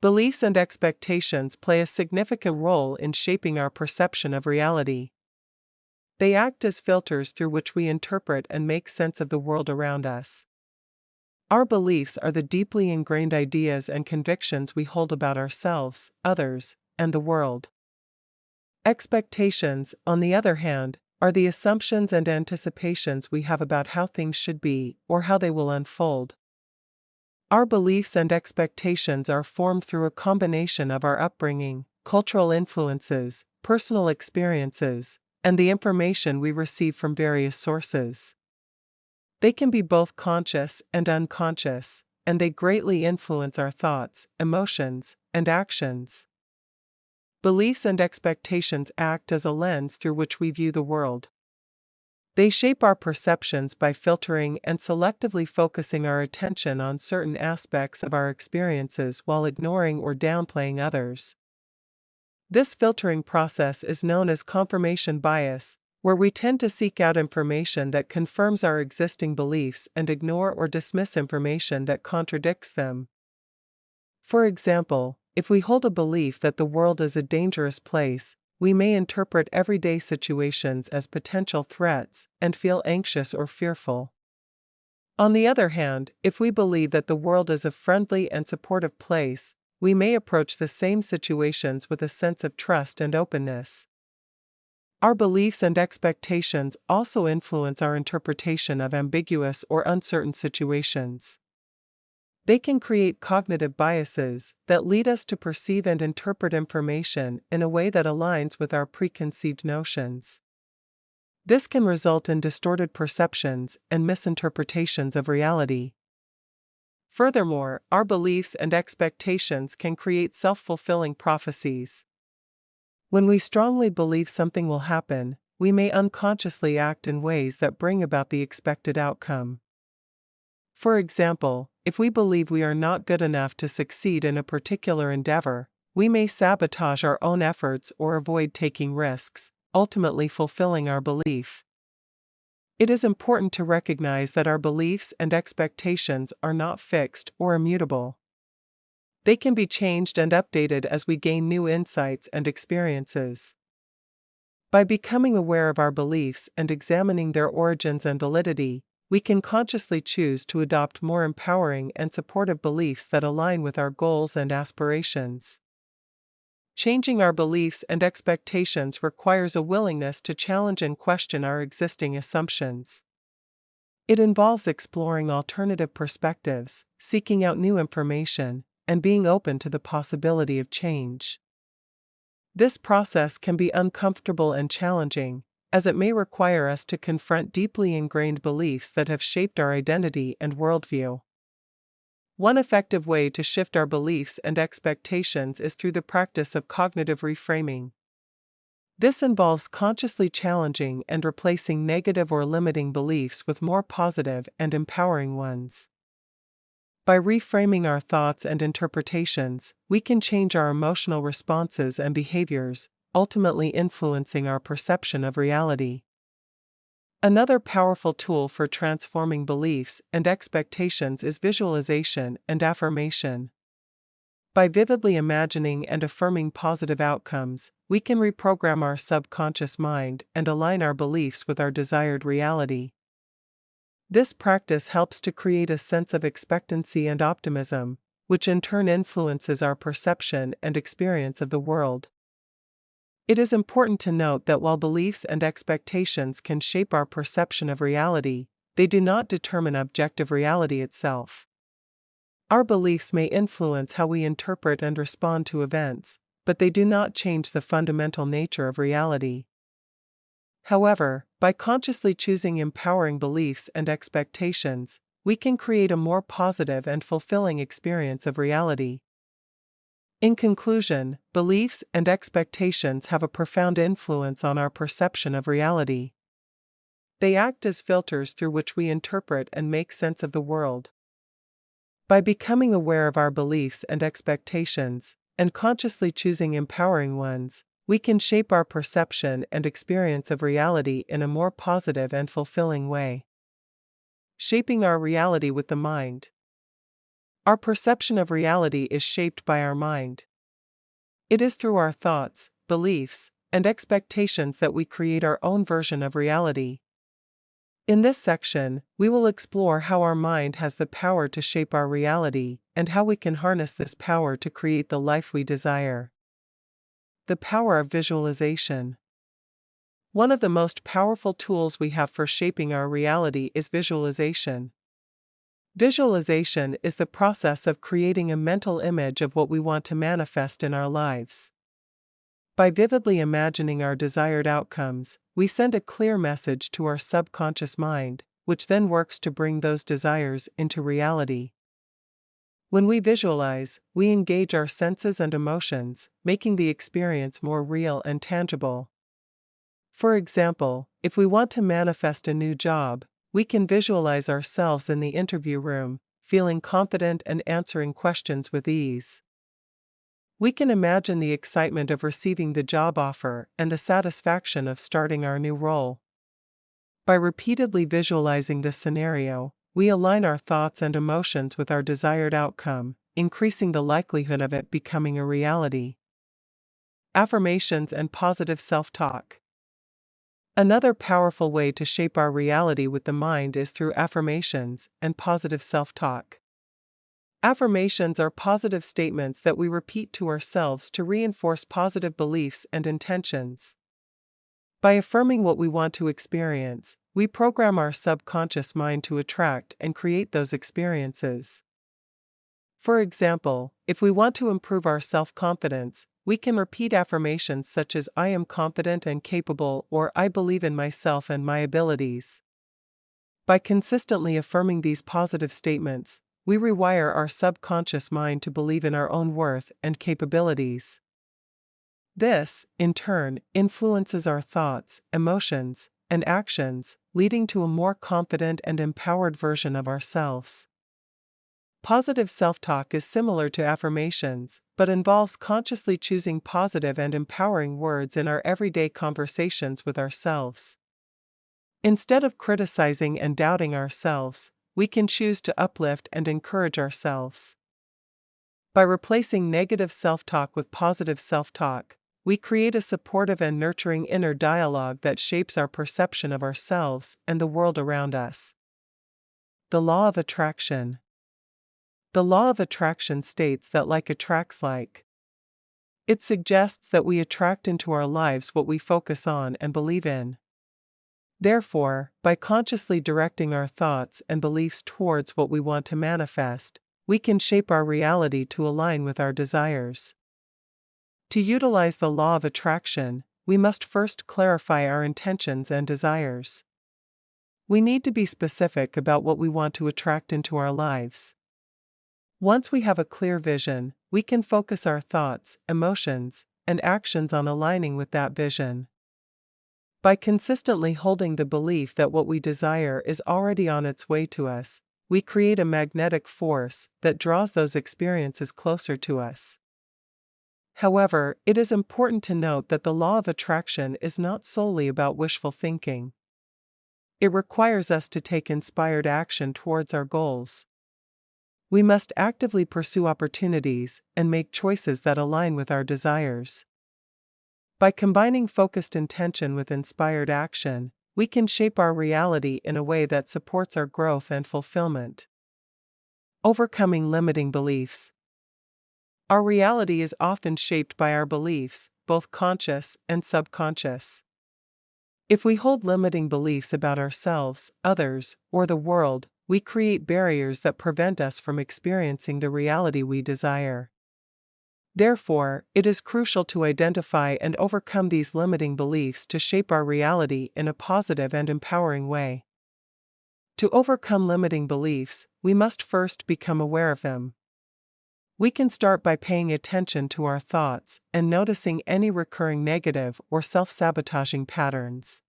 Beliefs and expectations play a significant role in shaping our perception of reality. They act as filters through which we interpret and make sense of the world around us. Our beliefs are the deeply ingrained ideas and convictions we hold about ourselves, others, and the world. Expectations, on the other hand, are the assumptions and anticipations we have about how things should be or how they will unfold. Our beliefs and expectations are formed through a combination of our upbringing, cultural influences, personal experiences, and the information we receive from various sources. They can be both conscious and unconscious, and they greatly influence our thoughts, emotions, and actions. Beliefs and expectations act as a lens through which we view the world. They shape our perceptions by filtering and selectively focusing our attention on certain aspects of our experiences while ignoring or downplaying others. This filtering process is known as confirmation bias, where we tend to seek out information that confirms our existing beliefs and ignore or dismiss information that contradicts them. For example, if we hold a belief that the world is a dangerous place, we may interpret everyday situations as potential threats and feel anxious or fearful. On the other hand, if we believe that the world is a friendly and supportive place, we may approach the same situations with a sense of trust and openness. Our beliefs and expectations also influence our interpretation of ambiguous or uncertain situations. They can create cognitive biases that lead us to perceive and interpret information in a way that aligns with our preconceived notions. This can result in distorted perceptions and misinterpretations of reality. Furthermore, our beliefs and expectations can create self-fulfilling prophecies. When we strongly believe something will happen, we may unconsciously act in ways that bring about the expected outcome. For example, if we believe we are not good enough to succeed in a particular endeavor, we may sabotage our own efforts or avoid taking risks, ultimately fulfilling our belief. It is important to recognize that our beliefs and expectations are not fixed or immutable. They can be changed and updated as we gain new insights and experiences. By becoming aware of our beliefs and examining their origins and validity, we can consciously choose to adopt more empowering and supportive beliefs that align with our goals and aspirations. Changing our beliefs and expectations requires a willingness to challenge and question our existing assumptions. It involves exploring alternative perspectives, seeking out new information, and being open to the possibility of change. This process can be uncomfortable and challenging, as it may require us to confront deeply ingrained beliefs that have shaped our identity and worldview. One effective way to shift our beliefs and expectations is through the practice of cognitive reframing. This involves consciously challenging and replacing negative or limiting beliefs with more positive and empowering ones. By reframing our thoughts and interpretations, we can change our emotional responses and behaviors, ultimately influencing our perception of reality. Another powerful tool for transforming beliefs and expectations is visualization and affirmation. By vividly imagining and affirming positive outcomes, we can reprogram our subconscious mind and align our beliefs with our desired reality. This practice helps to create a sense of expectancy and optimism, which in turn influences our perception and experience of the world. It is important to note that while beliefs and expectations can shape our perception of reality, they do not determine objective reality itself. Our beliefs may influence how we interpret and respond to events, but they do not change the fundamental nature of reality. However, by consciously choosing empowering beliefs and expectations, we can create a more positive and fulfilling experience of reality. In conclusion, beliefs and expectations have a profound influence on our perception of reality. They act as filters through which we interpret and make sense of the world. By becoming aware of our beliefs and expectations, and consciously choosing empowering ones, we can shape our perception and experience of reality in a more positive and fulfilling way. Shaping our reality with the mind. Our perception of reality is shaped by our mind. It is through our thoughts, beliefs, and expectations that we create our own version of reality. In this section, we will explore how our mind has the power to shape our reality, and how we can harness this power to create the life we desire. The power of visualization. One of the most powerful tools we have for shaping our reality is visualization. Visualization is the process of creating a mental image of what we want to manifest in our lives. By vividly imagining our desired outcomes, we send a clear message to our subconscious mind, which then works to bring those desires into reality. When we visualize, we engage our senses and emotions, making the experience more real and tangible. For example, if we want to manifest a new job, we can visualize ourselves in the interview room, feeling confident and answering questions with ease. We can imagine the excitement of receiving the job offer and the satisfaction of starting our new role. By repeatedly visualizing this scenario, we align our thoughts and emotions with our desired outcome, increasing the likelihood of it becoming a reality. Affirmations and positive self-talk. Another powerful way to shape our reality with the mind is through affirmations and positive self-talk. Affirmations are positive statements that we repeat to ourselves to reinforce positive beliefs and intentions. By affirming what we want to experience, we program our subconscious mind to attract and create those experiences. For example, if we want to improve our self-confidence, we can repeat affirmations such as "I am confident and capable" or "I believe in myself and my abilities." By consistently affirming these positive statements, we rewire our subconscious mind to believe in our own worth and capabilities. This, in turn, influences our thoughts, emotions, and actions, leading to a more confident and empowered version of ourselves. Positive self-talk is similar to affirmations, but involves consciously choosing positive and empowering words in our everyday conversations with ourselves. Instead of criticizing and doubting ourselves, we can choose to uplift and encourage ourselves. By replacing negative self-talk with positive self-talk, we create a supportive and nurturing inner dialogue that shapes our perception of ourselves and the world around us. The law of attraction. The law of attraction states that like attracts like. It suggests that we attract into our lives what we focus on and believe in. Therefore, by consciously directing our thoughts and beliefs towards what we want to manifest, we can shape our reality to align with our desires. To utilize the law of attraction, we must first clarify our intentions and desires. We need to be specific about what we want to attract into our lives. Once we have a clear vision, we can focus our thoughts, emotions, and actions on aligning with that vision. By consistently holding the belief that what we desire is already on its way to us, we create a magnetic force that draws those experiences closer to us. However, it is important to note that the law of attraction is not solely about wishful thinking. It requires us to take inspired action towards our goals. We must actively pursue opportunities and make choices that align with our desires. By combining focused intention with inspired action, we can shape our reality in a way that supports our growth and fulfillment. Overcoming limiting beliefs. Our reality is often shaped by our beliefs, both conscious and subconscious. If we hold limiting beliefs about ourselves, others, or the world, we create barriers that prevent us from experiencing the reality we desire. Therefore, it is crucial to identify and overcome these limiting beliefs to shape our reality in a positive and empowering way. To overcome limiting beliefs, we must first become aware of them. We can start by paying attention to our thoughts and noticing any recurring negative or self-sabotaging patterns.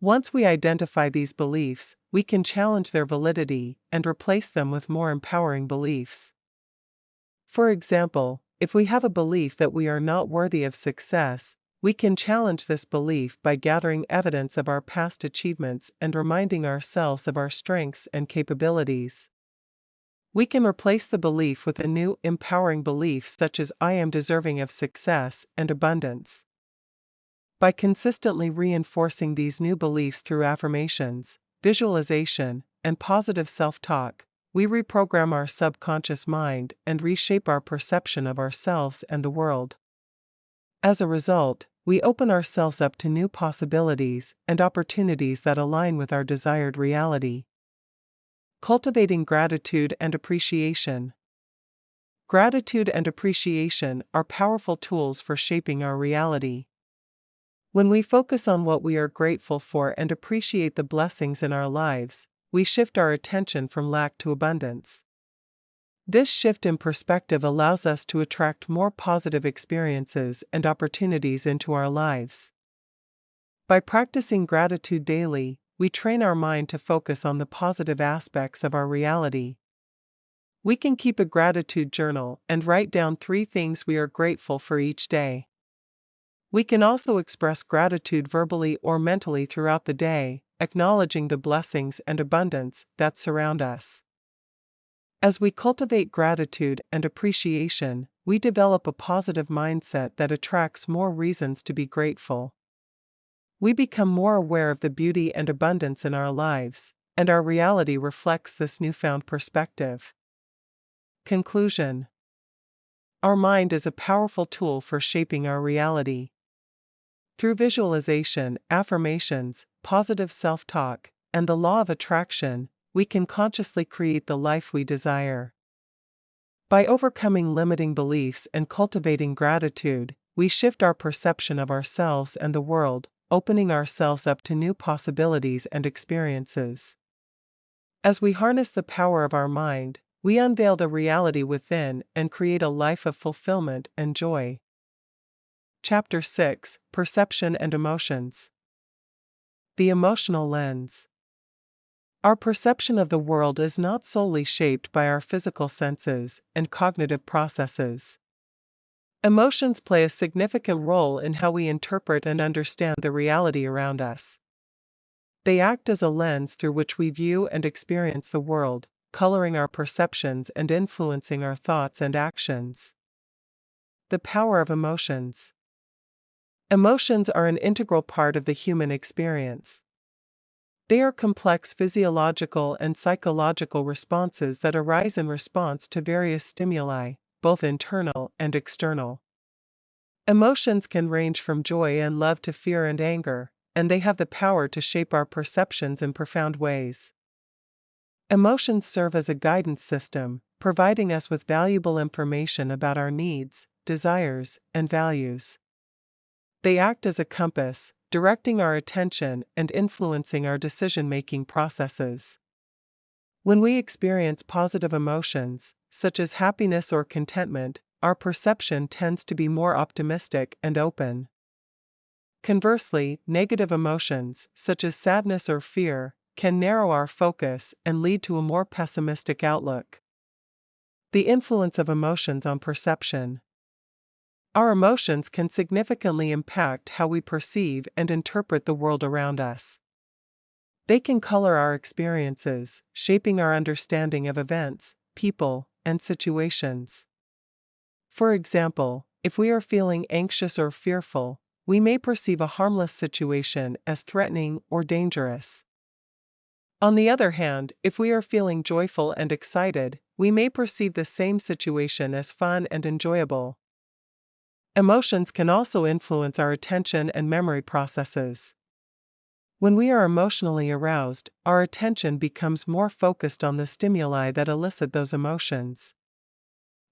Once we identify these beliefs, we can challenge their validity and replace them with more empowering beliefs. For example, if we have a belief that we are not worthy of success, we can challenge this belief by gathering evidence of our past achievements and reminding ourselves of our strengths and capabilities. We can replace the belief with a new, empowering belief such as I am deserving of success and abundance. By consistently reinforcing these new beliefs through affirmations, visualization, and positive self-talk, we reprogram our subconscious mind and reshape our perception of ourselves and the world. As a result, we open ourselves up to new possibilities and opportunities that align with our desired reality. Cultivating gratitude and appreciation. Gratitude and appreciation are powerful tools for shaping our reality. When we focus on what we are grateful for and appreciate the blessings in our lives, we shift our attention from lack to abundance. This shift in perspective allows us to attract more positive experiences and opportunities into our lives. By practicing gratitude daily, we train our mind to focus on the positive aspects of our reality. We can keep a gratitude journal and write down 3 things we are grateful for each day. We can also express gratitude verbally or mentally throughout the day, acknowledging the blessings and abundance that surround us. As we cultivate gratitude and appreciation, we develop a positive mindset that attracts more reasons to be grateful. We become more aware of the beauty and abundance in our lives, and our reality reflects this newfound perspective. Conclusion. Our mind is a powerful tool for shaping our reality. Through visualization, affirmations, positive self-talk, and the law of attraction, we can consciously create the life we desire. By overcoming limiting beliefs and cultivating gratitude, we shift our perception of ourselves and the world, opening ourselves up to new possibilities and experiences. As we harness the power of our mind, we unveil the reality within and create a life of fulfillment and joy. Chapter 6: Perception and Emotions. The emotional lens. Our perception of the world is not solely shaped by our physical senses and cognitive processes. Emotions play a significant role in how we interpret and understand the reality around us. They act as a lens through which we view and experience the world, coloring our perceptions and influencing our thoughts and actions. The power of emotions. Emotions are an integral part of the human experience. They are complex physiological and psychological responses that arise in response to various stimuli, both internal and external. Emotions can range from joy and love to fear and anger, and they have the power to shape our perceptions in profound ways. Emotions serve as a guidance system, providing us with valuable information about our needs, desires, and values. They act as a compass, directing our attention and influencing our decision-making processes. When we experience positive emotions, such as happiness or contentment, our perception tends to be more optimistic and open. Conversely, negative emotions, such as sadness or fear, can narrow our focus and lead to a more pessimistic outlook. The influence of emotions on perception. Our emotions can significantly impact how we perceive and interpret the world around us. They can color our experiences, shaping our understanding of events, people, and situations. For example, if we are feeling anxious or fearful, we may perceive a harmless situation as threatening or dangerous. On the other hand, if we are feeling joyful and excited, we may perceive the same situation as fun and enjoyable. Emotions can also influence our attention and memory processes. When we are emotionally aroused, our attention becomes more focused on the stimuli that elicit those emotions.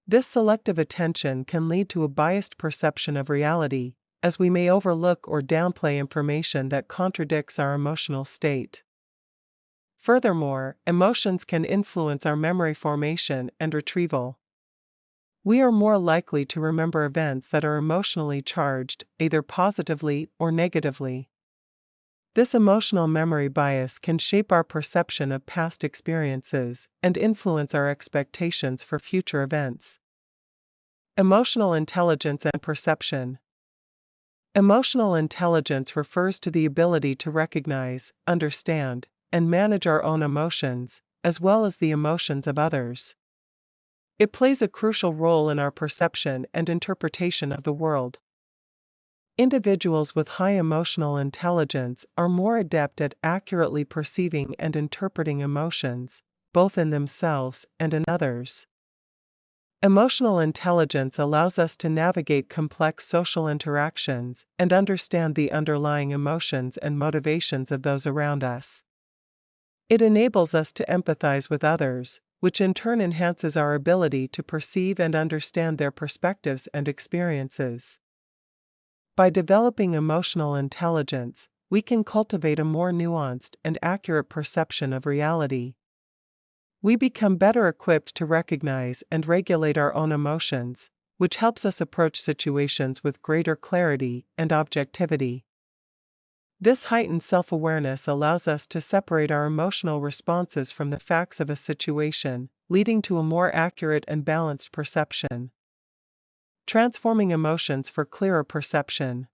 This selective attention can lead to a biased perception of reality, as we may overlook or downplay information that contradicts our emotional state. Furthermore, emotions can influence our memory formation and retrieval. We are more likely to remember events that are emotionally charged, either positively or negatively. This emotional memory bias can shape our perception of past experiences and influence our expectations for future events. Emotional intelligence and perception. Emotional intelligence refers to the ability to recognize, understand, and manage our own emotions, as well as the emotions of others. It plays a crucial role in our perception and interpretation of the world. Individuals with high emotional intelligence are more adept at accurately perceiving and interpreting emotions, both in themselves and in others. Emotional intelligence allows us to navigate complex social interactions and understand the underlying emotions and motivations of those around us. It enables us to empathize with others, which in turn enhances our ability to perceive and understand their perspectives and experiences. By developing emotional intelligence, we can cultivate a more nuanced and accurate perception of reality. We become better equipped to recognize and regulate our own emotions, which helps us approach situations with greater clarity and objectivity. This heightened self-awareness allows us to separate our emotional responses from the facts of a situation, leading to a more accurate and balanced perception. Transforming emotions for clearer perception.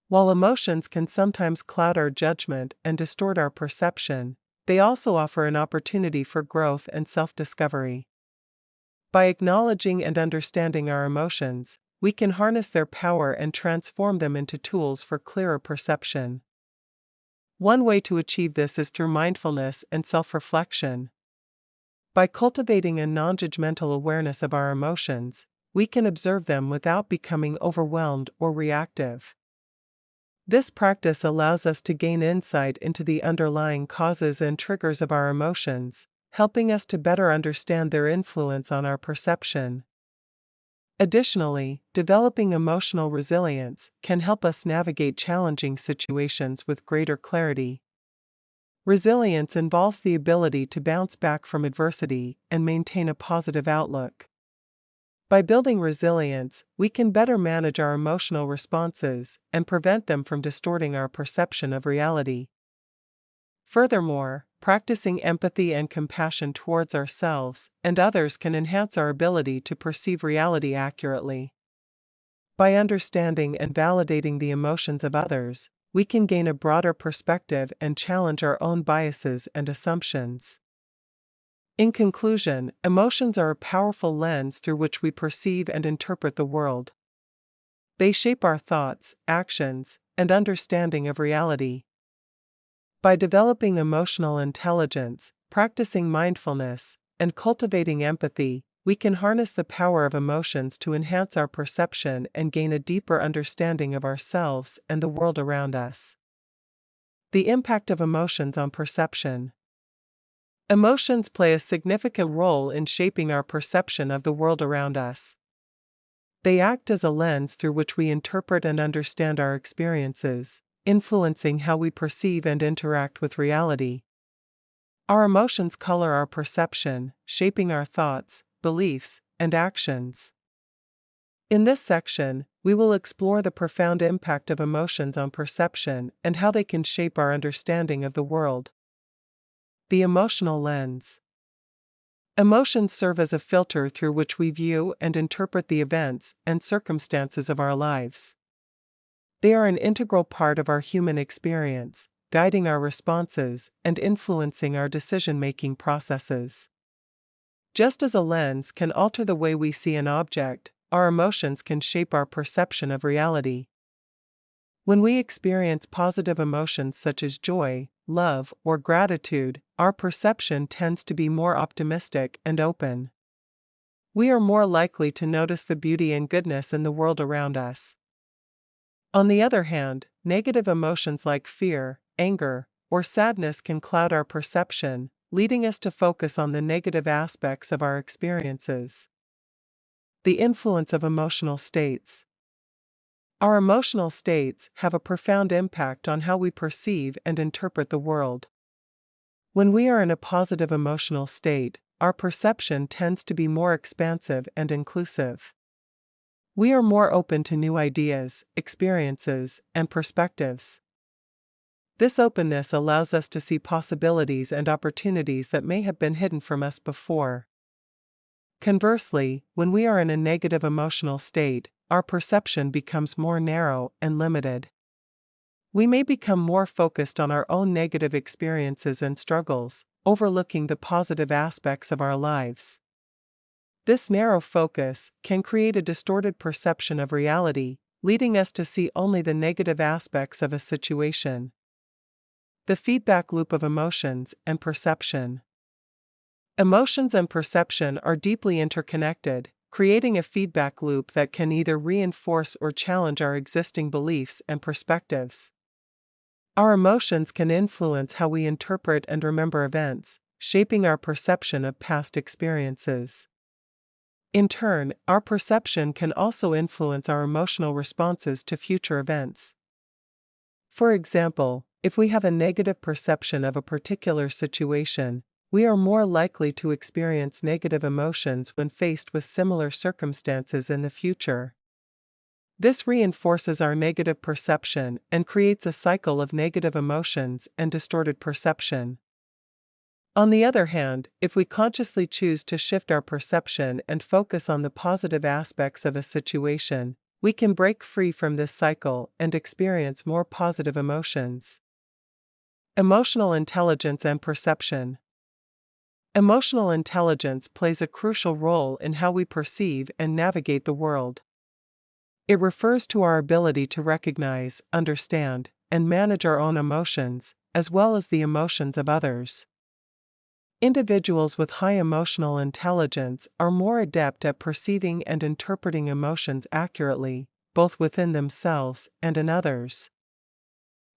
While emotions can sometimes cloud our judgment and distort our perception, they also offer an opportunity for growth and self-discovery. By acknowledging and understanding our emotions, we can harness their power and transform them into tools for clearer perception. One way to achieve this is through mindfulness and self-reflection. By cultivating a non-judgmental awareness of our emotions, we can observe them without becoming overwhelmed or reactive. This practice allows us to gain insight into the underlying causes and triggers of our emotions, helping us to better understand their influence on our perception. Additionally, developing emotional resilience can help us navigate challenging situations with greater clarity. Resilience involves the ability to bounce back from adversity and maintain a positive outlook. By building resilience, we can better manage our emotional responses and prevent them from distorting our perception of reality. Furthermore, practicing empathy and compassion towards ourselves and others can enhance our ability to perceive reality accurately. By understanding and validating the emotions of others, we can gain a broader perspective and challenge our own biases and assumptions. In conclusion, emotions are a powerful lens through which we perceive and interpret the world. They shape our thoughts, actions, and understanding of reality. By developing emotional intelligence, practicing mindfulness, and cultivating empathy, we can harness the power of emotions to enhance our perception and gain a deeper understanding of ourselves and the world around us. The impact of emotions on perception. Emotions play a significant role in shaping our perception of the world around us. They act as a lens through which we interpret and understand our experiences, influencing how we perceive and interact with reality. Our emotions color our perception, shaping our thoughts, beliefs, and actions. In this section, we will explore the profound impact of emotions on perception and how they can shape our understanding of the world. The emotional lens. Emotions serve as a filter through which we view and interpret the events and circumstances of our lives. They are an integral part of our human experience, guiding our responses and influencing our decision-making processes. Just as a lens can alter the way we see an object, our emotions can shape our perception of reality. When we experience positive emotions such as joy, love, or gratitude, our perception tends to be more optimistic and open. We are more likely to notice the beauty and goodness in the world around us. On the other hand, negative emotions like fear, anger, or sadness can cloud our perception, leading us to focus on the negative aspects of our experiences. The influence of emotional states. Our emotional states have a profound impact on how we perceive and interpret the world. When we are in a positive emotional state, our perception tends to be more expansive and inclusive. We are more open to new ideas, experiences, and perspectives. This openness allows us to see possibilities and opportunities that may have been hidden from us before. Conversely, when we are in a negative emotional state, our perception becomes more narrow and limited. We may become more focused on our own negative experiences and struggles, overlooking the positive aspects of our lives. This narrow focus can create a distorted perception of reality, leading us to see only the negative aspects of a situation. The feedback loop of emotions and perception. Emotions and perception are deeply interconnected, creating a feedback loop that can either reinforce or challenge our existing beliefs and perspectives. Our emotions can influence how we interpret and remember events, shaping our perception of past experiences. In turn, our perception can also influence our emotional responses to future events. For example, if we have a negative perception of a particular situation, we are more likely to experience negative emotions when faced with similar circumstances in the future. This reinforces our negative perception and creates a cycle of negative emotions and distorted perception. On the other hand, if we consciously choose to shift our perception and focus on the positive aspects of a situation, we can break free from this cycle and experience more positive emotions. Emotional intelligence and perception. Emotional intelligence plays a crucial role in how we perceive and navigate the world. It refers to our ability to recognize, understand, and manage our own emotions, as well as the emotions of others. Individuals with high emotional intelligence are more adept at perceiving and interpreting emotions accurately, both within themselves and in others.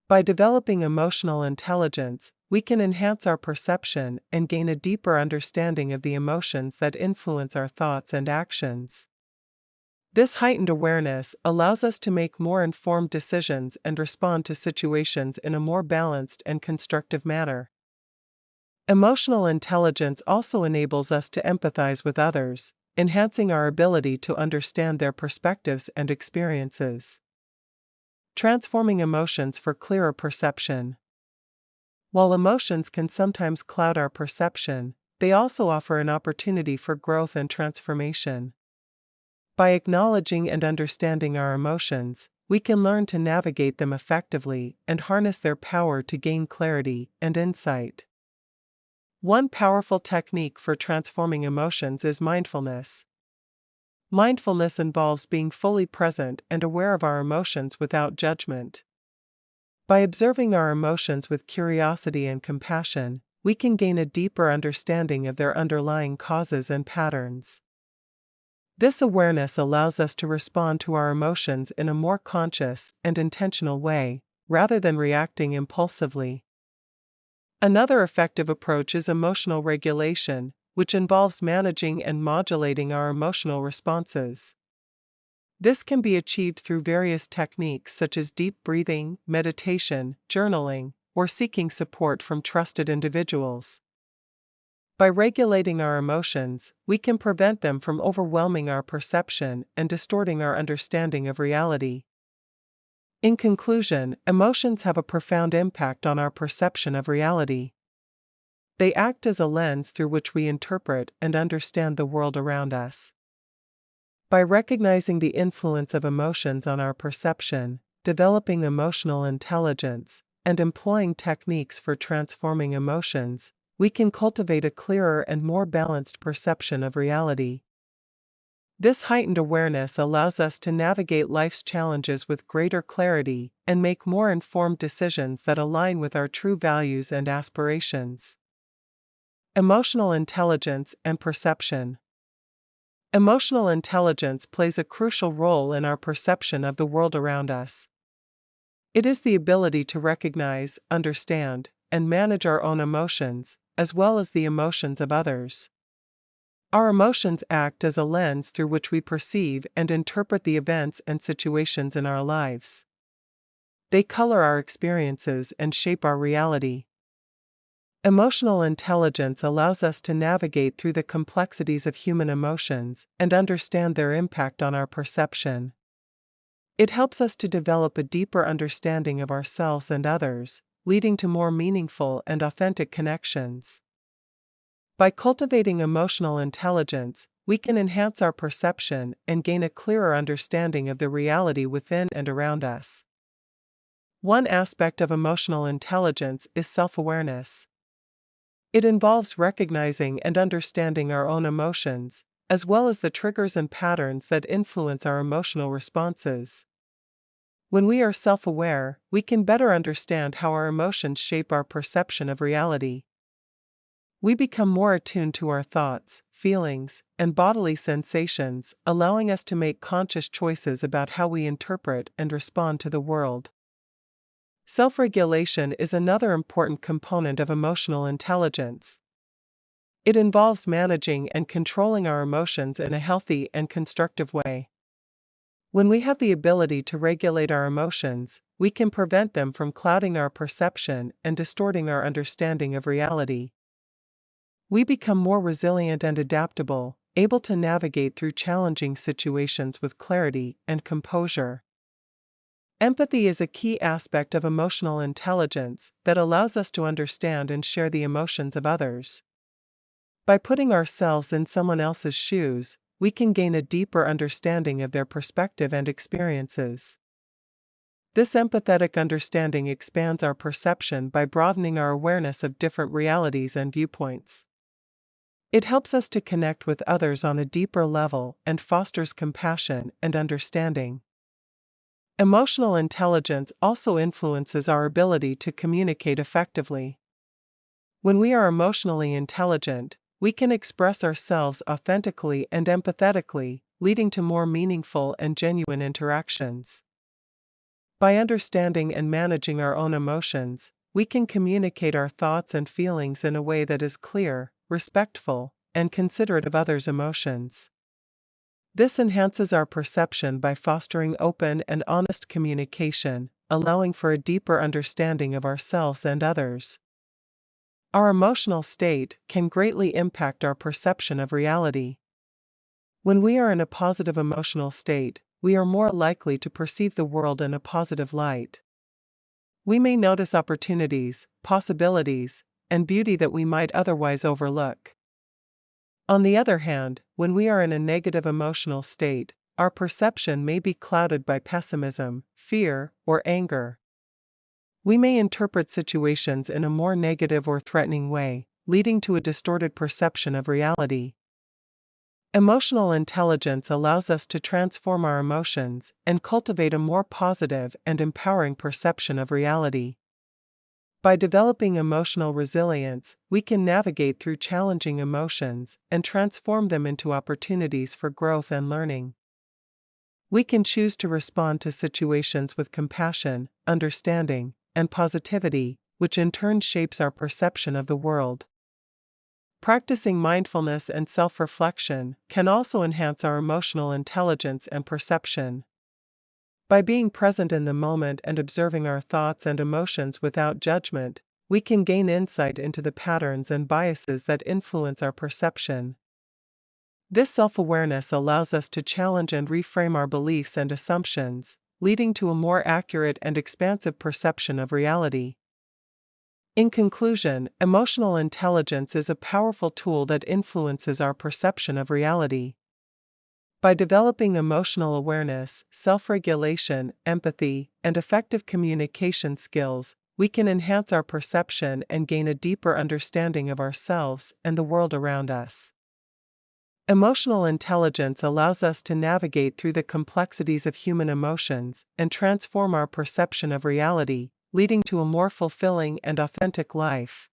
By developing emotional intelligence, we can enhance our perception and gain a deeper understanding of the emotions that influence our thoughts and actions. This heightened awareness allows us to make more informed decisions and respond to situations in a more balanced and constructive manner. Emotional intelligence also enables us to empathize with others, enhancing our ability to understand their perspectives and experiences. Transforming emotions for clearer perception. While emotions can sometimes cloud our perception, they also offer an opportunity for growth and transformation. By acknowledging and understanding our emotions, we can learn to navigate them effectively and harness their power to gain clarity and insight. One powerful technique for transforming emotions is mindfulness. Mindfulness involves being fully present and aware of our emotions without judgment. By observing our emotions with curiosity and compassion, we can gain a deeper understanding of their underlying causes and patterns. This awareness allows us to respond to our emotions in a more conscious and intentional way, rather than reacting impulsively. Another effective approach is emotional regulation, which involves managing and modulating our emotional responses. This can be achieved through various techniques such as deep breathing, meditation, journaling, or seeking support from trusted individuals. By regulating our emotions, we can prevent them from overwhelming our perception and distorting our understanding of reality. In conclusion, emotions have a profound impact on our perception of reality. They act as a lens through which we interpret and understand the world around us. By recognizing the influence of emotions on our perception, developing emotional intelligence, and employing techniques for transforming emotions, we can cultivate a clearer and more balanced perception of reality. This heightened awareness allows us to navigate life's challenges with greater clarity and make more informed decisions that align with our true values and aspirations. Emotional intelligence and perception. Emotional intelligence plays a crucial role in our perception of the world around us. It is the ability to recognize, understand, and manage our own emotions, as well as the emotions of others. Our emotions act as a lens through which we perceive and interpret the events and situations in our lives. They color our experiences and shape our reality. Emotional intelligence allows us to navigate through the complexities of human emotions and understand their impact on our perception. It helps us to develop a deeper understanding of ourselves and others, leading to more meaningful and authentic connections. By cultivating emotional intelligence, we can enhance our perception and gain a clearer understanding of the reality within and around us. One aspect of emotional intelligence is self-awareness. It involves recognizing and understanding our own emotions, as well as the triggers and patterns that influence our emotional responses. When we are self-aware, we can better understand how our emotions shape our perception of reality. We become more attuned to our thoughts, feelings, and bodily sensations, allowing us to make conscious choices about how we interpret and respond to the world. Self-regulation is another important component of emotional intelligence. It involves managing and controlling our emotions in a healthy and constructive way. When we have the ability to regulate our emotions, we can prevent them from clouding our perception and distorting our understanding of reality. We become more resilient and adaptable, able to navigate through challenging situations with clarity and composure. Empathy is a key aspect of emotional intelligence that allows us to understand and share the emotions of others. By putting ourselves in someone else's shoes, we can gain a deeper understanding of their perspective and experiences. This empathetic understanding expands our perception by broadening our awareness of different realities and viewpoints. It helps us to connect with others on a deeper level and fosters compassion and understanding. Emotional intelligence also influences our ability to communicate effectively. When we are emotionally intelligent, we can express ourselves authentically and empathetically, leading to more meaningful and genuine interactions. By understanding and managing our own emotions, we can communicate our thoughts and feelings in a way that is clear, respectful, and considerate of others' emotions. This enhances our perception by fostering open and honest communication, allowing for a deeper understanding of ourselves and others. Our emotional state can greatly impact our perception of reality. When we are in a positive emotional state, we are more likely to perceive the world in a positive light. We may notice opportunities, possibilities, and beauty that we might otherwise overlook. On the other hand, when we are in a negative emotional state, our perception may be clouded by pessimism, fear, or anger. We may interpret situations in a more negative or threatening way, leading to a distorted perception of reality. Emotional intelligence allows us to transform our emotions and cultivate a more positive and empowering perception of reality. By developing emotional resilience, we can navigate through challenging emotions and transform them into opportunities for growth and learning. We can choose to respond to situations with compassion, understanding, and positivity, which in turn shapes our perception of the world. Practicing mindfulness and self-reflection can also enhance our emotional intelligence and perception. By being present in the moment and observing our thoughts and emotions without judgment, we can gain insight into the patterns and biases that influence our perception. This self-awareness allows us to challenge and reframe our beliefs and assumptions, leading to a more accurate and expansive perception of reality. In conclusion, emotional intelligence is a powerful tool that influences our perception of reality. By developing emotional awareness, self-regulation, empathy, and effective communication skills, we can enhance our perception and gain a deeper understanding of ourselves and the world around us. Emotional intelligence allows us to navigate through the complexities of human emotions and transform our perception of reality, leading to a more fulfilling and authentic life.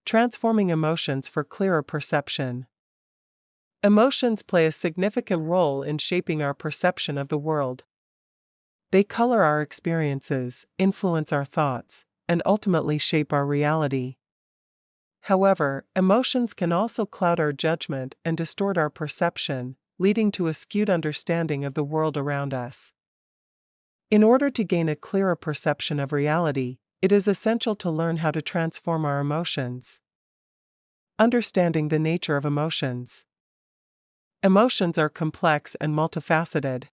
Transforming emotions for clearer perception. Emotions play a significant role in shaping our perception of the world. They color our experiences, influence our thoughts, and ultimately shape our reality. However, emotions can also cloud our judgment and distort our perception, leading to a skewed understanding of the world around us. In order to gain a clearer perception of reality, it is essential to learn how to transform our emotions. Understanding the nature of emotions. Emotions are complex and multifaceted.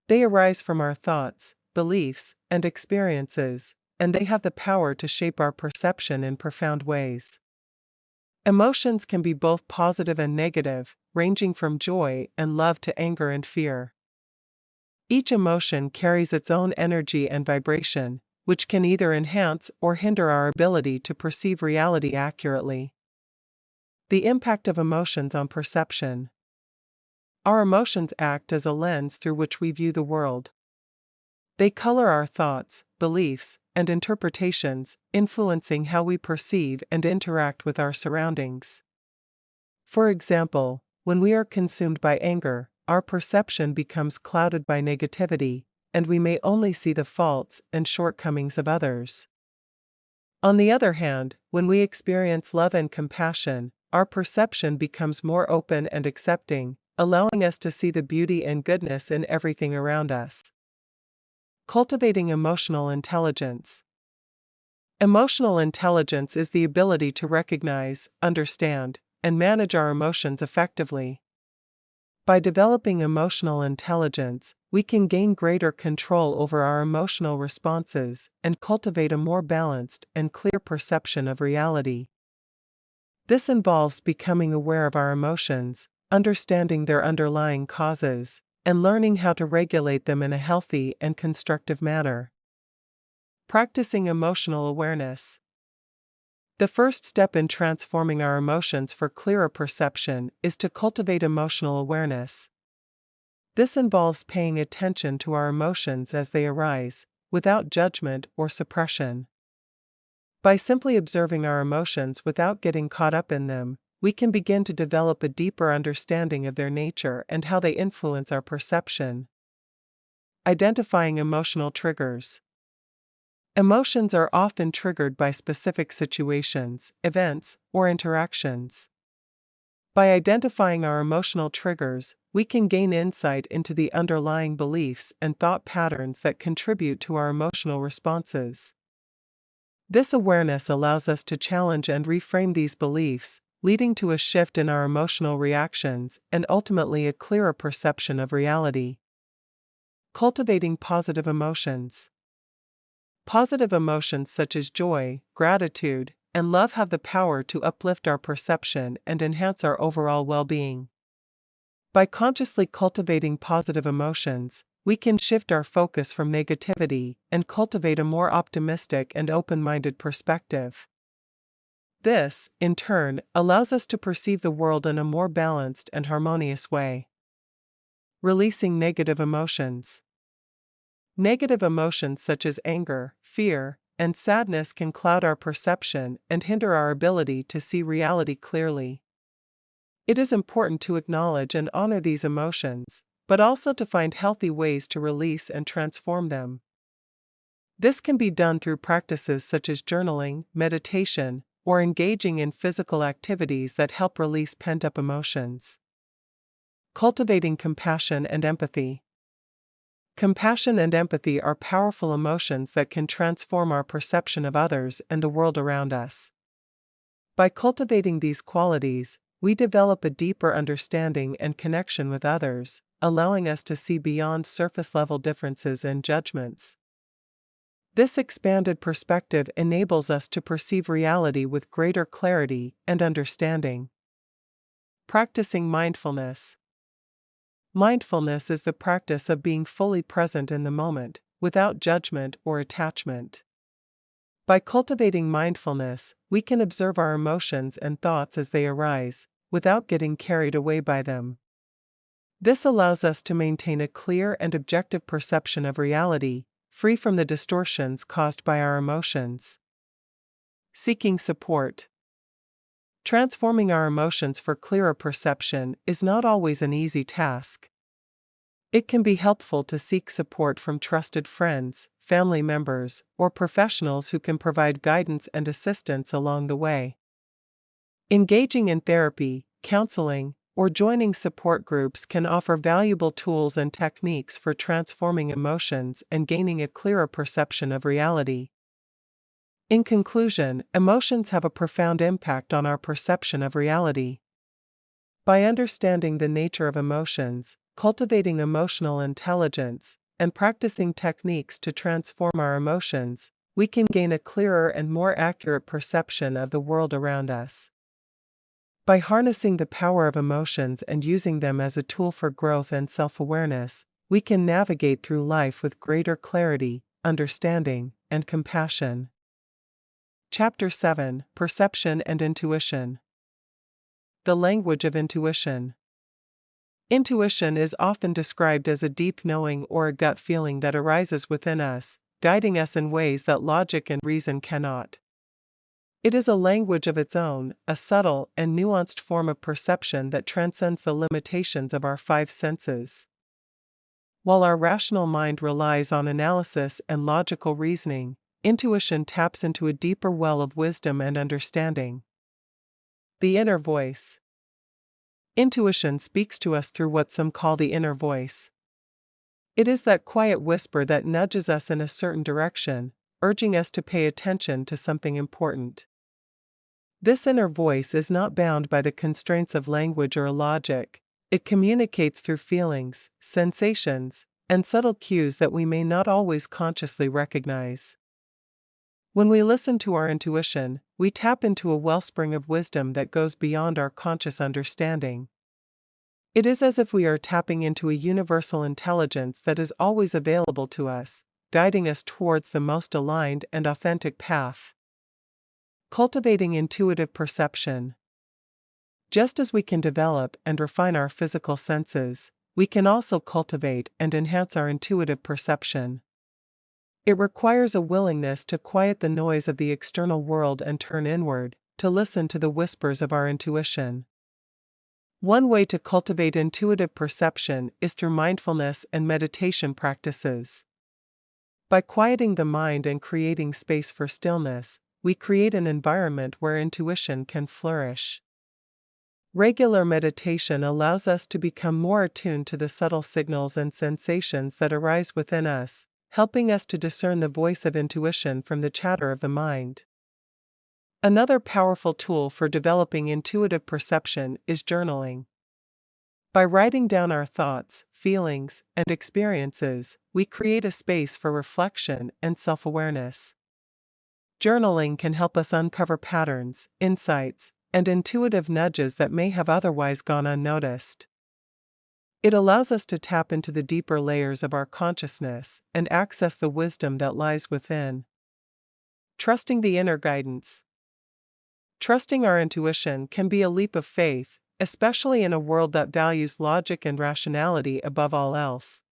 They arise from our thoughts, beliefs, and experiences, and they have the power to shape our perception in profound ways. Emotions can be both positive and negative, ranging from joy and love to anger and fear. Each emotion carries its own energy and vibration, which can either enhance or hinder our ability to perceive reality accurately. The impact of emotions on perception. Our emotions act as a lens through which we view the world. They color our thoughts, beliefs, and interpretations, influencing how we perceive and interact with our surroundings. For example, when we are consumed by anger, our perception becomes clouded by negativity, and we may only see the faults and shortcomings of others. On the other hand, when we experience love and compassion, our perception becomes more open and accepting, allowing us to see the beauty and goodness in everything around us. Cultivating emotional intelligence. Emotional intelligence is the ability to recognize, understand, and manage our emotions effectively. By developing emotional intelligence, we can gain greater control over our emotional responses and cultivate a more balanced and clear perception of reality. This involves becoming aware of our emotions, understanding their underlying causes, and learning how to regulate them in a healthy and constructive manner. Practicing emotional awareness. The first step in transforming our emotions for clearer perception is to cultivate emotional awareness. This involves paying attention to our emotions as they arise, without judgment or suppression. By simply observing our emotions without getting caught up in them, we can begin to develop a deeper understanding of their nature and how they influence our perception. Identifying emotional triggers. Emotions are often triggered by specific situations, events, or interactions. By identifying our emotional triggers, we can gain insight into the underlying beliefs and thought patterns that contribute to our emotional responses. This awareness allows us to challenge and reframe these beliefs, leading to a shift in our emotional reactions and ultimately a clearer perception of reality. Cultivating positive emotions. Positive emotions such as joy, gratitude, and love have the power to uplift our perception and enhance our overall well-being. By consciously cultivating positive emotions, we can shift our focus from negativity and cultivate a more optimistic and open-minded perspective. This, in turn, allows us to perceive the world in a more balanced and harmonious way. Releasing negative emotions. Negative emotions such as anger, fear, and sadness can cloud our perception and hinder our ability to see reality clearly. It is important to acknowledge and honor these emotions, but also to find healthy ways to release and transform them. This can be done through practices such as journaling, meditation, or engaging in physical activities that help release pent-up emotions. Cultivating compassion and empathy. Compassion and empathy are powerful emotions that can transform our perception of others and the world around us. By cultivating these qualities, we develop a deeper understanding and connection with others, allowing us to see beyond surface-level differences and judgments. This expanded perspective enables us to perceive reality with greater clarity and understanding. Practicing mindfulness. Mindfulness is the practice of being fully present in the moment, without judgment or attachment. By cultivating mindfulness, we can observe our emotions and thoughts as they arise, without getting carried away by them. This allows us to maintain a clear and objective perception of reality, free from the distortions caused by our emotions. Seeking support. Transforming our emotions for clearer perception is not always an easy task. It can be helpful to seek support from trusted friends, family members, or professionals who can provide guidance and assistance along the way. Engaging in therapy, counseling, or joining support groups can offer valuable tools and techniques for transforming emotions and gaining a clearer perception of reality. In conclusion, emotions have a profound impact on our perception of reality. By understanding the nature of emotions, cultivating emotional intelligence, and practicing techniques to transform our emotions, we can gain a clearer and more accurate perception of the world around us. By harnessing the power of emotions and using them as a tool for growth and self-awareness, we can navigate through life with greater clarity, understanding, and compassion. Chapter 7: Perception and Intuition. The language of intuition. Intuition is often described as a deep knowing or a gut feeling that arises within us, guiding us in ways that logic and reason cannot. It is a language of its own, a subtle and nuanced form of perception that transcends the limitations of our five senses. While our rational mind relies on analysis and logical reasoning, intuition taps into a deeper well of wisdom and understanding. The inner voice. Intuition speaks to us through what some call the inner voice. It is that quiet whisper that nudges us in a certain direction, urging us to pay attention to something important. This inner voice is not bound by the constraints of language or logic. It communicates through feelings, sensations, and subtle cues that we may not always consciously recognize. When we listen to our intuition, we tap into a wellspring of wisdom that goes beyond our conscious understanding. It is as if we are tapping into a universal intelligence that is always available to us, guiding us towards the most aligned and authentic path. Cultivating intuitive perception. Just as we can develop and refine our physical senses, we can also cultivate and enhance our intuitive perception. It requires a willingness to quiet the noise of the external world and turn inward, to listen to the whispers of our intuition. One way to cultivate intuitive perception is through mindfulness and meditation practices. By quieting the mind and creating space for stillness, we create an environment where intuition can flourish. Regular meditation allows us to become more attuned to the subtle signals and sensations that arise within us, helping us to discern the voice of intuition from the chatter of the mind. Another powerful tool for developing intuitive perception is journaling. By writing down our thoughts, feelings, and experiences, we create a space for reflection and self-awareness. Journaling can help us uncover patterns, insights, and intuitive nudges that may have otherwise gone unnoticed. It allows us to tap into the deeper layers of our consciousness and access the wisdom that lies within. Trusting the inner guidance. Trusting our intuition can be a leap of faith, especially in a world that values logic and rationality above all else.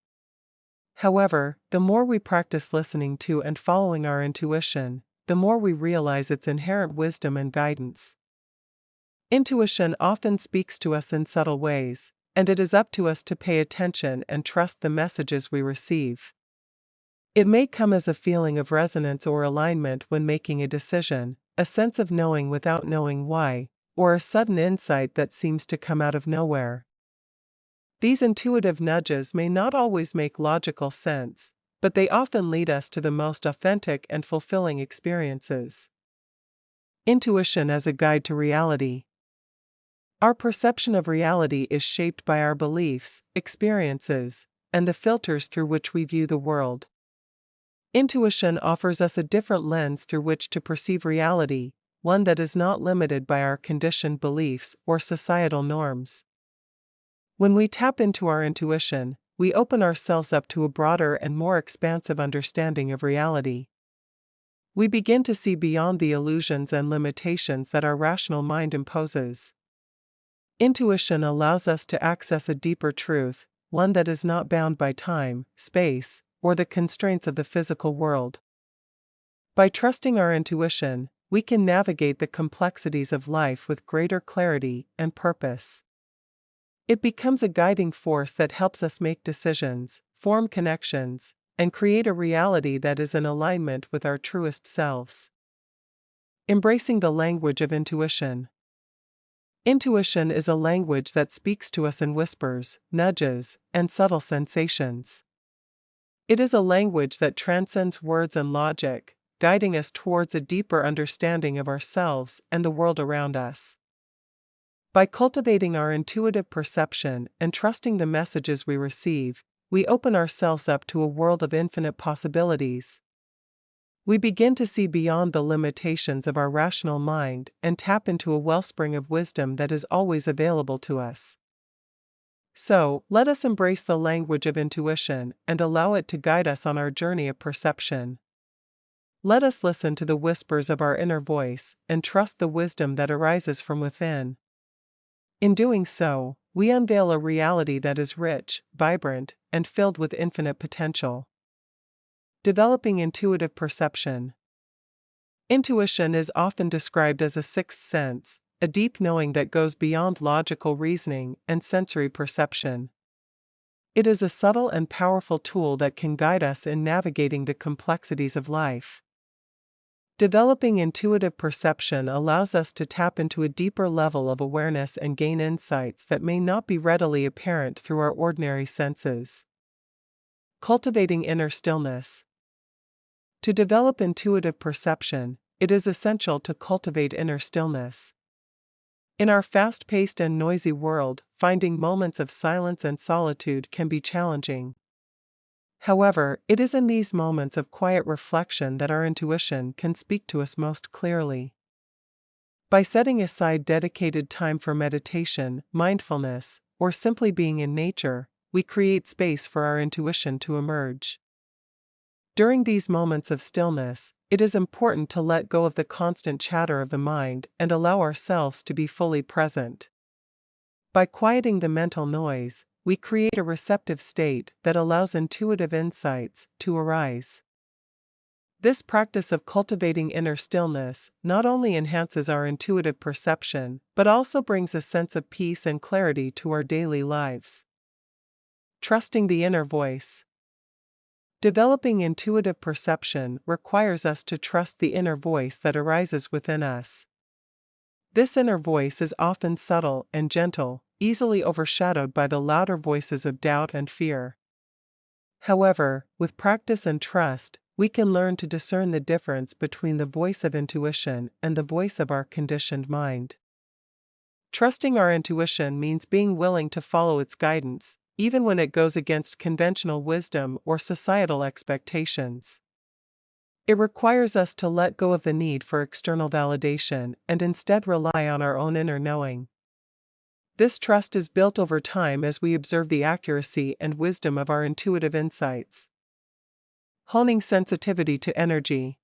However, the more we practice listening to and following our intuition, the more we realize its inherent wisdom and guidance. Intuition often speaks to us in subtle ways, and it is up to us to pay attention and trust the messages we receive. It may come as a feeling of resonance or alignment when making a decision, a sense of knowing without knowing why, or a sudden insight that seems to come out of nowhere. These intuitive nudges may not always make logical sense, but they often lead us to the most authentic and fulfilling experiences. Intuition as a guide to reality. Our perception of reality is shaped by our beliefs, experiences, and the filters through which we view the world. Intuition offers us a different lens through which to perceive reality, one that is not limited by our conditioned beliefs or societal norms. When we tap into our intuition, we open ourselves up to a broader and more expansive understanding of reality. We begin to see beyond the illusions and limitations that our rational mind imposes. Intuition allows us to access a deeper truth, one that is not bound by time, space, or the constraints of the physical world. By trusting our intuition, we can navigate the complexities of life with greater clarity and purpose. It becomes a guiding force that helps us make decisions, form connections, and create a reality that is in alignment with our truest selves. Embracing the language of intuition. Intuition is a language that speaks to us in whispers, nudges, and subtle sensations. It is a language that transcends words and logic, guiding us towards a deeper understanding of ourselves and the world around us. By cultivating our intuitive perception and trusting the messages we receive, we open ourselves up to a world of infinite possibilities. We begin to see beyond the limitations of our rational mind and tap into a wellspring of wisdom that is always available to us. So, let us embrace the language of intuition and allow it to guide us on our journey of perception. Let us listen to the whispers of our inner voice and trust the wisdom that arises from within. In doing so, we unveil a reality that is rich, vibrant, and filled with infinite potential. Developing intuitive perception. Intuition is often described as a sixth sense, a deep knowing that goes beyond logical reasoning and sensory perception. It is a subtle and powerful tool that can guide us in navigating the complexities of life. Developing intuitive perception allows us to tap into a deeper level of awareness and gain insights that may not be readily apparent through our ordinary senses. Cultivating inner stillness. To develop intuitive perception, it is essential to cultivate inner stillness. In our fast-paced and noisy world, finding moments of silence and solitude can be challenging. However, it is in these moments of quiet reflection that our intuition can speak to us most clearly. By setting aside dedicated time for meditation, mindfulness, or simply being in nature, we create space for our intuition to emerge. During these moments of stillness, it is important to let go of the constant chatter of the mind and allow ourselves to be fully present. By quieting the mental noise, we create a receptive state that allows intuitive insights to arise. This practice of cultivating inner stillness not only enhances our intuitive perception, but also brings a sense of peace and clarity to our daily lives. Trusting the inner voice. Developing intuitive perception requires us to trust the inner voice that arises within us. This inner voice is often subtle and gentle, easily overshadowed by the louder voices of doubt and fear. However, with practice and trust, we can learn to discern the difference between the voice of intuition and the voice of our conditioned mind. Trusting our intuition means being willing to follow its guidance, even when it goes against conventional wisdom or societal expectations. It requires us to let go of the need for external validation and instead rely on our own inner knowing. This trust is built over time as we observe the accuracy and wisdom of our intuitive insights. Honing sensitivity to energy.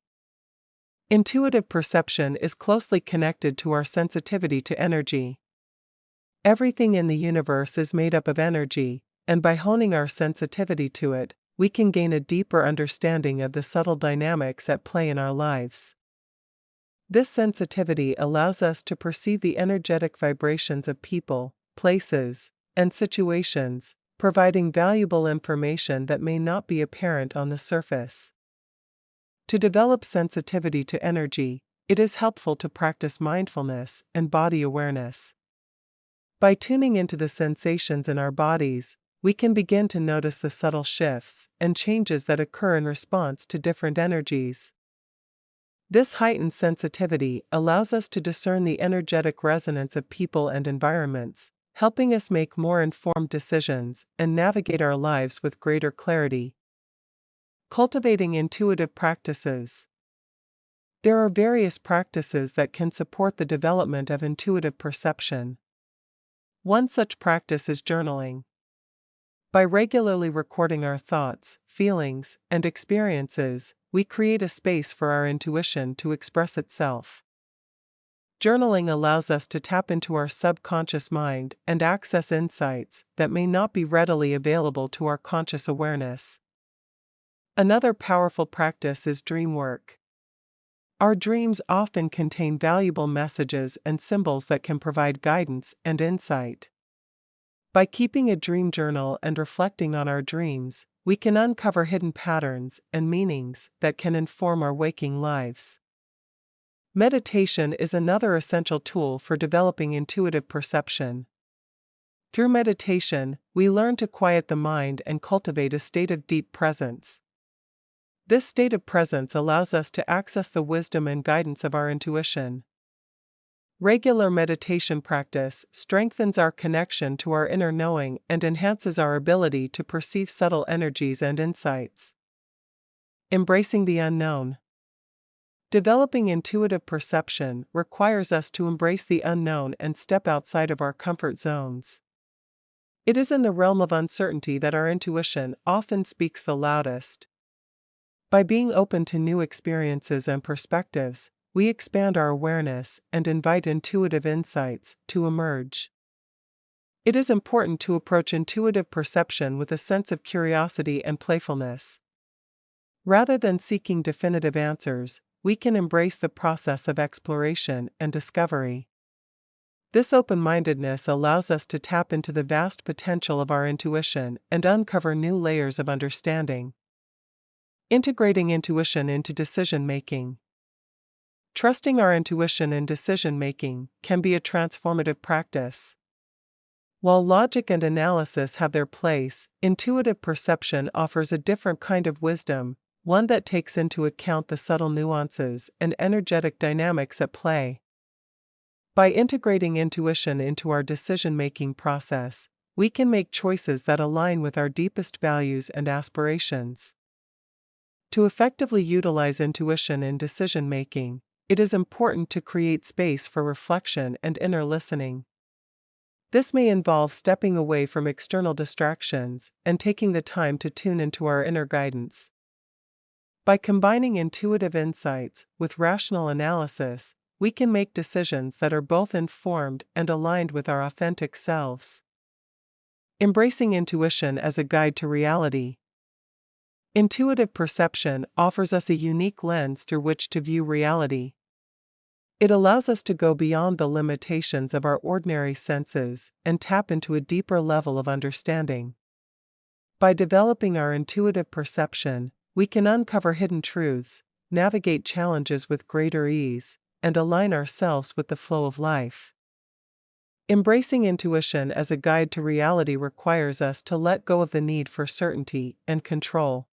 Intuitive perception is closely connected to our sensitivity to energy. Everything in the universe is made up of energy, and by honing our sensitivity to it, we can gain a deeper understanding of the subtle dynamics at play in our lives. This sensitivity allows us to perceive the energetic vibrations of people, places, and situations, providing valuable information that may not be apparent on the surface. To develop sensitivity to energy, it is helpful to practice mindfulness and body awareness. By tuning into the sensations in our bodies, we can begin to notice the subtle shifts and changes that occur in response to different energies. This heightened sensitivity allows us to discern the energetic resonance of people and environments, helping us make more informed decisions and navigate our lives with greater clarity. Cultivating intuitive practices. There are various practices that can support the development of intuitive perception. One such practice is journaling. By regularly recording our thoughts, feelings, and experiences, we create a space for our intuition to express itself. Journaling allows us to tap into our subconscious mind and access insights that may not be readily available to our conscious awareness. Another powerful practice is dream work. Our dreams often contain valuable messages and symbols that can provide guidance and insight. By keeping a dream journal and reflecting on our dreams, we can uncover hidden patterns and meanings that can inform our waking lives. Meditation is another essential tool for developing intuitive perception. Through meditation, we learn to quiet the mind and cultivate a state of deep presence. This state of presence allows us to access the wisdom and guidance of our intuition. Regular meditation practice strengthens our connection to our inner knowing and enhances our ability to perceive subtle energies and insights. Embracing the unknown. Developing intuitive perception requires us to embrace the unknown and step outside of our comfort zones. It is in the realm of uncertainty that our intuition often speaks the loudest. By being open to new experiences and perspectives, we expand our awareness and invite intuitive insights to emerge. It is important to approach intuitive perception with a sense of curiosity and playfulness. Rather than seeking definitive answers, we can embrace the process of exploration and discovery. This open-mindedness allows us to tap into the vast potential of our intuition and uncover new layers of understanding. Integrating intuition into decision-making. Trusting our intuition in decision-making can be a transformative practice. While logic and analysis have their place, intuitive perception offers a different kind of wisdom, one that takes into account the subtle nuances and energetic dynamics at play. By integrating intuition into our decision-making process, we can make choices that align with our deepest values and aspirations. To effectively utilize intuition in decision-making, it is important to create space for reflection and inner listening. This may involve stepping away from external distractions and taking the time to tune into our inner guidance. By combining intuitive insights with rational analysis, we can make decisions that are both informed and aligned with our authentic selves. Embracing intuition as a guide to reality. Intuitive perception offers us a unique lens through which to view reality. It allows us to go beyond the limitations of our ordinary senses and tap into a deeper level of understanding. By developing our intuitive perception, we can uncover hidden truths, navigate challenges with greater ease, and align ourselves with the flow of life. Embracing intuition as a guide to reality requires us to let go of the need for certainty and control.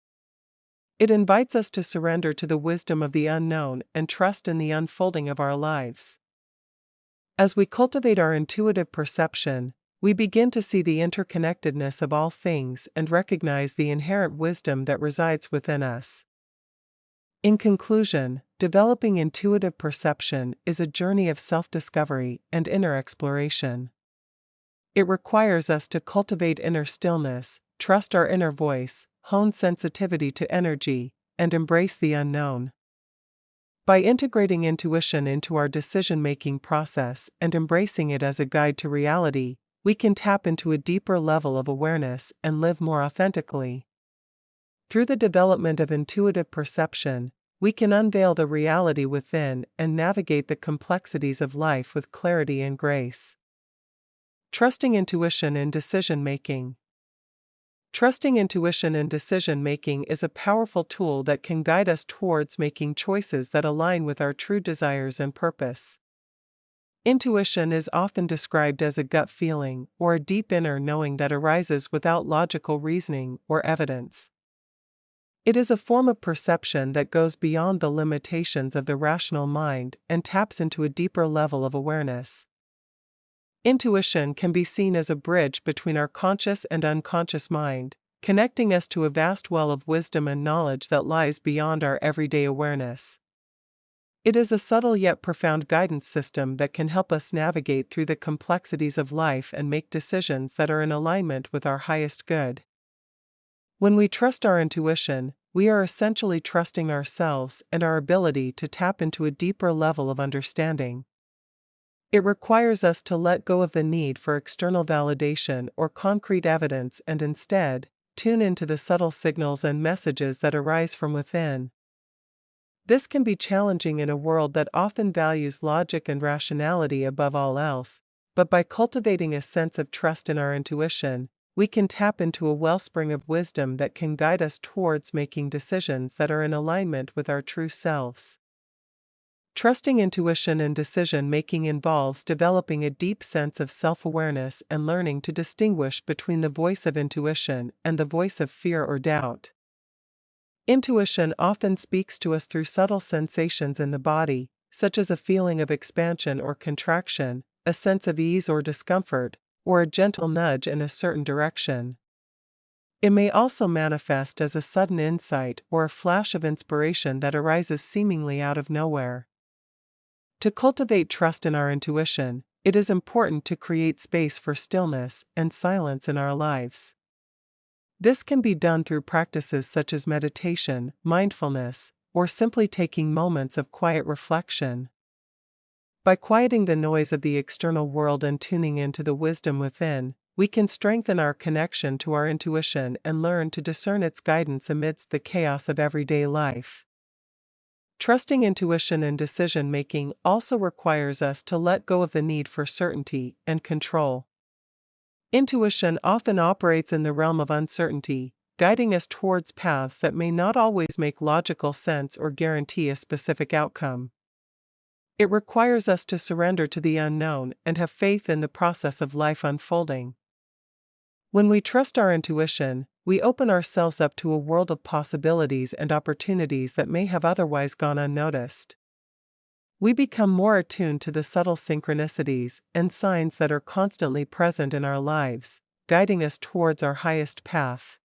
It invites us to surrender to the wisdom of the unknown and trust in the unfolding of our lives. As we cultivate our intuitive perception, we begin to see the interconnectedness of all things and recognize the inherent wisdom that resides within us. In conclusion, developing intuitive perception is a journey of self-discovery and inner exploration. It requires us to cultivate inner stillness, trust our inner voice, hone sensitivity to energy, and embrace the unknown. By integrating intuition into our decision-making process and embracing it as a guide to reality, we can tap into a deeper level of awareness and live more authentically. Through the development of intuitive perception, we can unveil the reality within and navigate the complexities of life with clarity and grace. Trusting intuition in decision-making. Trusting intuition in decision-making is a powerful tool that can guide us towards making choices that align with our true desires and purpose. Intuition is often described as a gut feeling or a deep inner knowing that arises without logical reasoning or evidence. It is a form of perception that goes beyond the limitations of the rational mind and taps into a deeper level of awareness. Intuition can be seen as a bridge between our conscious and unconscious mind, connecting us to a vast well of wisdom and knowledge that lies beyond our everyday awareness. It is a subtle yet profound guidance system that can help us navigate through the complexities of life and make decisions that are in alignment with our highest good. When we trust our intuition, we are essentially trusting ourselves and our ability to tap into a deeper level of understanding. It requires us to let go of the need for external validation or concrete evidence and instead, tune into the subtle signals and messages that arise from within. This can be challenging in a world that often values logic and rationality above all else, but by cultivating a sense of trust in our intuition, we can tap into a wellspring of wisdom that can guide us towards making decisions that are in alignment with our true selves. Trusting intuition and decision-making involves developing a deep sense of self-awareness and learning to distinguish between the voice of intuition and the voice of fear or doubt. Intuition often speaks to us through subtle sensations in the body, such as a feeling of expansion or contraction, a sense of ease or discomfort, or a gentle nudge in a certain direction. It may also manifest as a sudden insight or a flash of inspiration that arises seemingly out of nowhere. To cultivate trust in our intuition, it is important to create space for stillness and silence in our lives. This can be done through practices such as meditation, mindfulness, or simply taking moments of quiet reflection. By quieting the noise of the external world and tuning into the wisdom within, we can strengthen our connection to our intuition and learn to discern its guidance amidst the chaos of everyday life. Trusting intuition and decision-making also requires us to let go of the need for certainty and control. Intuition often operates in the realm of uncertainty, guiding us towards paths that may not always make logical sense or guarantee a specific outcome. It requires us to surrender to the unknown and have faith in the process of life unfolding. When we trust our intuition, we open ourselves up to a world of possibilities and opportunities that may have otherwise gone unnoticed. We become more attuned to the subtle synchronicities and signs that are constantly present in our lives, guiding us towards our highest path.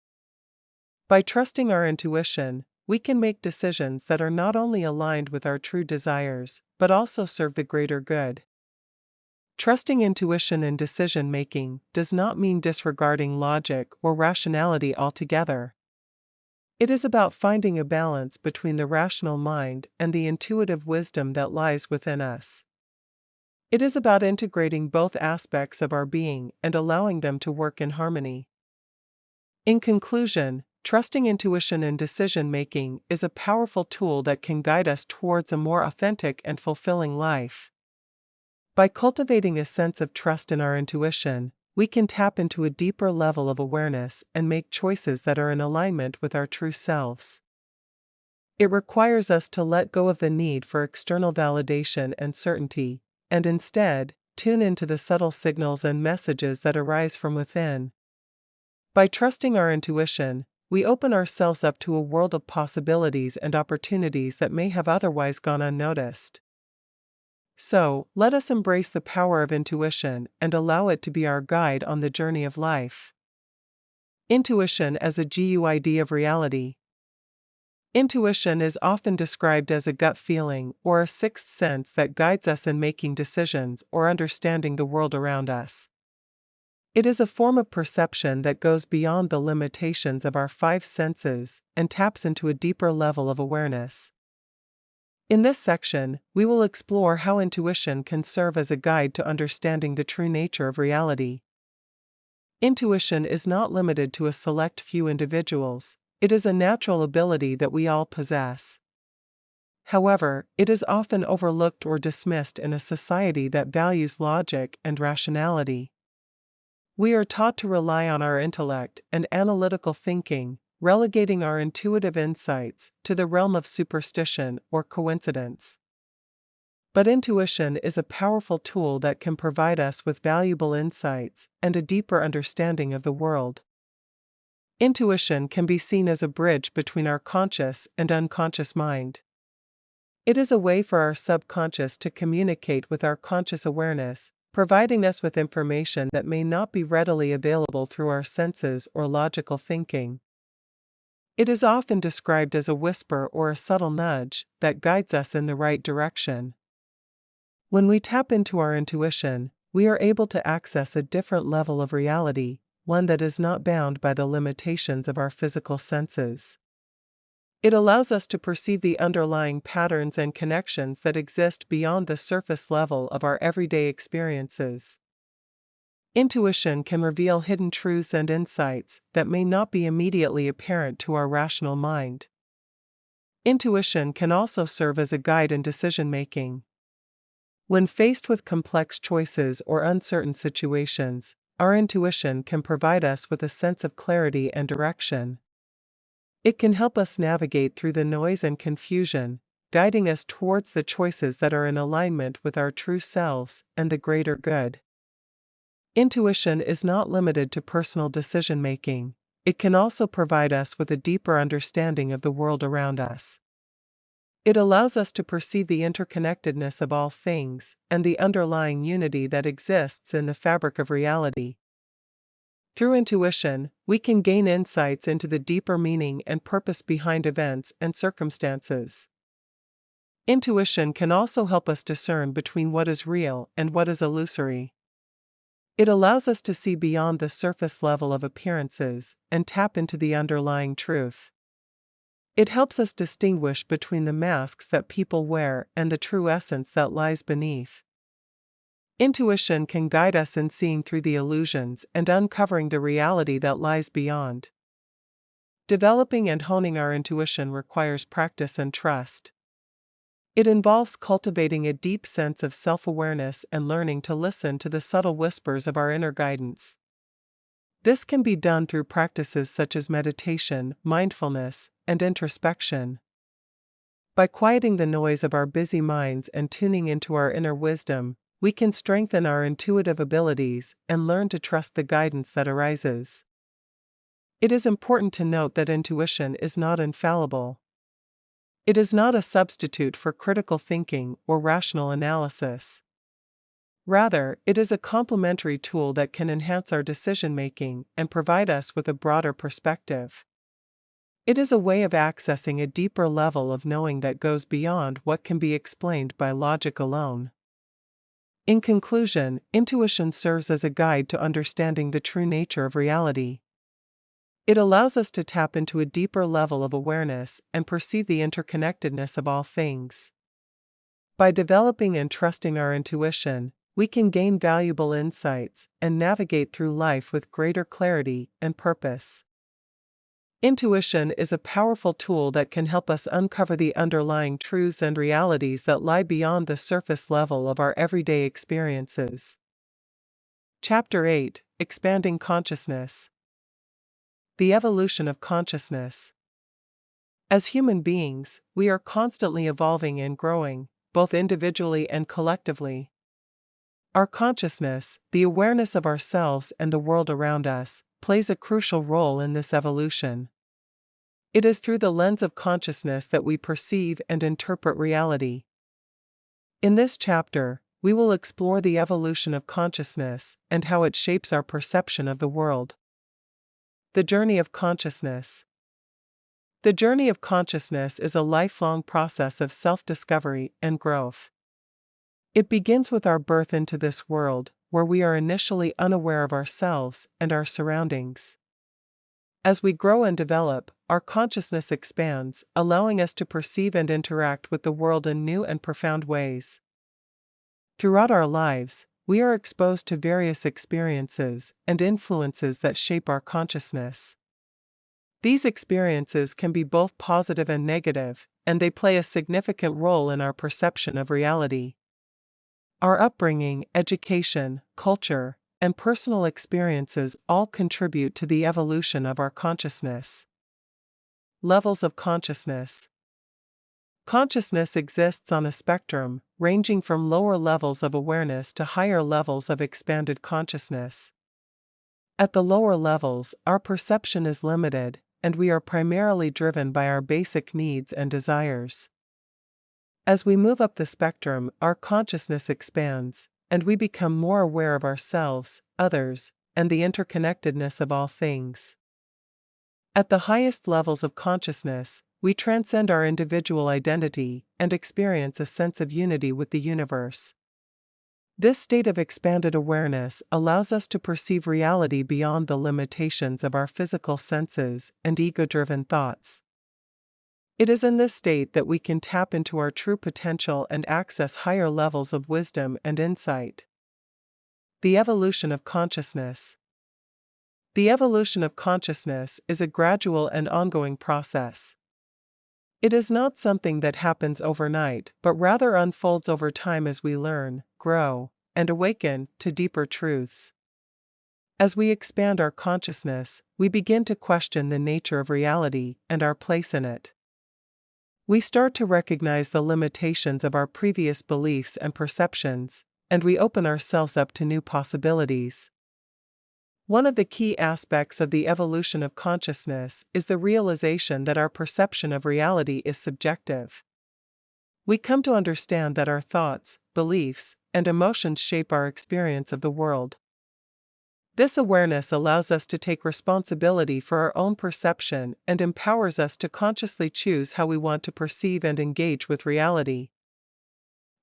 By trusting our intuition, we can make decisions that are not only aligned with our true desires, but also serve the greater good. Trusting intuition in decision-making does not mean disregarding logic or rationality altogether. It is about finding a balance between the rational mind and the intuitive wisdom that lies within us. It is about integrating both aspects of our being and allowing them to work in harmony. In conclusion, trusting intuition in decision-making is a powerful tool that can guide us towards a more authentic and fulfilling life. By cultivating a sense of trust in our intuition, we can tap into a deeper level of awareness and make choices that are in alignment with our true selves. It requires us to let go of the need for external validation and certainty, and instead, tune into the subtle signals and messages that arise from within. By trusting our intuition, we open ourselves up to a world of possibilities and opportunities that may have otherwise gone unnoticed. So, let us embrace the power of intuition and allow it to be our guide on the journey of life. Intuition as a GUID of reality. Intuition is often described as a gut feeling or a sixth sense that guides us in making decisions or understanding the world around us. It is a form of perception that goes beyond the limitations of our five senses and taps into a deeper level of awareness. In this section, we will explore how intuition can serve as a guide to understanding the true nature of reality. Intuition is not limited to a select few individuals, it is a natural ability that we all possess. However, it is often overlooked or dismissed in a society that values logic and rationality. We are taught to rely on our intellect and analytical thinking, relegating our intuitive insights to the realm of superstition or coincidence. But intuition is a powerful tool that can provide us with valuable insights and a deeper understanding of the world. Intuition can be seen as a bridge between our conscious and unconscious mind. It is a way for our subconscious to communicate with our conscious awareness, providing us with information that may not be readily available through our senses or logical thinking. It is often described as a whisper or a subtle nudge that guides us in the right direction. When we tap into our intuition, we are able to access a different level of reality, one that is not bound by the limitations of our physical senses. It allows us to perceive the underlying patterns and connections that exist beyond the surface level of our everyday experiences. Intuition can reveal hidden truths and insights that may not be immediately apparent to our rational mind. Intuition can also serve as a guide in decision-making. When faced with complex choices or uncertain situations, our intuition can provide us with a sense of clarity and direction. It can help us navigate through the noise and confusion, guiding us towards the choices that are in alignment with our true selves and the greater good. Intuition is not limited to personal decision-making. It can also provide us with a deeper understanding of the world around us. It allows us to perceive the interconnectedness of all things and the underlying unity that exists in the fabric of reality. Through intuition, we can gain insights into the deeper meaning and purpose behind events and circumstances. Intuition can also help us discern between what is real and what is illusory. It allows us to see beyond the surface level of appearances and tap into the underlying truth. It helps us distinguish between the masks that people wear and the true essence that lies beneath. Intuition can guide us in seeing through the illusions and uncovering the reality that lies beyond. Developing and honing our intuition requires practice and trust. It involves cultivating a deep sense of self-awareness and learning to listen to the subtle whispers of our inner guidance. This can be done through practices such as meditation, mindfulness, and introspection. By quieting the noise of our busy minds and tuning into our inner wisdom, we can strengthen our intuitive abilities and learn to trust the guidance that arises. It is important to note that intuition is not infallible. It is not a substitute for critical thinking or rational analysis. Rather, it is a complementary tool that can enhance our decision-making and provide us with a broader perspective. It is a way of accessing a deeper level of knowing that goes beyond what can be explained by logic alone. In conclusion, intuition serves as a guide to understanding the true nature of reality. It allows us to tap into a deeper level of awareness and perceive the interconnectedness of all things. By developing and trusting our intuition, we can gain valuable insights and navigate through life with greater clarity and purpose. Intuition is a powerful tool that can help us uncover the underlying truths and realities that lie beyond the surface level of our everyday experiences. Chapter 8: Expanding Consciousness. The Evolution of Consciousness. As human beings, we are constantly evolving and growing, both individually and collectively. Our consciousness, the awareness of ourselves and the world around us, plays a crucial role in this evolution. It is through the lens of consciousness that we perceive and interpret reality. In this chapter, we will explore the evolution of consciousness and how it shapes our perception of the world. The journey of consciousness. The journey of consciousness is a lifelong process of self-discovery and growth. It begins with our birth into this world, where we are initially unaware of ourselves and our surroundings. As we grow and develop, our consciousness expands, allowing us to perceive and interact with the world in new and profound ways. Throughout our lives, we are exposed to various experiences and influences that shape our consciousness. These experiences can be both positive and negative, and they play a significant role in our perception of reality. Our upbringing, education, culture, and personal experiences all contribute to the evolution of our consciousness. Levels of consciousness. Consciousness exists on a spectrum, ranging from lower levels of awareness to higher levels of expanded consciousness. At the lower levels, our perception is limited, and we are primarily driven by our basic needs and desires. As we move up the spectrum, our consciousness expands, and we become more aware of ourselves, others, and the interconnectedness of all things. At the highest levels of consciousness, we transcend our individual identity and experience a sense of unity with the universe. This state of expanded awareness allows us to perceive reality beyond the limitations of our physical senses and ego-driven thoughts. It is in this state that we can tap into our true potential and access higher levels of wisdom and insight. The evolution of consciousness. The evolution of consciousness is a gradual and ongoing process. It is not something that happens overnight, but rather unfolds over time as we learn, grow, and awaken to deeper truths. As we expand our consciousness, we begin to question the nature of reality and our place in it. We start to recognize the limitations of our previous beliefs and perceptions, and we open ourselves up to new possibilities. One of the key aspects of the evolution of consciousness is the realization that our perception of reality is subjective. We come to understand that our thoughts, beliefs, and emotions shape our experience of the world. This awareness allows us to take responsibility for our own perception and empowers us to consciously choose how we want to perceive and engage with reality.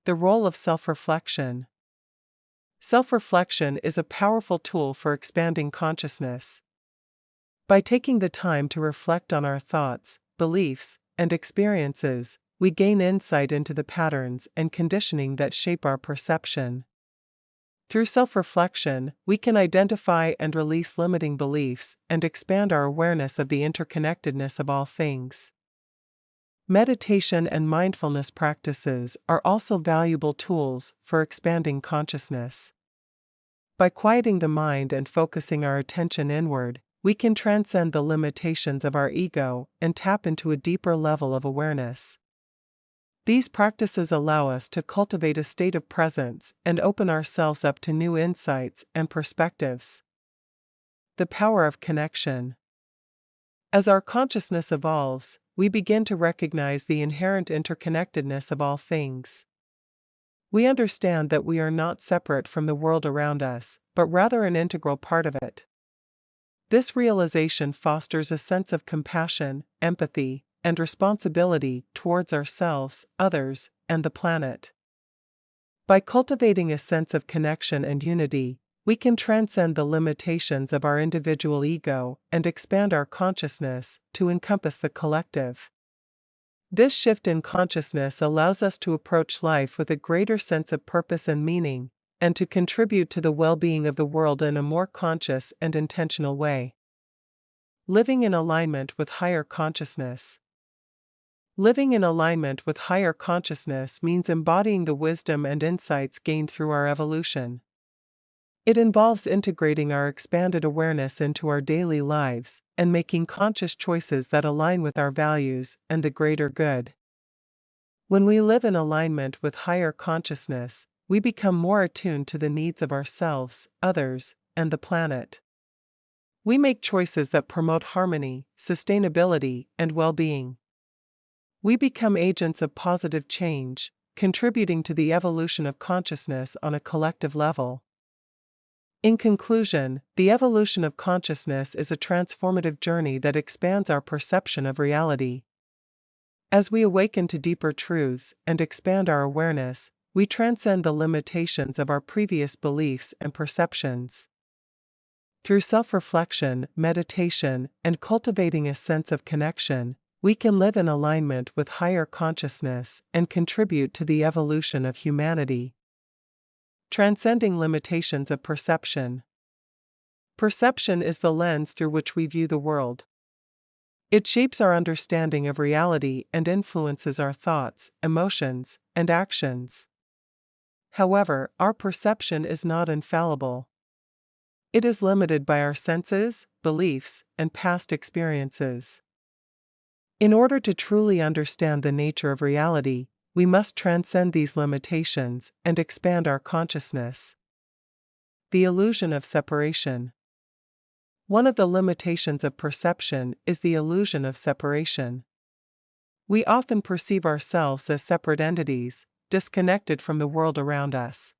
The role of self-reflection. Self-reflection is a powerful tool for expanding consciousness. By taking the time to reflect on our thoughts, beliefs, and experiences, we gain insight into the patterns and conditioning that shape our perception. Through self-reflection, we can identify and release limiting beliefs and expand our awareness of the interconnectedness of all things. Meditation and mindfulness practices are also valuable tools for expanding consciousness. By quieting the mind and focusing our attention inward, we can transcend the limitations of our ego and tap into a deeper level of awareness. These practices allow us to cultivate a state of presence and open ourselves up to new insights and perspectives. The power of connection. As our consciousness evolves, we begin to recognize the inherent interconnectedness of all things. We understand that we are not separate from the world around us, but rather an integral part of it. This realization fosters a sense of compassion, empathy, and responsibility towards ourselves, others, and the planet. By cultivating a sense of connection and unity, we can transcend the limitations of our individual ego and expand our consciousness to encompass the collective. This shift in consciousness allows us to approach life with a greater sense of purpose and meaning, and to contribute to the well-being of the world in a more conscious and intentional way. Living in alignment with higher consciousness. Living in alignment with higher consciousness means embodying the wisdom and insights gained through our evolution. It involves integrating our expanded awareness into our daily lives and making conscious choices that align with our values and the greater good. When we live in alignment with higher consciousness, we become more attuned to the needs of ourselves, others, and the planet. We make choices that promote harmony, sustainability, and well-being. We become agents of positive change, contributing to the evolution of consciousness on a collective level. In conclusion, the evolution of consciousness is a transformative journey that expands our perception of reality. As we awaken to deeper truths and expand our awareness, we transcend the limitations of our previous beliefs and perceptions. Through self-reflection, meditation, and cultivating a sense of connection, we can live in alignment with higher consciousness and contribute to the evolution of humanity. Transcending limitations of perception. Perception is the lens through which we view the world. It shapes our understanding of reality and influences our thoughts, emotions, and actions. However, our perception is not infallible. It is limited by our senses, beliefs, and past experiences. In order to truly understand the nature of reality, we must transcend these limitations and expand our consciousness. The illusion of separation. One of the limitations of perception is the illusion of separation. We often perceive ourselves as separate entities, disconnected from the world around us.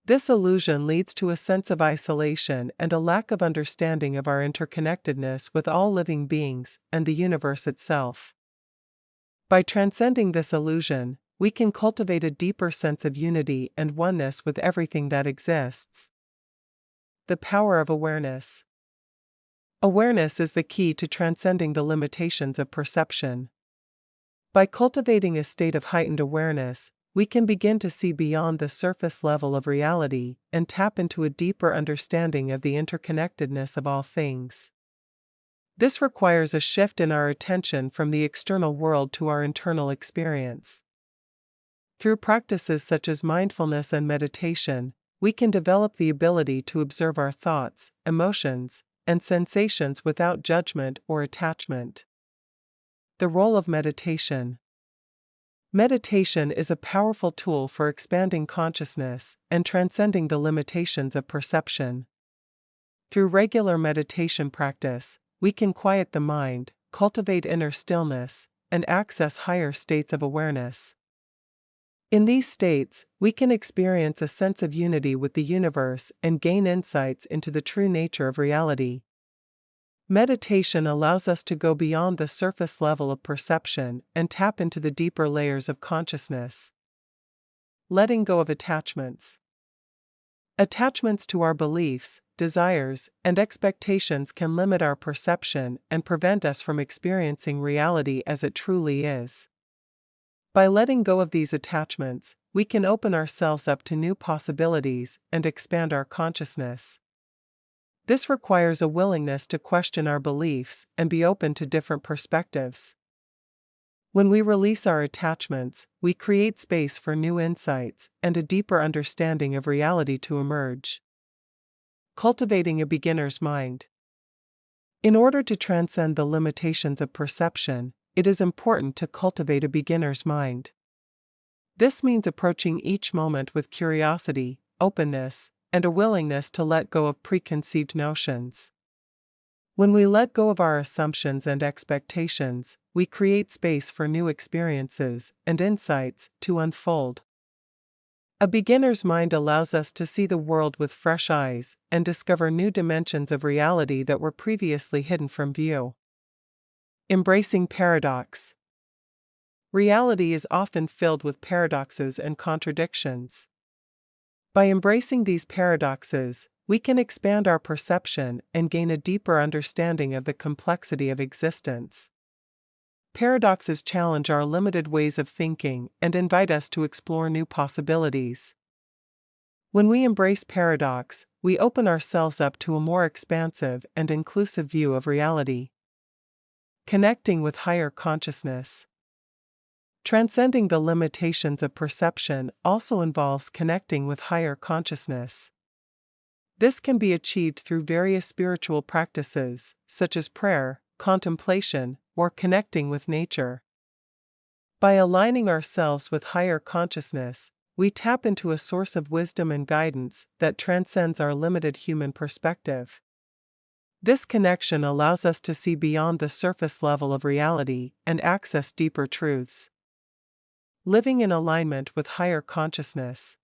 This illusion leads to a sense of isolation and a lack of understanding of our interconnectedness with all living beings and the universe itself. By transcending this illusion, we can cultivate a deeper sense of unity and oneness with everything that exists. The power of awareness. Awareness is the key to transcending the limitations of perception. By cultivating a state of heightened awareness, we can begin to see beyond the surface level of reality and tap into a deeper understanding of the interconnectedness of all things. This requires a shift in our attention from the external world to our internal experience. Through practices such as mindfulness and meditation, we can develop the ability to observe our thoughts, emotions, and sensations without judgment or attachment. The role of meditation. Meditation is a powerful tool for expanding consciousness and transcending the limitations of perception. Through regular meditation practice, we can quiet the mind, cultivate inner stillness, and access higher states of awareness. In these states, we can experience a sense of unity with the universe and gain insights into the true nature of reality. Meditation allows us to go beyond the surface level of perception and tap into the deeper layers of consciousness. Letting go of attachments. Attachments to our beliefs, desires, and expectations can limit our perception and prevent us from experiencing reality as it truly is. By letting go of these attachments, we can open ourselves up to new possibilities and expand our consciousness. This requires a willingness to question our beliefs and be open to different perspectives. When we release our attachments, we create space for new insights and a deeper understanding of reality to emerge. Cultivating a beginner's mind. In order to transcend the limitations of perception, it is important to cultivate a beginner's mind. This means approaching each moment with curiosity, openness, and a willingness to let go of preconceived notions. When we let go of our assumptions and expectations, we create space for new experiences and insights to unfold. A beginner's mind allows us to see the world with fresh eyes and discover new dimensions of reality that were previously hidden from view. Embracing paradox. Reality is often filled with paradoxes and contradictions. By embracing these paradoxes, we can expand our perception and gain a deeper understanding of the complexity of existence. Paradoxes challenge our limited ways of thinking and invite us to explore new possibilities. When we embrace paradox, we open ourselves up to a more expansive and inclusive view of reality. Connecting with higher consciousness. Transcending the limitations of perception also involves connecting with higher consciousness. This can be achieved through various spiritual practices, such as prayer, contemplation, or connecting with nature. By aligning ourselves with higher consciousness, we tap into a source of wisdom and guidance that transcends our limited human perspective. This connection allows us to see beyond the surface level of reality and access deeper truths. Living in alignment with higher consciousness.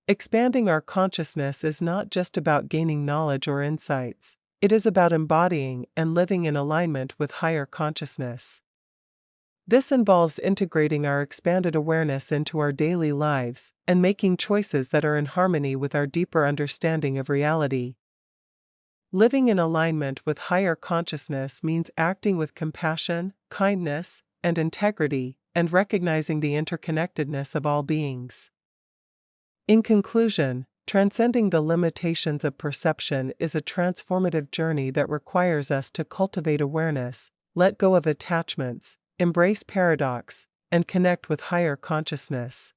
Expanding our consciousness is not just about gaining knowledge or insights, it is about embodying and living in alignment with higher consciousness. This involves integrating our expanded awareness into our daily lives and making choices that are in harmony with our deeper understanding of reality. Living in alignment with higher consciousness means acting with compassion, kindness, and integrity, and recognizing the interconnectedness of all beings. In conclusion, transcending the limitations of perception is a transformative journey that requires us to cultivate awareness, let go of attachments, embrace paradox, and connect with higher consciousness.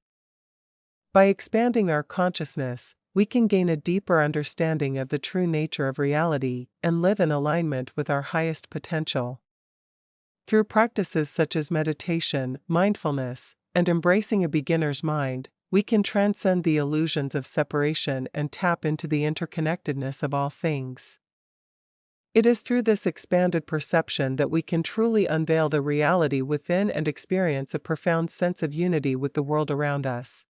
By expanding our consciousness, we can gain a deeper understanding of the true nature of reality and live in alignment with our highest potential. Through practices such as meditation, mindfulness, and embracing a beginner's mind, we can transcend the illusions of separation and tap into the interconnectedness of all things. It is through this expanded perception that we can truly unveil the reality within and experience a profound sense of unity with the world around us.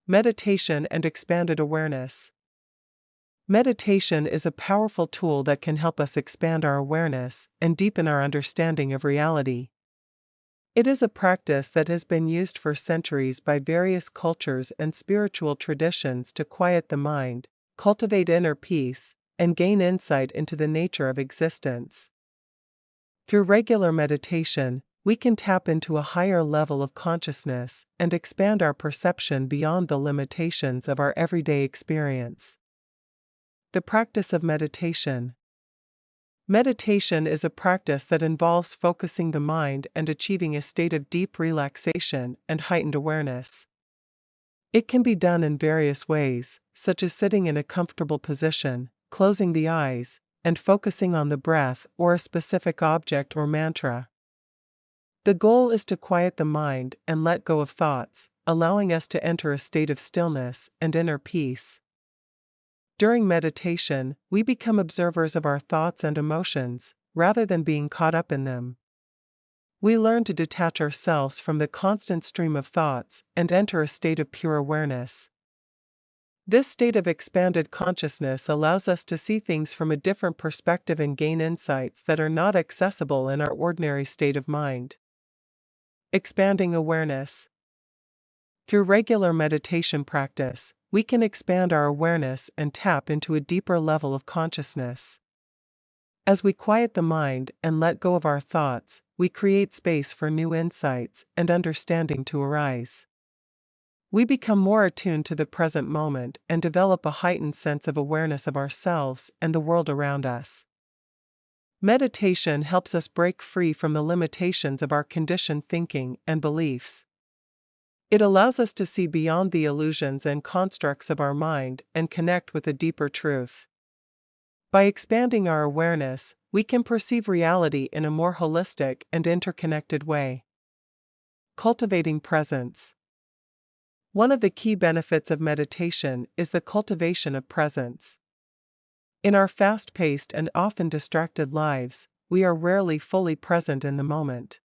Meditation and expanded awareness. Meditation is a powerful tool that can help us expand our awareness and deepen our understanding of reality. It is a practice that has been used for centuries by various cultures and spiritual traditions to quiet the mind, cultivate inner peace, and gain insight into the nature of existence. Through regular meditation, we can tap into a higher level of consciousness and expand our perception beyond the limitations of our everyday experience. The practice of meditation. Meditation is a practice that involves focusing the mind and achieving a state of deep relaxation and heightened awareness. It can be done in various ways, such as sitting in a comfortable position, closing the eyes, and focusing on the breath or a specific object or mantra. The goal is to quiet the mind and let go of thoughts, allowing us to enter a state of stillness and inner peace. During meditation, we become observers of our thoughts and emotions, rather than being caught up in them. We learn to detach ourselves from the constant stream of thoughts and enter a state of pure awareness. This state of expanded consciousness allows us to see things from a different perspective and gain insights that are not accessible in our ordinary state of mind. Expanding awareness. Through regular meditation practice, we can expand our awareness and tap into a deeper level of consciousness. As we quiet the mind and let go of our thoughts, we create space for new insights and understanding to arise. We become more attuned to the present moment and develop a heightened sense of awareness of ourselves and the world around us. Meditation helps us break free from the limitations of our conditioned thinking and beliefs. It allows us to see beyond the illusions and constructs of our mind and connect with a deeper truth. By expanding our awareness, we can perceive reality in a more holistic and interconnected way. Cultivating presence. One of the key benefits of meditation is the cultivation of presence. In our fast-paced and often distracted lives, we are rarely fully present in the moment.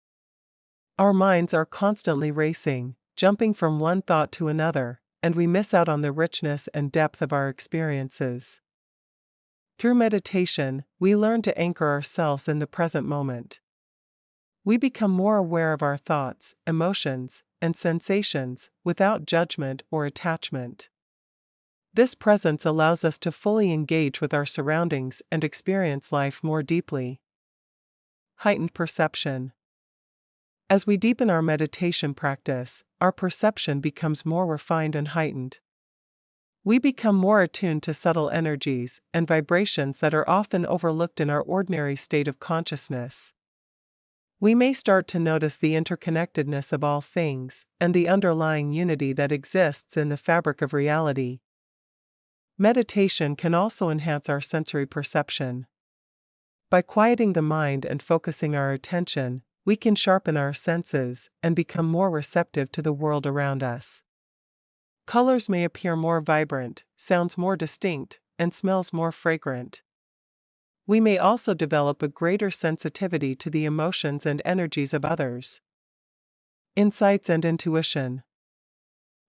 Our minds are constantly racing, jumping from one thought to another, and we miss out on the richness and depth of our experiences. Through meditation, we learn to anchor ourselves in the present moment. We become more aware of our thoughts, emotions, and sensations without judgment or attachment. This presence allows us to fully engage with our surroundings and experience life more deeply. Heightened perception. As we deepen our meditation practice, our perception becomes more refined and heightened. We become more attuned to subtle energies and vibrations that are often overlooked in our ordinary state of consciousness. We may start to notice the interconnectedness of all things and the underlying unity that exists in the fabric of reality. Meditation can also enhance our sensory perception. By quieting the mind and focusing our attention, we can sharpen our senses and become more receptive to the world around us. Colors may appear more vibrant, sounds more distinct, and smells more fragrant. We may also develop a greater sensitivity to the emotions and energies of others. Insights and intuition.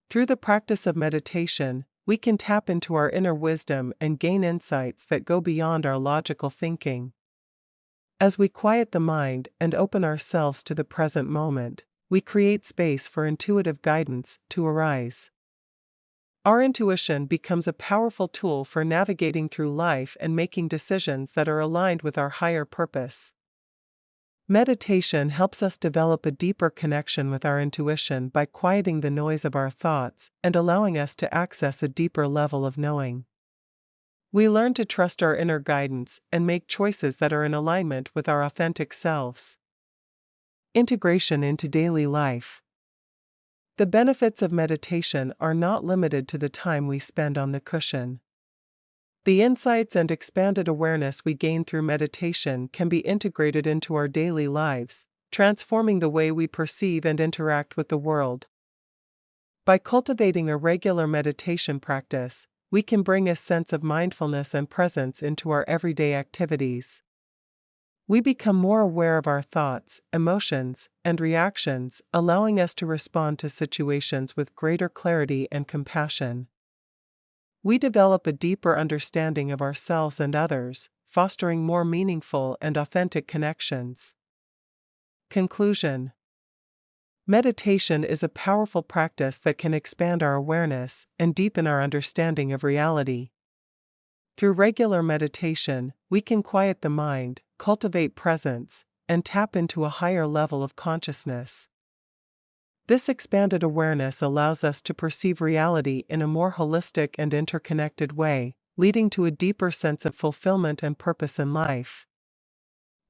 Through the practice of meditation, we can tap into our inner wisdom and gain insights that go beyond our logical thinking. As we quiet the mind and open ourselves to the present moment, we create space for intuitive guidance to arise. Our intuition becomes a powerful tool for navigating through life and making decisions that are aligned with our higher purpose. Meditation helps us develop a deeper connection with our intuition by quieting the noise of our thoughts and allowing us to access a deeper level of knowing. We learn to trust our inner guidance and make choices that are in alignment with our authentic selves. Integration into daily life. The benefits of meditation are not limited to the time we spend on the cushion. The insights and expanded awareness we gain through meditation can be integrated into our daily lives, transforming the way we perceive and interact with the world. By cultivating a regular meditation practice, we can bring a sense of mindfulness and presence into our everyday activities. We become more aware of our thoughts, emotions, and reactions, allowing us to respond to situations with greater clarity and compassion. We develop a deeper understanding of ourselves and others, fostering more meaningful and authentic connections. Conclusion. Meditation is a powerful practice that can expand our awareness and deepen our understanding of reality. Through regular meditation, we can quiet the mind, cultivate presence, and tap into a higher level of consciousness. This expanded awareness allows us to perceive reality in a more holistic and interconnected way, leading to a deeper sense of fulfillment and purpose in life.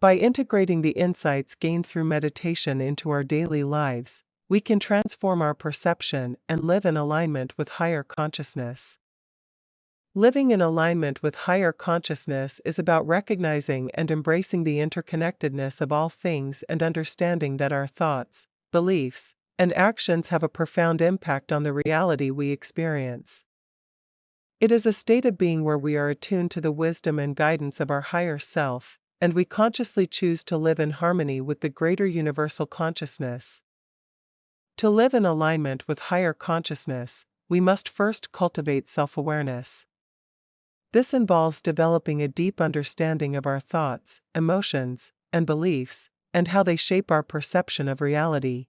By integrating the insights gained through meditation into our daily lives, we can transform our perception and live in alignment with higher consciousness. Living in alignment with higher consciousness is about recognizing and embracing the interconnectedness of all things and understanding that our thoughts, beliefs, and actions have a profound impact on the reality we experience. It is a state of being where we are attuned to the wisdom and guidance of our higher self, and we consciously choose to live in harmony with the greater universal consciousness. To live in alignment with higher consciousness, we must first cultivate self-awareness. This involves developing a deep understanding of our thoughts, emotions, and beliefs, and how they shape our perception of reality.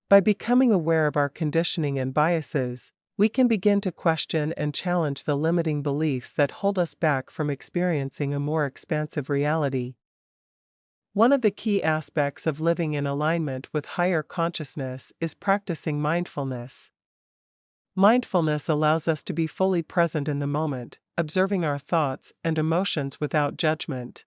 By becoming aware of our conditioning and biases, we can begin to question and challenge the limiting beliefs that hold us back from experiencing a more expansive reality. One of the key aspects of living in alignment with higher consciousness is practicing mindfulness. Mindfulness allows us to be fully present in the moment, observing our thoughts and emotions without judgment.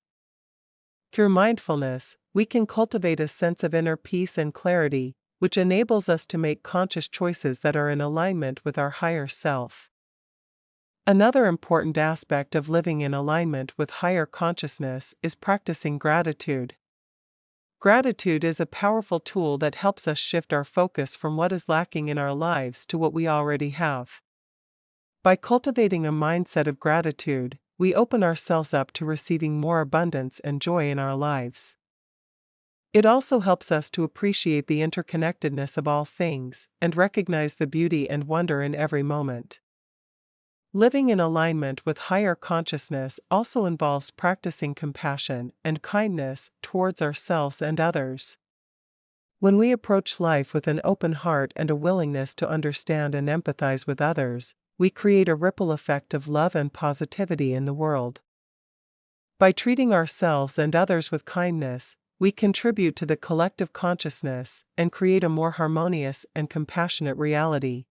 Through mindfulness, we can cultivate a sense of inner peace and clarity, which enables us to make conscious choices that are in alignment with our higher self. Another important aspect of living in alignment with higher consciousness is practicing gratitude. Gratitude is a powerful tool that helps us shift our focus from what is lacking in our lives to what we already have. By cultivating a mindset of gratitude, we open ourselves up to receiving more abundance and joy in our lives. It also helps us to appreciate the interconnectedness of all things and recognize the beauty and wonder in every moment. Living in alignment with higher consciousness also involves practicing compassion and kindness towards ourselves and others. When we approach life with an open heart and a willingness to understand and empathize with others, we create a ripple effect of love and positivity in the world. By treating ourselves and others with kindness, we contribute to the collective consciousness and create a more harmonious and compassionate reality.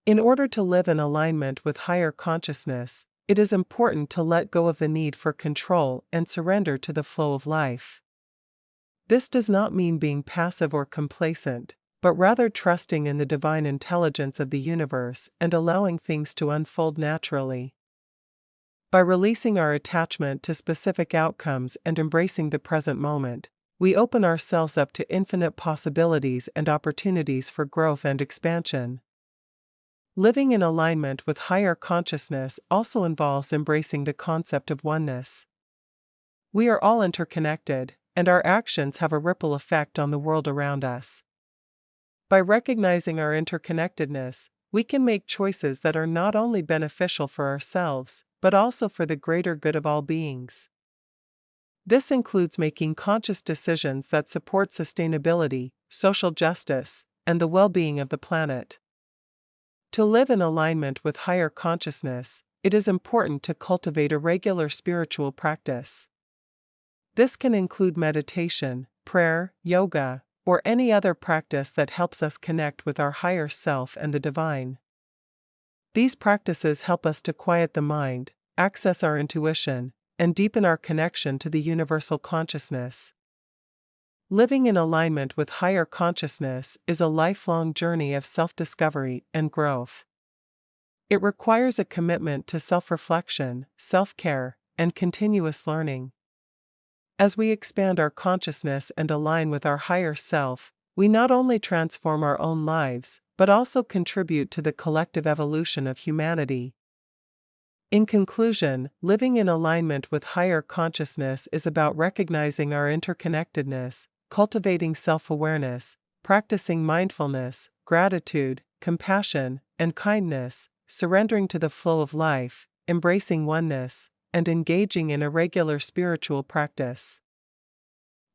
In order to live in alignment with higher consciousness, it is important to let go of the need for control and surrender to the flow of life. This does not mean being passive or complacent, but rather trusting in the divine intelligence of the universe and allowing things to unfold naturally. By releasing our attachment to specific outcomes and embracing the present moment, we open ourselves up to infinite possibilities and opportunities for growth and expansion. Living in alignment with higher consciousness also involves embracing the concept of oneness. We are all interconnected, and our actions have a ripple effect on the world around us. By recognizing our interconnectedness, we can make choices that are not only beneficial for ourselves, but also for the greater good of all beings. This includes making conscious decisions that support sustainability, social justice, and the well-being of the planet. To live in alignment with higher consciousness, it is important to cultivate a regular spiritual practice. This can include meditation, prayer, yoga, or any other practice that helps us connect with our higher self and the divine. These practices help us to quiet the mind, access our intuition, and deepen our connection to the universal consciousness. Living in alignment with higher consciousness is a lifelong journey of self-discovery and growth. It requires a commitment to self-reflection, self-care, and continuous learning. As we expand our consciousness and align with our higher self, we not only transform our own lives, but also contribute to the collective evolution of humanity. In conclusion, living in alignment with higher consciousness is about recognizing our interconnectedness, cultivating self-awareness, practicing mindfulness, gratitude, compassion, and kindness, surrendering to the flow of life, embracing oneness, and engaging in a regular spiritual practice.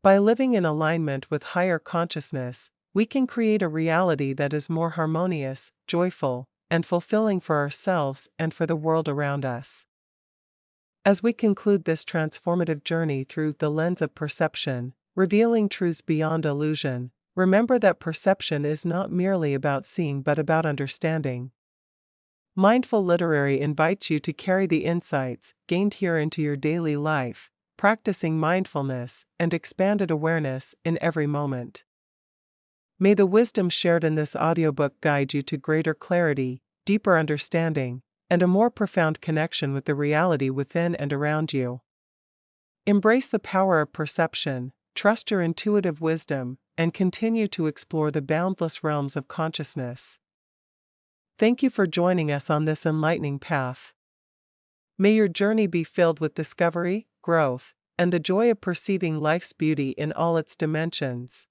By living in alignment with higher consciousness, we can create a reality that is more harmonious, joyful, and fulfilling for ourselves and for the world around us. As we conclude this transformative journey through the lens of perception, revealing truths beyond illusion, remember that perception is not merely about seeing but about understanding. Mindful Literary invites you to carry the insights gained here into your daily life, practicing mindfulness and expanded awareness in every moment. May the wisdom shared in this audiobook guide you to greater clarity, deeper understanding, and a more profound connection with the reality within and around you. Embrace the power of perception, trust your intuitive wisdom, and continue to explore the boundless realms of consciousness. Thank you for joining us on this enlightening path. May your journey be filled with discovery, growth, and the joy of perceiving life's beauty in all its dimensions.